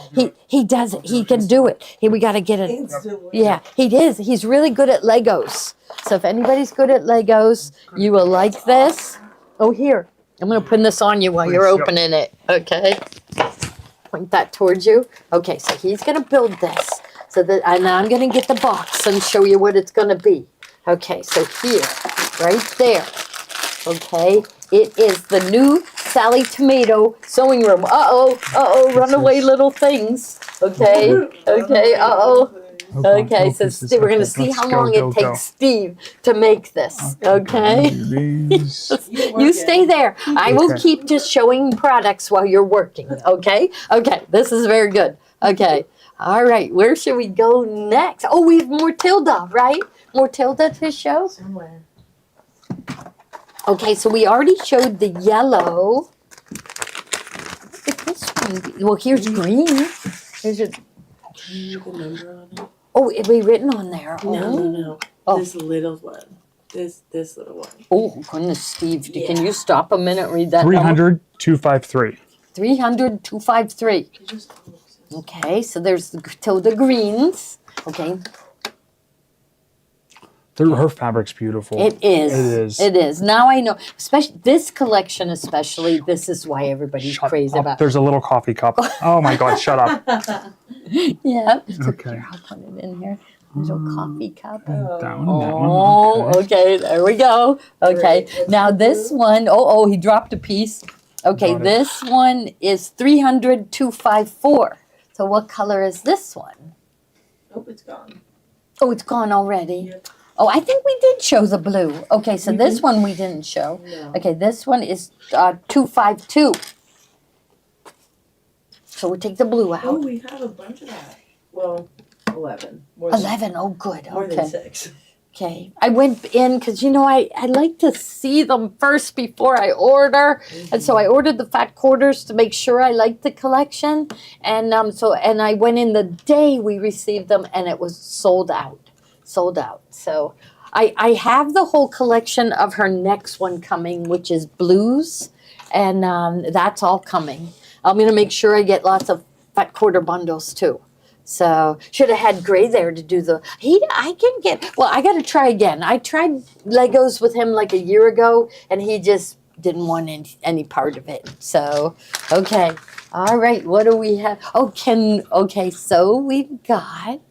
He does it. He can do it. We got to get it. Instantly. Yeah, he is. He's really good at Legos. So if anybody's good at Legos, you will like this. Oh, here. I'm going to put this on you while you're opening it. Okay. Point that towards you. Okay, so he's going to build this. So that, and I'm going to get the box and show you what it's going to be. Okay, so here, right there. Okay, it is the new Sally Tomato sewing room. Uh-oh, runaway little things. Okay, Okay, so Steve, we're going to see how long it takes Steve to make this. Okay? You stay there. I will keep just showing products while you're working. Okay? Okay, this is very good. Okay. All right, where should we go next? Oh, we have more Tilda, right? More Tilda to show? Somewhere. Okay, so we already showed the yellow. Look at this one. Well, here's green. Here's a, Can you put a number on it? oh, it'll be written on there. No. Oh. This little one. This little one. Oh, goodness, Steve. Can you stop a minute and read that 300, 253. 300, 253. It just looks- Okay, so there's the Tilda greens. Okay, Her fabric's beautiful. it is. It is. It is. Now I know. Especially this collection, especially. This is why everybody's Shut crazy up. about. There's a little coffee cup. Oh my God, shut up. Yeah. So Okay. here, I'll put it in here. Little coffee cup. That one, Oh, that one. okay. There we go. Okay. Great. Now this one, he dropped a piece. Okay, Got it. this one is 300, 254. So what color is this one? Oh, it's gone. Oh, it's gone already. Yep. Oh, I think we did show the blue. Okay, so this one we didn't show. No. Okay, this one is 252. So we'll take the blue Oh, out. we have a bunch of that. Well, 11. More than, 11. Oh, good. More than Okay. 6. Okay. I went in because, I like to see them first before I order. And so I ordered the fat quarters to make sure I liked the collection. And and I went in the day we received them and it was sold out. Sold out. So I have the whole collection of her next one coming, which is blues. And that's all coming. I'm going to make sure I get lots of fat quarter bundles too. So should have had Gray there to do the. I got to try again. I tried Legos with him like a year ago, and he just didn't want any part of it. So okay, all right. What do we have? So we've got.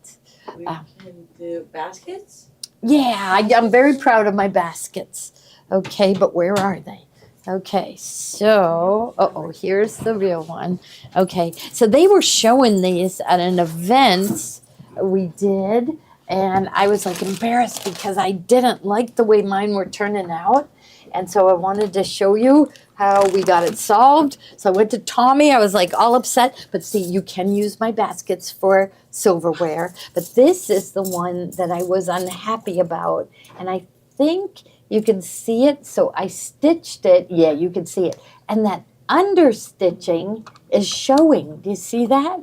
We can do baskets. Yeah, I'm very proud of my baskets. Okay, but where are they? Okay, so, here's the real one. Okay, so they were showing these at an event we did, and I was like embarrassed because I didn't like the way mine were turning out. And so I wanted to show you how we got it solved. So I went to Tommy, I was like all upset, but see, you can use my baskets for silverware. But this is the one that I was unhappy about, and I think you can see it, so I stitched it. Yeah, you can see it. And that understitching is showing. Do you see that?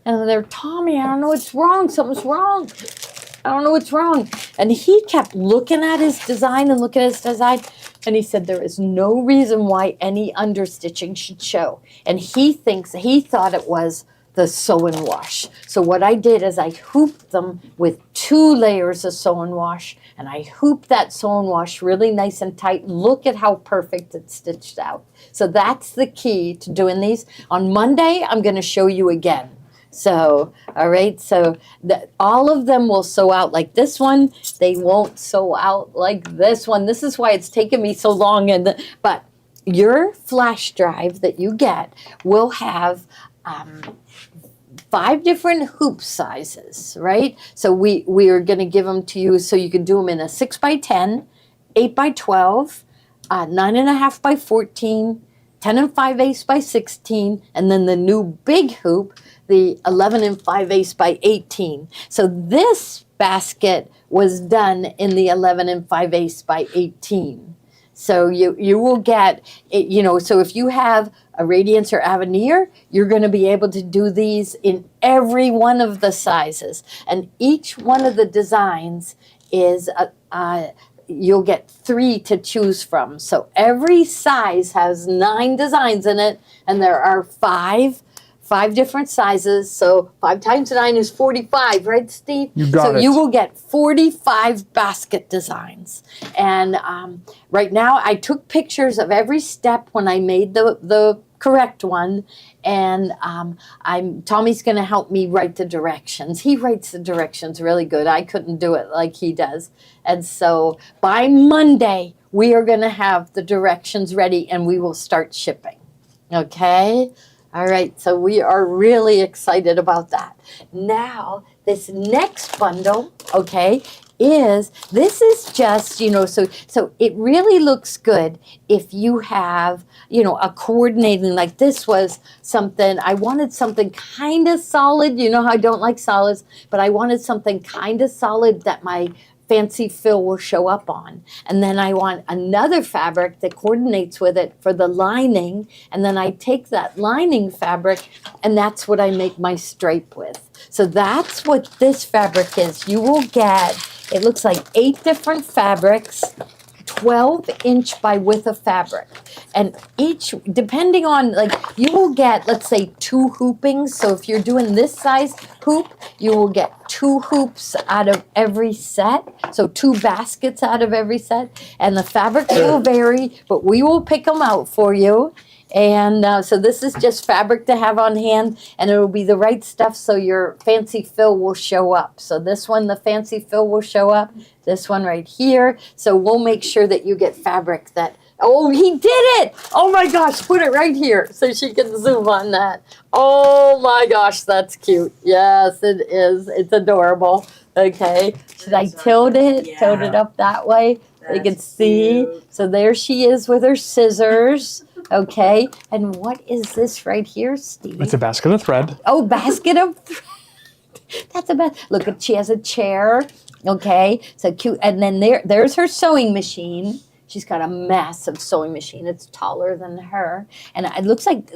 And they're, Tommy, I don't know what's wrong. Something's wrong. I don't know what's wrong. And he kept looking at his design and looking at his design. And he said there is no reason why any understitching should show. And he thought it was the sew and wash. So what I did is I hooped them with 2 layers of sew and wash, and I hooped that sew and wash really nice and tight. Look at how perfect it's stitched out. So that's the key to doing these. On Monday, I'm going to show you again. So, all right, so all of them will sew out like this one. They won't sew out like this one. This is why it's taken me so long. But your flash drive that you get will have 5 different hoop sizes, right? So we are going to give them to you so you can do them in a 6 by 10, 8 by 12, 9.5 by 14, 10 and 5/8 by 16, and then the new big hoop, the 11 and 5/8 by 18. So this basket was done in the 11 and 5/8 by 18. So you will get it, so if you have a Radiance or Avenir, you're going to be able to do these in every one of the sizes. And each one of the designs is you'll get 3 to choose from. So every size has 9 designs in it, and there are 5 different sizes. So 5 times 9 is 45, right, Steve? You got so it. you will get 45 basket designs. And right now, I took pictures of every step when I made the correct one. And Tommy's going to help me write the directions. He writes the directions really good. I couldn't do it like he does. And so by Monday, we are going to have the directions ready and we will start shipping. Okay? All right, so we are really excited about that. Now, this next bundle, okay, this is just, so it really looks good if you have, a coordinating, like this was something, I wanted something kind of solid. You know how I don't like solids, but I wanted something kind of solid that my fancy fill will show up on. And then I want another fabric that coordinates with it for the lining. And then I take that lining fabric and that's what I make my stripe with. So that's what this fabric is. You will get, it looks like 8 different fabrics, 12-inch by width of fabric. And each, depending on, you will get, let's say, 2 hoopings. So if you're doing this size hoop, you will get 2 hoops out of every set. So 2 baskets out of every set. And the fabrics will vary, but we will pick them out for you. And so this is just fabric to have on hand, and it will be the right stuff so your fancy fill will show up. So this one, the fancy fill will show up. This one right here. So we'll make sure that you get fabric that, oh, he did it! Oh my gosh, put it right here so she can zoom on that. Oh my gosh, that's cute. Yes, it is. It's adorable. Okay, should I tilt it? Yeah. Tilt it up that way? They can That's see. cute. So there she is with her scissors. Okay, and what is this right here, Steve? It's a basket of thread. Oh, basket of thread. That's a best. Look, she has a chair. Okay, so cute. And then there's her sewing machine. She's got a massive sewing machine. It's taller than her, and it looks like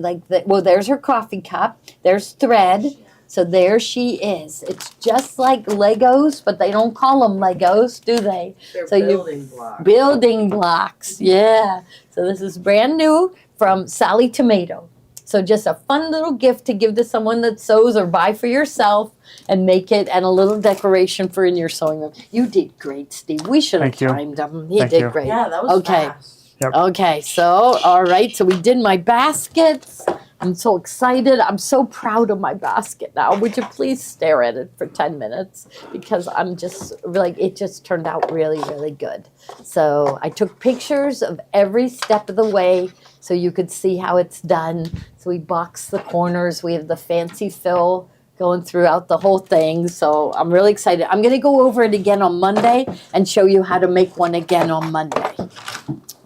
well, there's her coffee cup. There's thread. So there she is. It's just like Legos, but they don't call them Legos, do they? They're So building blocks. Building blocks, yeah. So this is brand new from Sally Tomato. So just a fun little gift to give to someone that sews or buy for yourself and make it and a little decoration for in your sewing room. You did great, Steve. We should have Thank you. timed him. He Thank did you. great. Yeah, that was Okay. fast. Okay, so all right, so we did my baskets. I'm so excited. I'm so proud of my basket now. Would you please stare at it for 10 minutes? Because I'm just it just turned out really, really good. So I took pictures of every step of the way so you could see how it's done. So we boxed the corners. We have the fancy fill going throughout the whole thing. So I'm really excited. I'm going to go over it again on Monday and show you how to make one again on Monday.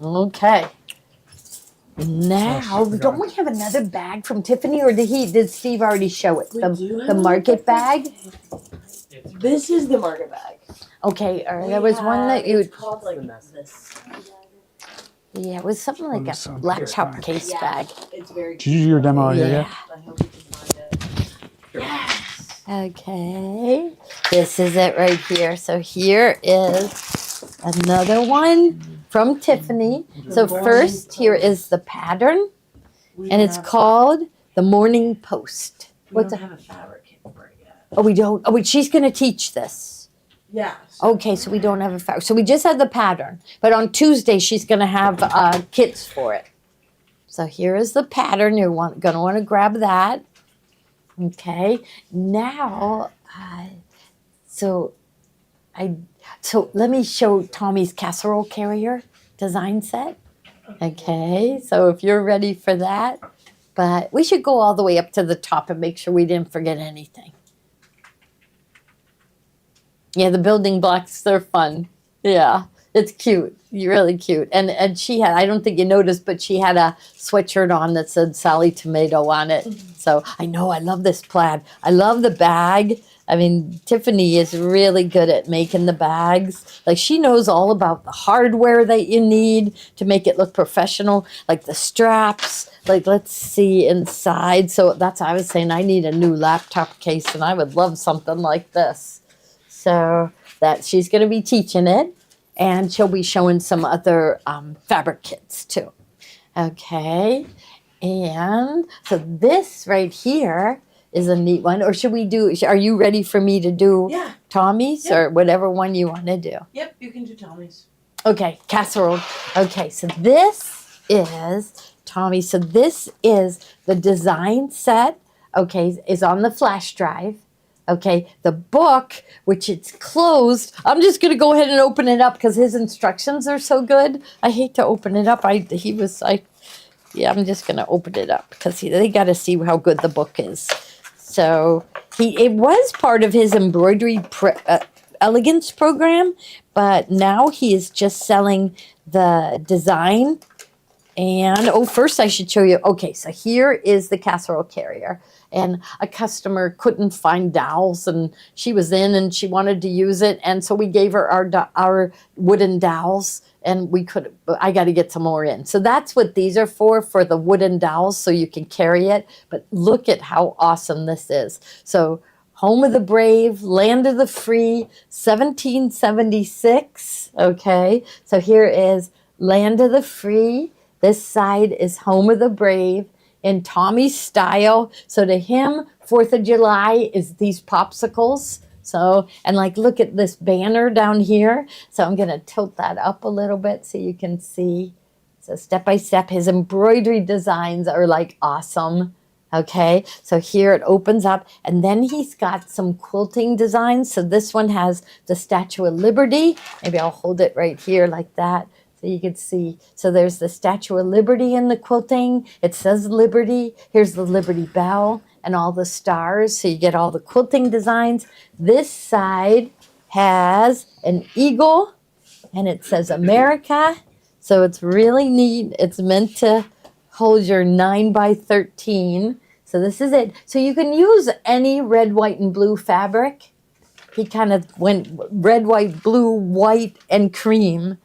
Okay. Now, don't we have another bag from Tiffany, or did Steve already show it? We do The have market a bag? This is the market bag. Okay, all right. There was one that you, It's called like this. yeah, it was something like This a one, laptop this case Yeah. bag. It's very Did you do your demo yet? Yeah. I hope you can find it. Yes. Okay, this is it right here. So here is another one from Tiffany. So first, here is the pattern, and it's called the Morning Post. We What's don't a- have a fabric kit for it yet. Oh, we don't. Oh, wait, she's going to teach this. Yeah. Okay, so we don't have a fabric. So we just had the pattern, but on Tuesday she's going to have kits for it. So here is the pattern. You're going to want to grab that. Okay. Now, so let me show Tommy's casserole carrier design set. Okay, so if you're ready for that, but we should go all the way up to the top and make sure we didn't forget anything. Yeah, the building blocks, they're fun. Yeah, it's cute. You're really cute. And she had, I don't think you noticed, but she had a sweatshirt on that said Sally Tomato on it. So I know, I love this plaid. I love the bag. I mean, Tiffany is really good at making the bags. Like, she knows all about the hardware that you need to make it look professional, like the straps. Like, let's see inside. So that's why I was saying I need a new laptop case, and I would love something like this. So that she's going to be teaching it, and she'll be showing some other fabric kits too. Okay, and so this right here is a neat one. Or should we do, are you ready for me to do Yeah. Tommy's Yeah. or whatever one you want to do? Yep, you can do Tommy's. Okay, casserole. Okay, so this is Tommy. So this is the design set. Okay, is on the flash drive. Okay, the book, which it's closed. I'm just gonna go ahead and open it up because his instructions are so good. I hate to open it up. Yeah, I'm just gonna open it up because they got to see how good the book is. So it was part of his embroidery elegance program, but now he is just selling the design. And first I should show you. Okay, so here is the casserole carrier. And a customer couldn't find dowels, and she was in and she wanted to use it, and so we gave her our wooden dowels, and I got to get some more in. So that's what these are for the wooden dowels, so you can carry it. But look at how awesome this is. So Home of the Brave, Land of the Free, 1776. Okay, so here is Land of the Free. This side is Home of the Brave in Tommy's style. So to him, 4th of July is these popsicles. So, and like, look at this banner down here. So I'm going to tilt that up a little bit so you can see. So step by step, his embroidery designs are like awesome. Okay, so here it opens up, and then he's got some quilting designs. So this one has the Statue of Liberty. Maybe I'll hold it right here like that, so you can see. So there's the Statue of Liberty in the quilting. It says Liberty. Here's the Liberty Bell and all the stars. So you get all the quilting designs. This side has an eagle, and it says America. So it's really neat. It's meant to hold your 9x13. So this is it. So you can use any red, white, and blue fabric. He kind of went red, white, blue, white, and cream.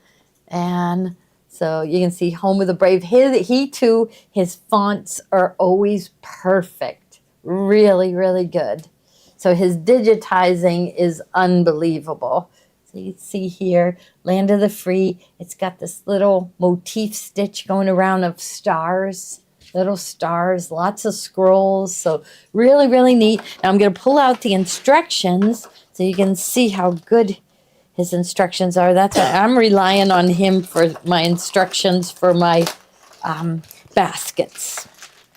And so you can see Home of the Brave. He too, his fonts are always perfect. Really, really good. So his digitizing is unbelievable. So you can see here, Land of the Free. It's got this little motif stitch going around of stars, little stars, lots of scrolls. So really, really neat. Now I'm going to pull out the instructions so you can see how good his instructions are. That's why I'm relying on him for my instructions for my baskets.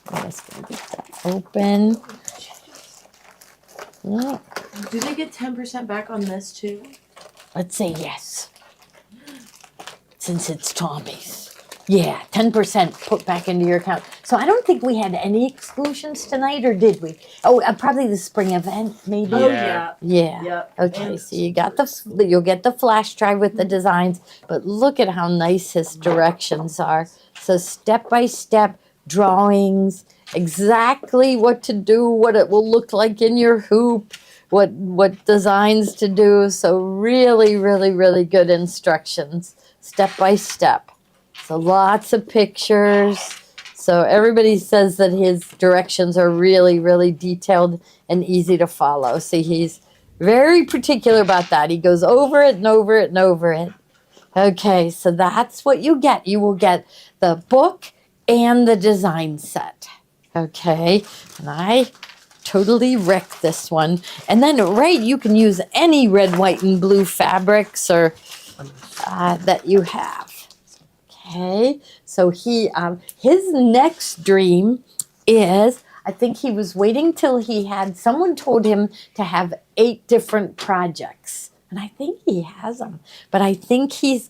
I'm just going to get that open. Yeah. Do they get 10% back on this too? Let's say yes. Since it's Tommy's. Yeah, 10% put back into your account. So I don't think we had any exclusions tonight, or did we? Oh, probably the spring event, maybe. Oh Yeah. yeah. Yeah. Yep. Okay, And so you'll get the flash drive with the designs, but look at how nice his directions are. So step by step drawings, exactly what to do, what it will look like in your hoop, what designs to do. So really, really, really good instructions, step by step. So lots of pictures. So everybody says that his directions are really, really detailed and easy to follow. See, he's very particular about that. He goes over it and over it and over it. Okay, so that's what you get. You will get the book and the design set. Okay, and I totally wrecked this one. And then, right, you can use any red, white, and blue fabrics or that you have. Okay, so his next dream is, I think he was waiting till someone told him to have 8 different projects. And I think he has them, but I think he is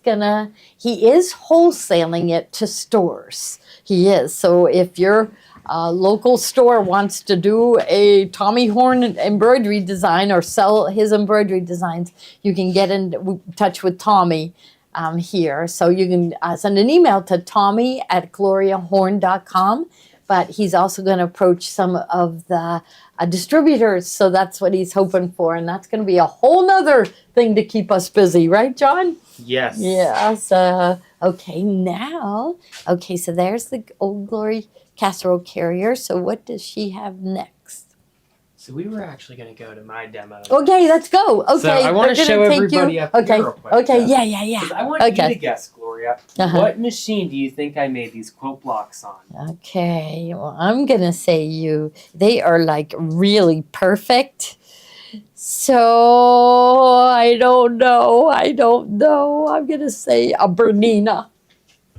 wholesaling it to stores. He is. So if your local store wants to do a Tommy Horn embroidery design or sell his embroidery designs, you can get in touch with Tommy here. So you can send an email to tommy@gloriahorn.com. But he's also going to approach some of the distributors. So that's what he's hoping for. And that's going to be a whole nother thing to keep us busy. Right, John? Yes. Yes. Okay, now. Okay, so there's the Old Glory casserole carrier. So what does she have next? So we were actually going to go to my demo. Okay, let's go. Okay. So I want to show everybody up Okay. here real quick. Okay, Jeff. yeah. 'Cause I want you Okay. to guess, Gloria, Uh-huh. what machine do you think I made these quilt blocks on? Okay, well, I'm gonna say they are like really perfect. So I don't know. I'm gonna say a Bernina.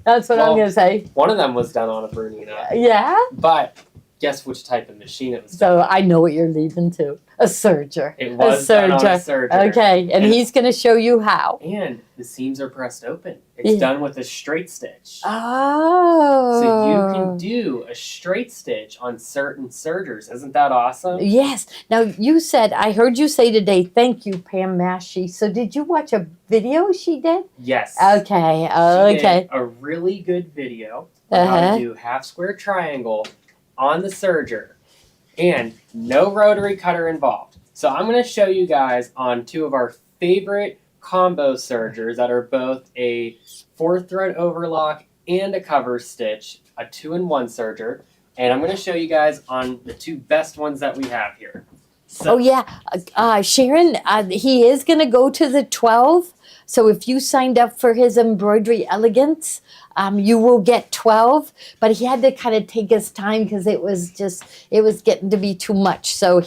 That's what I'm Well, gonna say. One of them was done on a Bernina, Yeah. but guess which type of machine it was done So I know what you're leaving to. A serger. It was done on a serger. Okay, and he's gonna show you how. And the seams are pressed open. It's Yeah. done with a straight stitch. Oh. So you can do a straight stitch on certain sergers. Isn't that awesome? Yes. Now I heard you say today, thank you, Pam Mashi. So did you watch a video she did? Yes. Okay. She Okay. did a really good video on how Uh-huh. to do half square triangle on the serger and no rotary cutter involved. So I'm going to show you guys on two of our favorite combo sergers that are both a 4-thread overlock and a cover stitch, a 2-in-1 serger. And I'm going to show you guys on the two best ones that we have here. So, Oh yeah, Sharon. He is going to go to the 12. So if you signed up for his embroidery elegance, you will get 12. But he had to kind of take his time because it was getting to be too much. So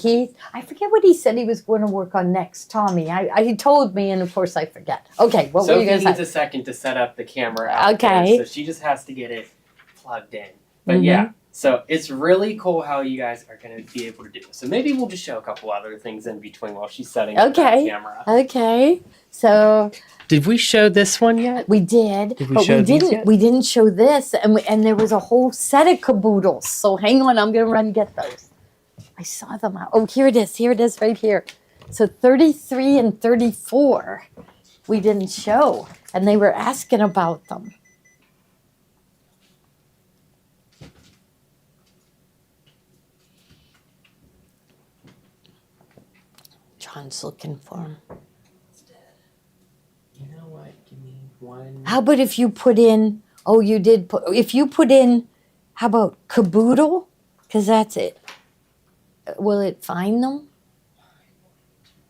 I forget what he said he was going to work on next. Tommy, he told me, and of course I forget. Okay, what were you going Sophie to needs say? a second to set up the camera out Okay. there, so she just has to get it plugged in. But yeah, so it's really cool how you guys are going to be able to do this. So maybe we'll just show a couple other things in between while she's setting up that Okay. camera. Okay, so Did we show this one yet? we did, Did we but show we these didn't. yet? We didn't show this, and there was a whole set of caboodles. So hang on, I'm gonna run and get those. I saw them out. Oh, here it is. Here it is, right here. So 33 and 34, we didn't show, and they were asking about them. John's looking for them. You know what? Give me one. How about if you put in, if you put in, how about caboodle? Because that's it. Will it find them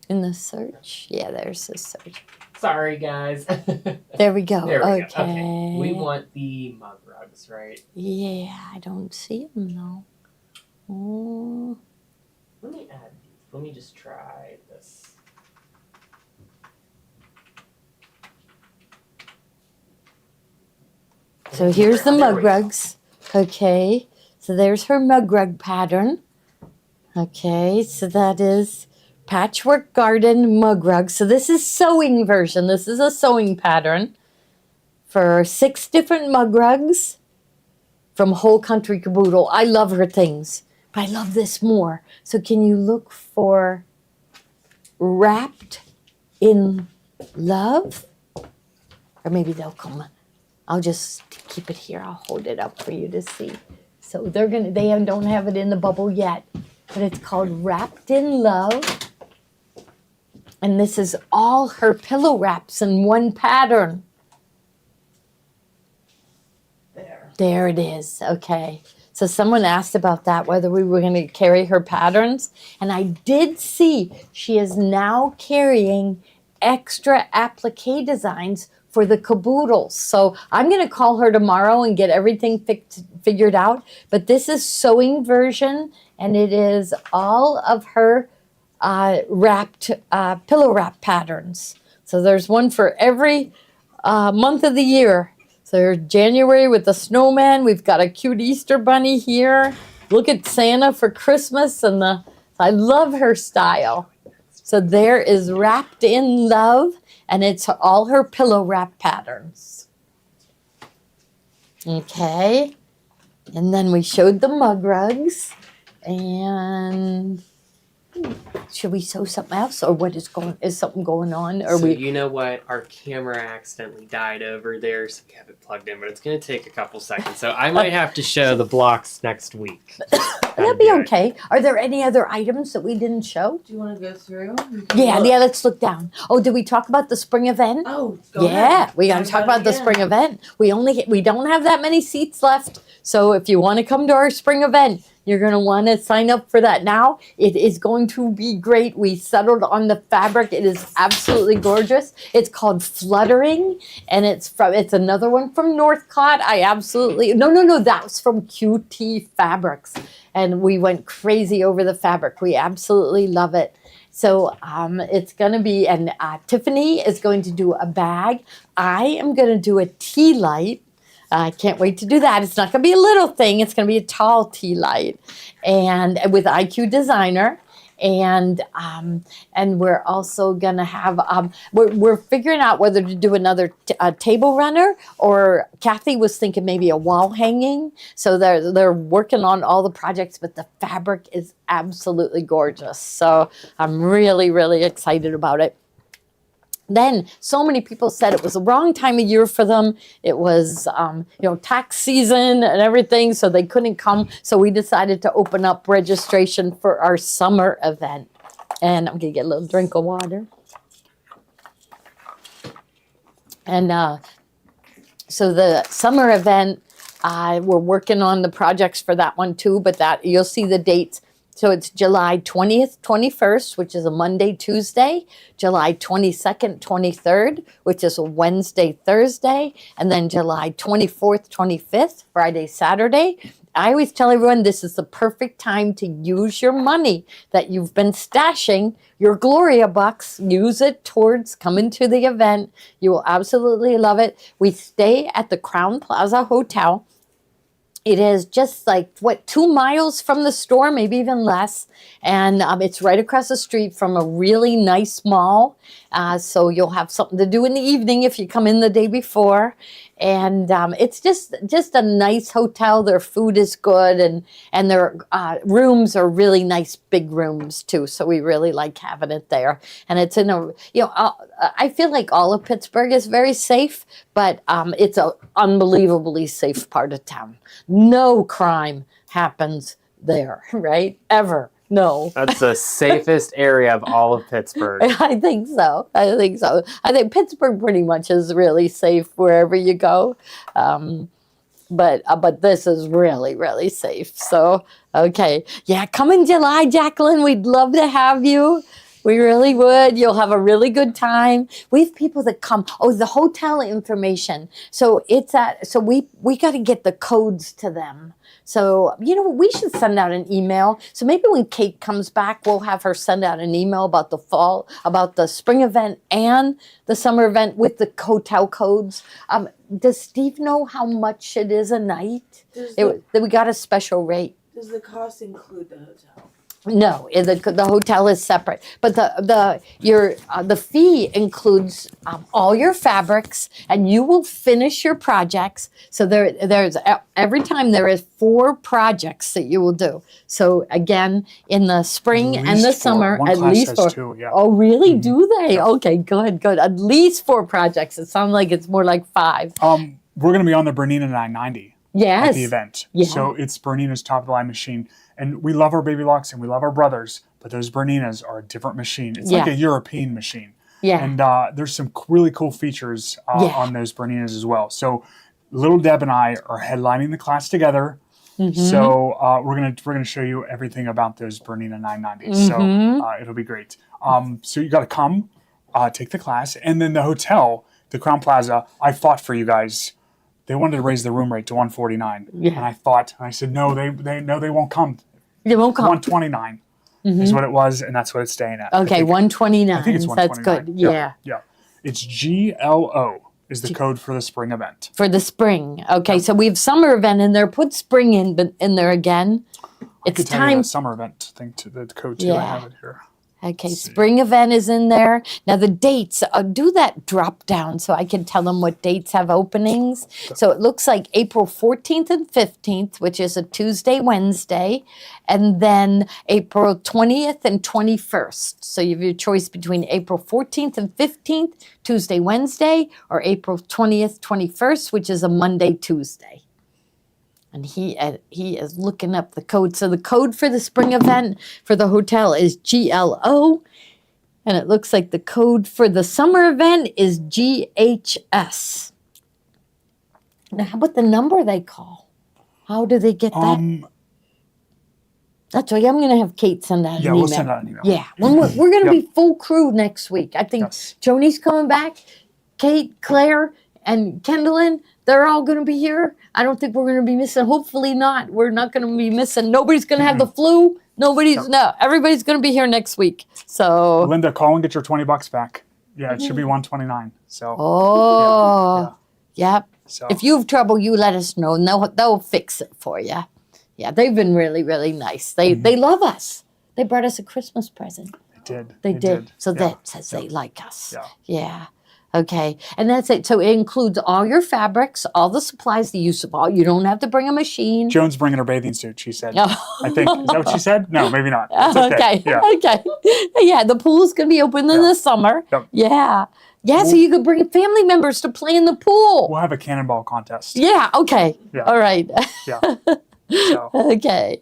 in the search? Yeah, there's the search. Sorry, guys. There we go. There we Okay. go. Okay. We want the mug rugs, right? Yeah, I don't see them though. Oh. Let me add these. Let me just try this. So here's the There mug we go. rugs. Okay. So there's her mug rug pattern. Okay, so that is Patchwork Garden mug rug. So this is sewing version. This is a sewing pattern for 6 different mug rugs from Whole Country Caboodle. I love her things, but I love this more. So can you look for Wrapped in Love? Or maybe they'll come. I'll just keep it here. I'll hold it up for you to see. So they don't have it in the bubble yet, but it's called Wrapped in Love. And this is all her pillow wraps in one pattern. There it is. Okay. So someone asked about that, whether we were going to carry her patterns. And I did see she is now carrying extra applique designs for the caboodles. So I'm going to call her tomorrow and get everything figured out. But this is sewing version, and it is all of her wrapped pillow wrap patterns. So there's one for every month of the year. So there's January with the snowman. We've got a cute Easter bunny here. Look at Santa for Christmas, and I love her style. So there is Wrapped in Love, and it's all her pillow wrap patterns. Okay. And then we showed the mug rugs. And should we show something else, or is something going on? Or So you know what? Our camera accidentally died over there, so we have it plugged in, but it's going to take a couple seconds. So I might have to show the blocks next week. That'd be okay. Are there any other items that we didn't show? Do you want to go through? Yeah, let's look down. Oh, did we talk about the spring event? Oh, go Yeah, ahead. we got to talk about the again. spring event. We don't have that many seats left. So if you want to come to our spring event, you're going to want to sign up for that now. It is going to be great. We settled on the fabric. It is absolutely gorgeous. It's called Fluttering, and it's another one from Northcott. No, that was from QT Fabrics, and we went crazy over the fabric. We absolutely love it. So it's going to be, and Tiffany is going to do a bag. I am going to do a tea light. I can't wait to do that. It's not going to be a little thing. It's going to be a tall tea light, and with IQ Designer, and we're also going to have we're figuring out whether to do another table runner, or Kathy was thinking maybe a wall hanging. So they're working on all the projects, but the fabric is absolutely gorgeous. So I'm really, really excited about it. Then so many people said it was the wrong time of year for them. It was, tax season and everything, so they couldn't come. So we decided to open up registration for our summer event. And I'm going to get a little drink of water. And so the summer event, we're working on the projects for that one too, but that you'll see the dates. So it's July 20th, 21st, which is a Monday, Tuesday, July 22nd, 23rd, which is a Wednesday, Thursday, and then July 24th, 25th, Friday, Saturday. I always tell everyone this is the perfect time to use your money that you've been stashing, your Gloria bucks, use it towards coming to the event. You will absolutely love it. We stay at the Crown Plaza Hotel. It is just 2 miles from the store, maybe even less. And it's right across the street from a really nice mall. So you'll have something to do in the evening if you come in the day before. And it's just a nice hotel. Their food is good, and their rooms are really nice, big rooms too. So we really like having it there. And it's in I feel like all of Pittsburgh is very safe, but it's an unbelievably safe part of town. No crime happens there, right? Ever. No. That's the safest area of all of Pittsburgh. I think so. I think Pittsburgh pretty much is really safe wherever you go. But this is really, really safe. So, okay. Yeah, come in July, Jacqueline. We'd love to have you. We really would. You'll have a really good time. We have people that come. Oh, the hotel information. So we got to get the codes to them. So, we should send out an email. So maybe when Kate comes back, we'll have her send out an email about the spring event and the summer event with the hotel codes. Does Steve know how much it is a night? We got a special rate. Does the cost include the hotel? No, the hotel is separate, but the fee includes all your fabrics, and you will finish your projects. So there's every time there is 4 projects that you will do. So again, in the spring and the summer, One at class least has 4. 2, yeah. Oh, really? Do they? Okay, good. At least 4 projects. It sounds like it's more like 5. We're going to be on the Bernina 990 Yes. at the event. Yeah. So it's Bernina's top of the line machine. And we love our baby locks and we love our brothers, but those Berninas are a different machine. It's like a European machine. Yeah. And there's some really cool features on those Berninas as well. So little Deb and I are headlining the class together. Mm-hmm. So we're gonna show you everything about those Bernina 990s. Mm-hmm. So it'll be great. So you got to come, take the class, and then the hotel, the Crown Plaza. I fought for you guys. They wanted to raise the room rate to $149, and I said no. They won't come. They won't come. $129 is what it was, and that's what it's staying at. Okay, $129. I think it's $129. That's good. Yeah. It's GLO is the code for the spring event. For the spring. Okay, so we have summer event in there. Put spring in there again. I could tell you the summer event thing to the code too. I have it here. Okay, spring event is in there. Now the dates, do that drop down so I can tell them what dates have openings. So it looks like April 14th and 15th, which is a Tuesday, Wednesday, and then April 20th and 21st. So you have your choice between April 14th and 15th, Tuesday, Wednesday, or April 20th, 21st, which is a Monday, Tuesday. And he is looking up the code. So the code for the spring event for the hotel is GLO. And it looks like the code for the summer event is GHS. Now, how about the number they call? How do they get that? That's why I'm going to have Kate send out an email. We'll send out an email. Yeah, we're going to be full crew next week. I think Yes. Joni's coming back. Kate, Claire, and Kendallin, they're all going to be here. I don't think we're going to be missing. Hopefully not. We're not going to be missing. Nobody's going to have the flu. Everybody's going to be here next week. So. Linda, call and get your $20 back. Yeah, it should be $129. So. Oh. Yep. So. If you have trouble, you let us know, and they'll fix it for you. Yeah, they've been really, really nice. They love us. They brought us a Christmas present. They did. So that says they like us. Yeah. Yeah. Okay. And that's it. So it includes all your fabrics, all the supplies, the use of all. You don't have to bring a machine. Joan's bringing her bathing suit, she said. No. I think. Is that what she said? No, maybe not. It's Okay. Yeah. Okay. Yeah, the pool's going to be open in the summer. Yep. Yeah. Yeah, so you could bring family members to play in the pool. We'll have a cannonball contest. Yeah, okay. Yeah. All right. Yeah. So. Okay.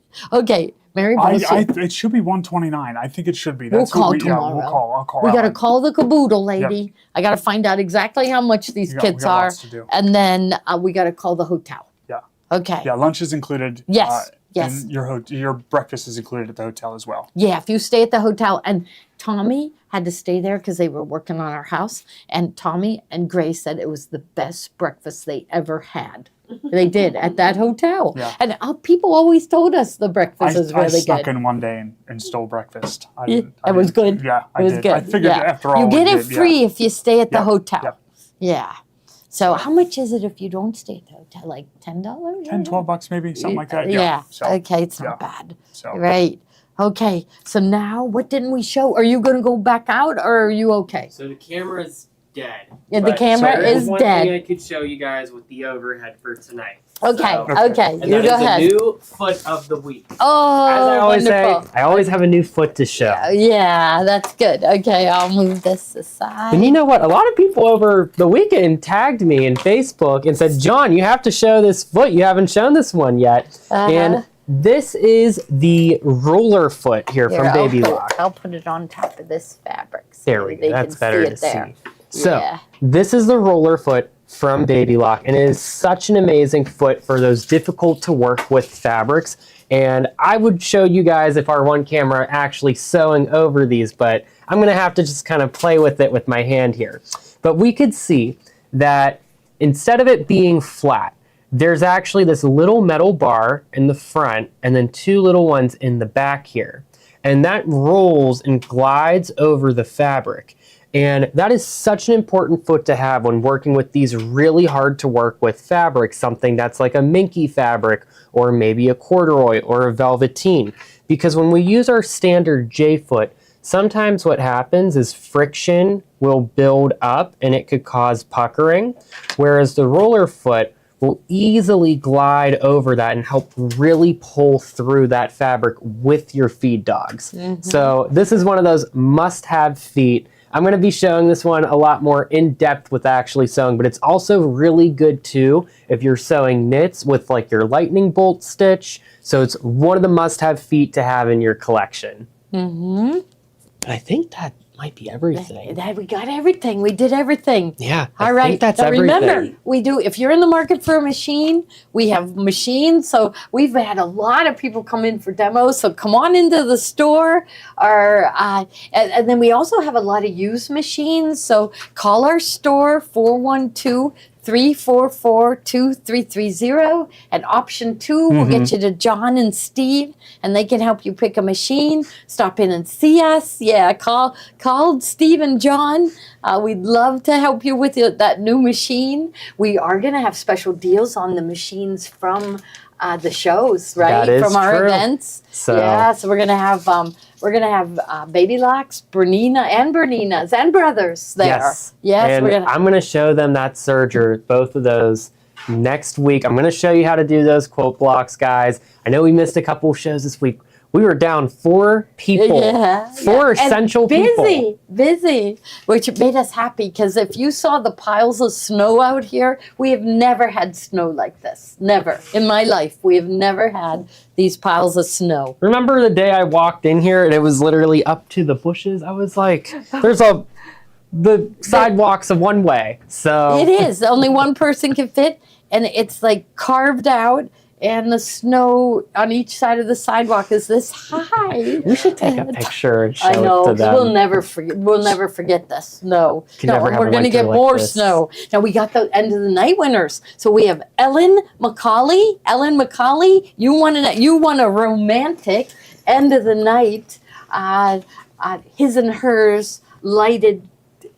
Mary It should be $129. I think it should be. We'll That's call what we, tomorrow. We'll call. I'll call. We got to Alan. call the caboodle lady. I got to find out exactly how much these We kids got are. lots to do. And then we got to call the hotel. Yeah. Okay. Yeah, lunch is included. Yes. Yes. And your breakfast is included at the hotel as well. Yeah, if you stay at the hotel. And Tommy had to stay there because they were working on our house. And Tommy and Grace said it was the best breakfast they ever had. They did at that hotel. Yeah. And people always told us the breakfast is I really snuck good. in one day and stole breakfast. It was good. Yeah, It was did. good. I figured after all you get we it did, free if you stay at the Yeah, hotel. yeah. Yeah. So how much is it if you don't stay at the hotel? Like $10? $10, $12 maybe, something like that. Yeah. So, Okay, it's not yeah. bad. So. Right. Okay. So now, what didn't we show? Are you going to go back out, or are you okay? So the camera's dead. Yeah, the But camera there is one dead. thing I could show you guys with the overhead for tonight. Okay. So, Okay. and You that go is ahead. the new foot of the week. Oh, As I always wonderful. say, I always have a new foot to show. Yeah, that's good. Okay, I'll move this aside. And you know what? A lot of people over the weekend tagged me in Facebook and said, John, you have to show this foot. You haven't shown this one yet. And this is the roller foot here from Baby Lock. I'll put it on top of this fabric. So There we go. they That's can better see to it there. see. So Yeah. this is the roller foot from Baby Lock, and it is such an amazing foot for those difficult to work with fabrics. And I would show you guys if our one camera actually sewing over these, but I'm gonna have to just kind of play with it with my hand here. But we could see that instead of it being flat, there's actually this little metal bar in the front and then two little ones in the back here. And that rolls and glides over the fabric. And that is such an important foot to have when working with these really hard to work with fabrics, something that's like a minky fabric or maybe a corduroy or a velveteen. Because when we use our standard J-foot, sometimes what happens is friction will build up and it could cause puckering, whereas the roller foot will easily glide over that and help really pull through that fabric with your feed dogs. So this is one of those must-have feet. I'm going to be showing this one a lot more in depth with actually sewing, but it's also really good too if you're sewing knits with like your lightning bolt stitch. So it's one of the must-have feet to have in your collection. But I think that might be everything. We got everything. We did everything. Yeah. All right. Think that's Now everything. remember, we do. If you're in the market for a machine, we have machines. So we've had a lot of people come in for demos. So come on into the store. And then we also have a lot of used machines. So call our store 412-344-2330, and option 2 will get you to John and Steve, and they can help you pick a machine. Stop in and see us. Yeah, call Steve and John. We'd love to help you with that new machine. We are going to have special deals on the machines from the shows, right? That is From our true. events. So Yeah, so we're gonna have Baby Locks, Bernina's and brothers there. yes, Yes, and we're gonna. I'm gonna show them that serger, both of those, next week. I'm gonna show you how to do those quote blocks, guys. I know we missed a couple shows this week. We were down 4 people, Yeah, four yeah. And essential people. busy, which made us happy because if you saw the piles of snow out here, we have never had snow like this. Never in my life, we have never had these piles of snow. Remember the day I walked in here and it was literally up to the bushes? I was like, the sidewalks of one way. So It is only one person can fit, and it's like carved out. And the snow on each side of the sidewalk is this high. we should take a picture and show I know, it to 'cause them. we'll never forget this. No, Can no, never and have we're a gonna winter get like more this. snow. Now we got the end of the night winners. So we have Ellen McCauley. You won a romantic end of the night, his and hers lighted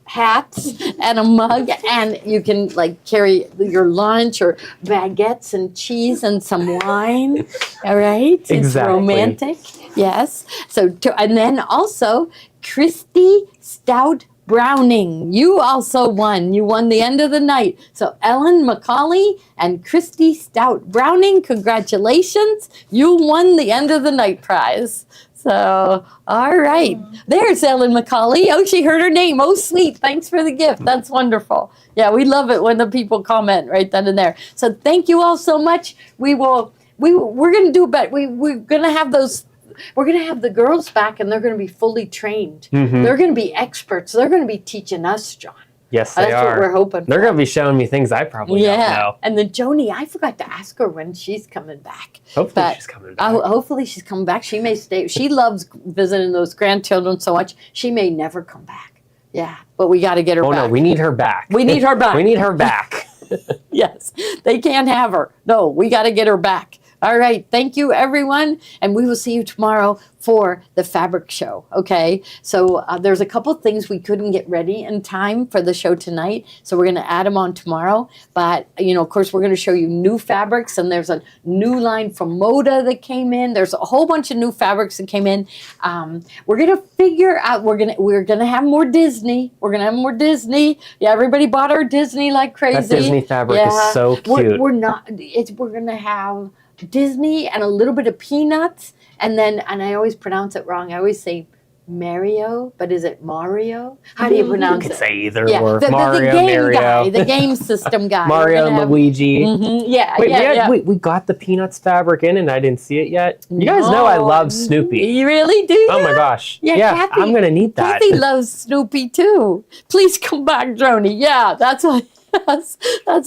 hats and a mug, and you can like carry your lunch or baguettes and cheese and some wine. All right, it's Exactly. romantic. Yes. So and then also Christy Stout Browning, you also won. You won the end of the night. So Ellen McCauley and Christy Stout Browning, congratulations. You won the end of the night prize. So, all right. There's Ellen McCauley. Oh, she heard her name. Oh, sweet. Thanks for the gift. That's wonderful. Yeah, we love it when the people comment right then and there. So thank you all so much. We're going to do better. We're going to have those. We're going to have the girls back, and they're going to be fully trained. Mhm. They're going to be experts. They're going to be teaching us, John. Yes, they That's are. what we're hoping They're for. going to be showing me things I probably don't know. And then Joni, I forgot to ask her when she's coming back. Hopefully But she's coming back. hopefully she's coming back. She may stay. She loves visiting those grandchildren so much. She may never come back. Yeah, but we got to get her Oh back. no, we need her back. We need her back. We need her back. Yes, they can't have her. No, we got to get her back. All right. Thank you, everyone. And we will see you tomorrow for the fabric show. Okay. So there's a couple things we couldn't get ready in time for the show tonight. So we're going to add them on tomorrow. But, of course, we're going to show you new fabrics. And there's a new line from Moda that came in. There's a whole bunch of new fabrics that came in. We're going to figure out, we're going to have more Disney. We're going to have more Disney. Yeah, everybody bought our Disney like crazy. That Disney fabric is so cute. We're going to have Disney and a little bit of peanuts, and I always pronounce it wrong. I always say Mario, but is it Mario? How do you pronounce You could it? say either Yeah, or. the Mario, game Mario. guy, the game system guy. Mario and Luigi. Yeah, Wait, yeah. we got the Peanuts fabric in and I didn't see it yet. You guys know I love Snoopy. You really do? Oh my gosh. Yeah, Kathy- I'm going to need that. Kathy loves Snoopy too. Please come back, Joni. Yeah, that's what. That's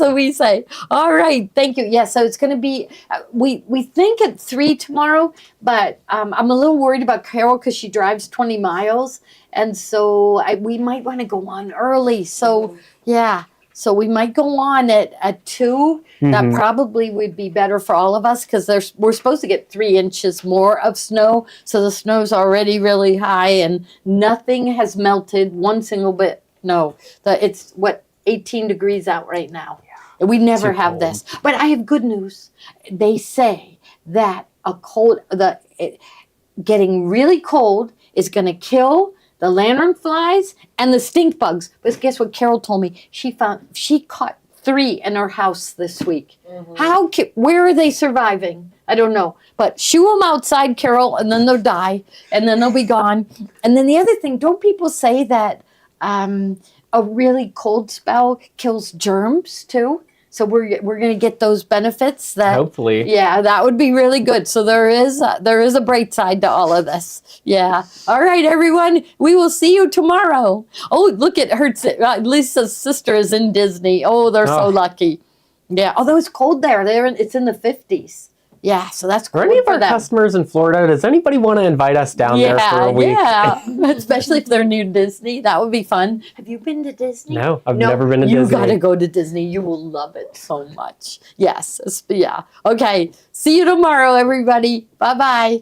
what we say. All right, thank you. Yeah, so it's going to be. We think at 3 tomorrow, but I'm a little worried about Carol because she drives 20 miles, and so we might want to go on early. So yeah, so we might go on at 2. That probably would be better for all of us because we're supposed to get 3 inches more of snow. So the snow's already really high, and nothing has melted one single bit. No, it's 18 degrees out right now. Yeah. We never Too have cold. this. But I have good news. They say that getting really cold is going to kill the lanternflies and the stink bugs. But guess what Carol told me? She caught 3 in her house this week. Where are they surviving? I don't know. But shoo them outside, Carol, and then they'll die, and then they'll be gone. And then the other thing, don't people say that a really cold spell kills germs too? So we're going to get those benefits. Hopefully. Yeah, that would be really good. So there is a bright side to all of this. Yeah. All right, everyone. We will see you tomorrow. Oh, look at her. Lisa's sister is in Disney. Oh, they're so lucky. Yeah. Although it's cold there. It's in the 50s. Yeah, so that's cool. For any of for our them. customers in Florida, does anybody want to invite us down there for a week? Yeah, especially if they're new to Disney. That would be fun. Have you been to Disney? No, I've never been to You Disney. got to go to Disney. You will love it so much. Yes. Yeah. Okay. See you tomorrow, everybody. Bye-bye.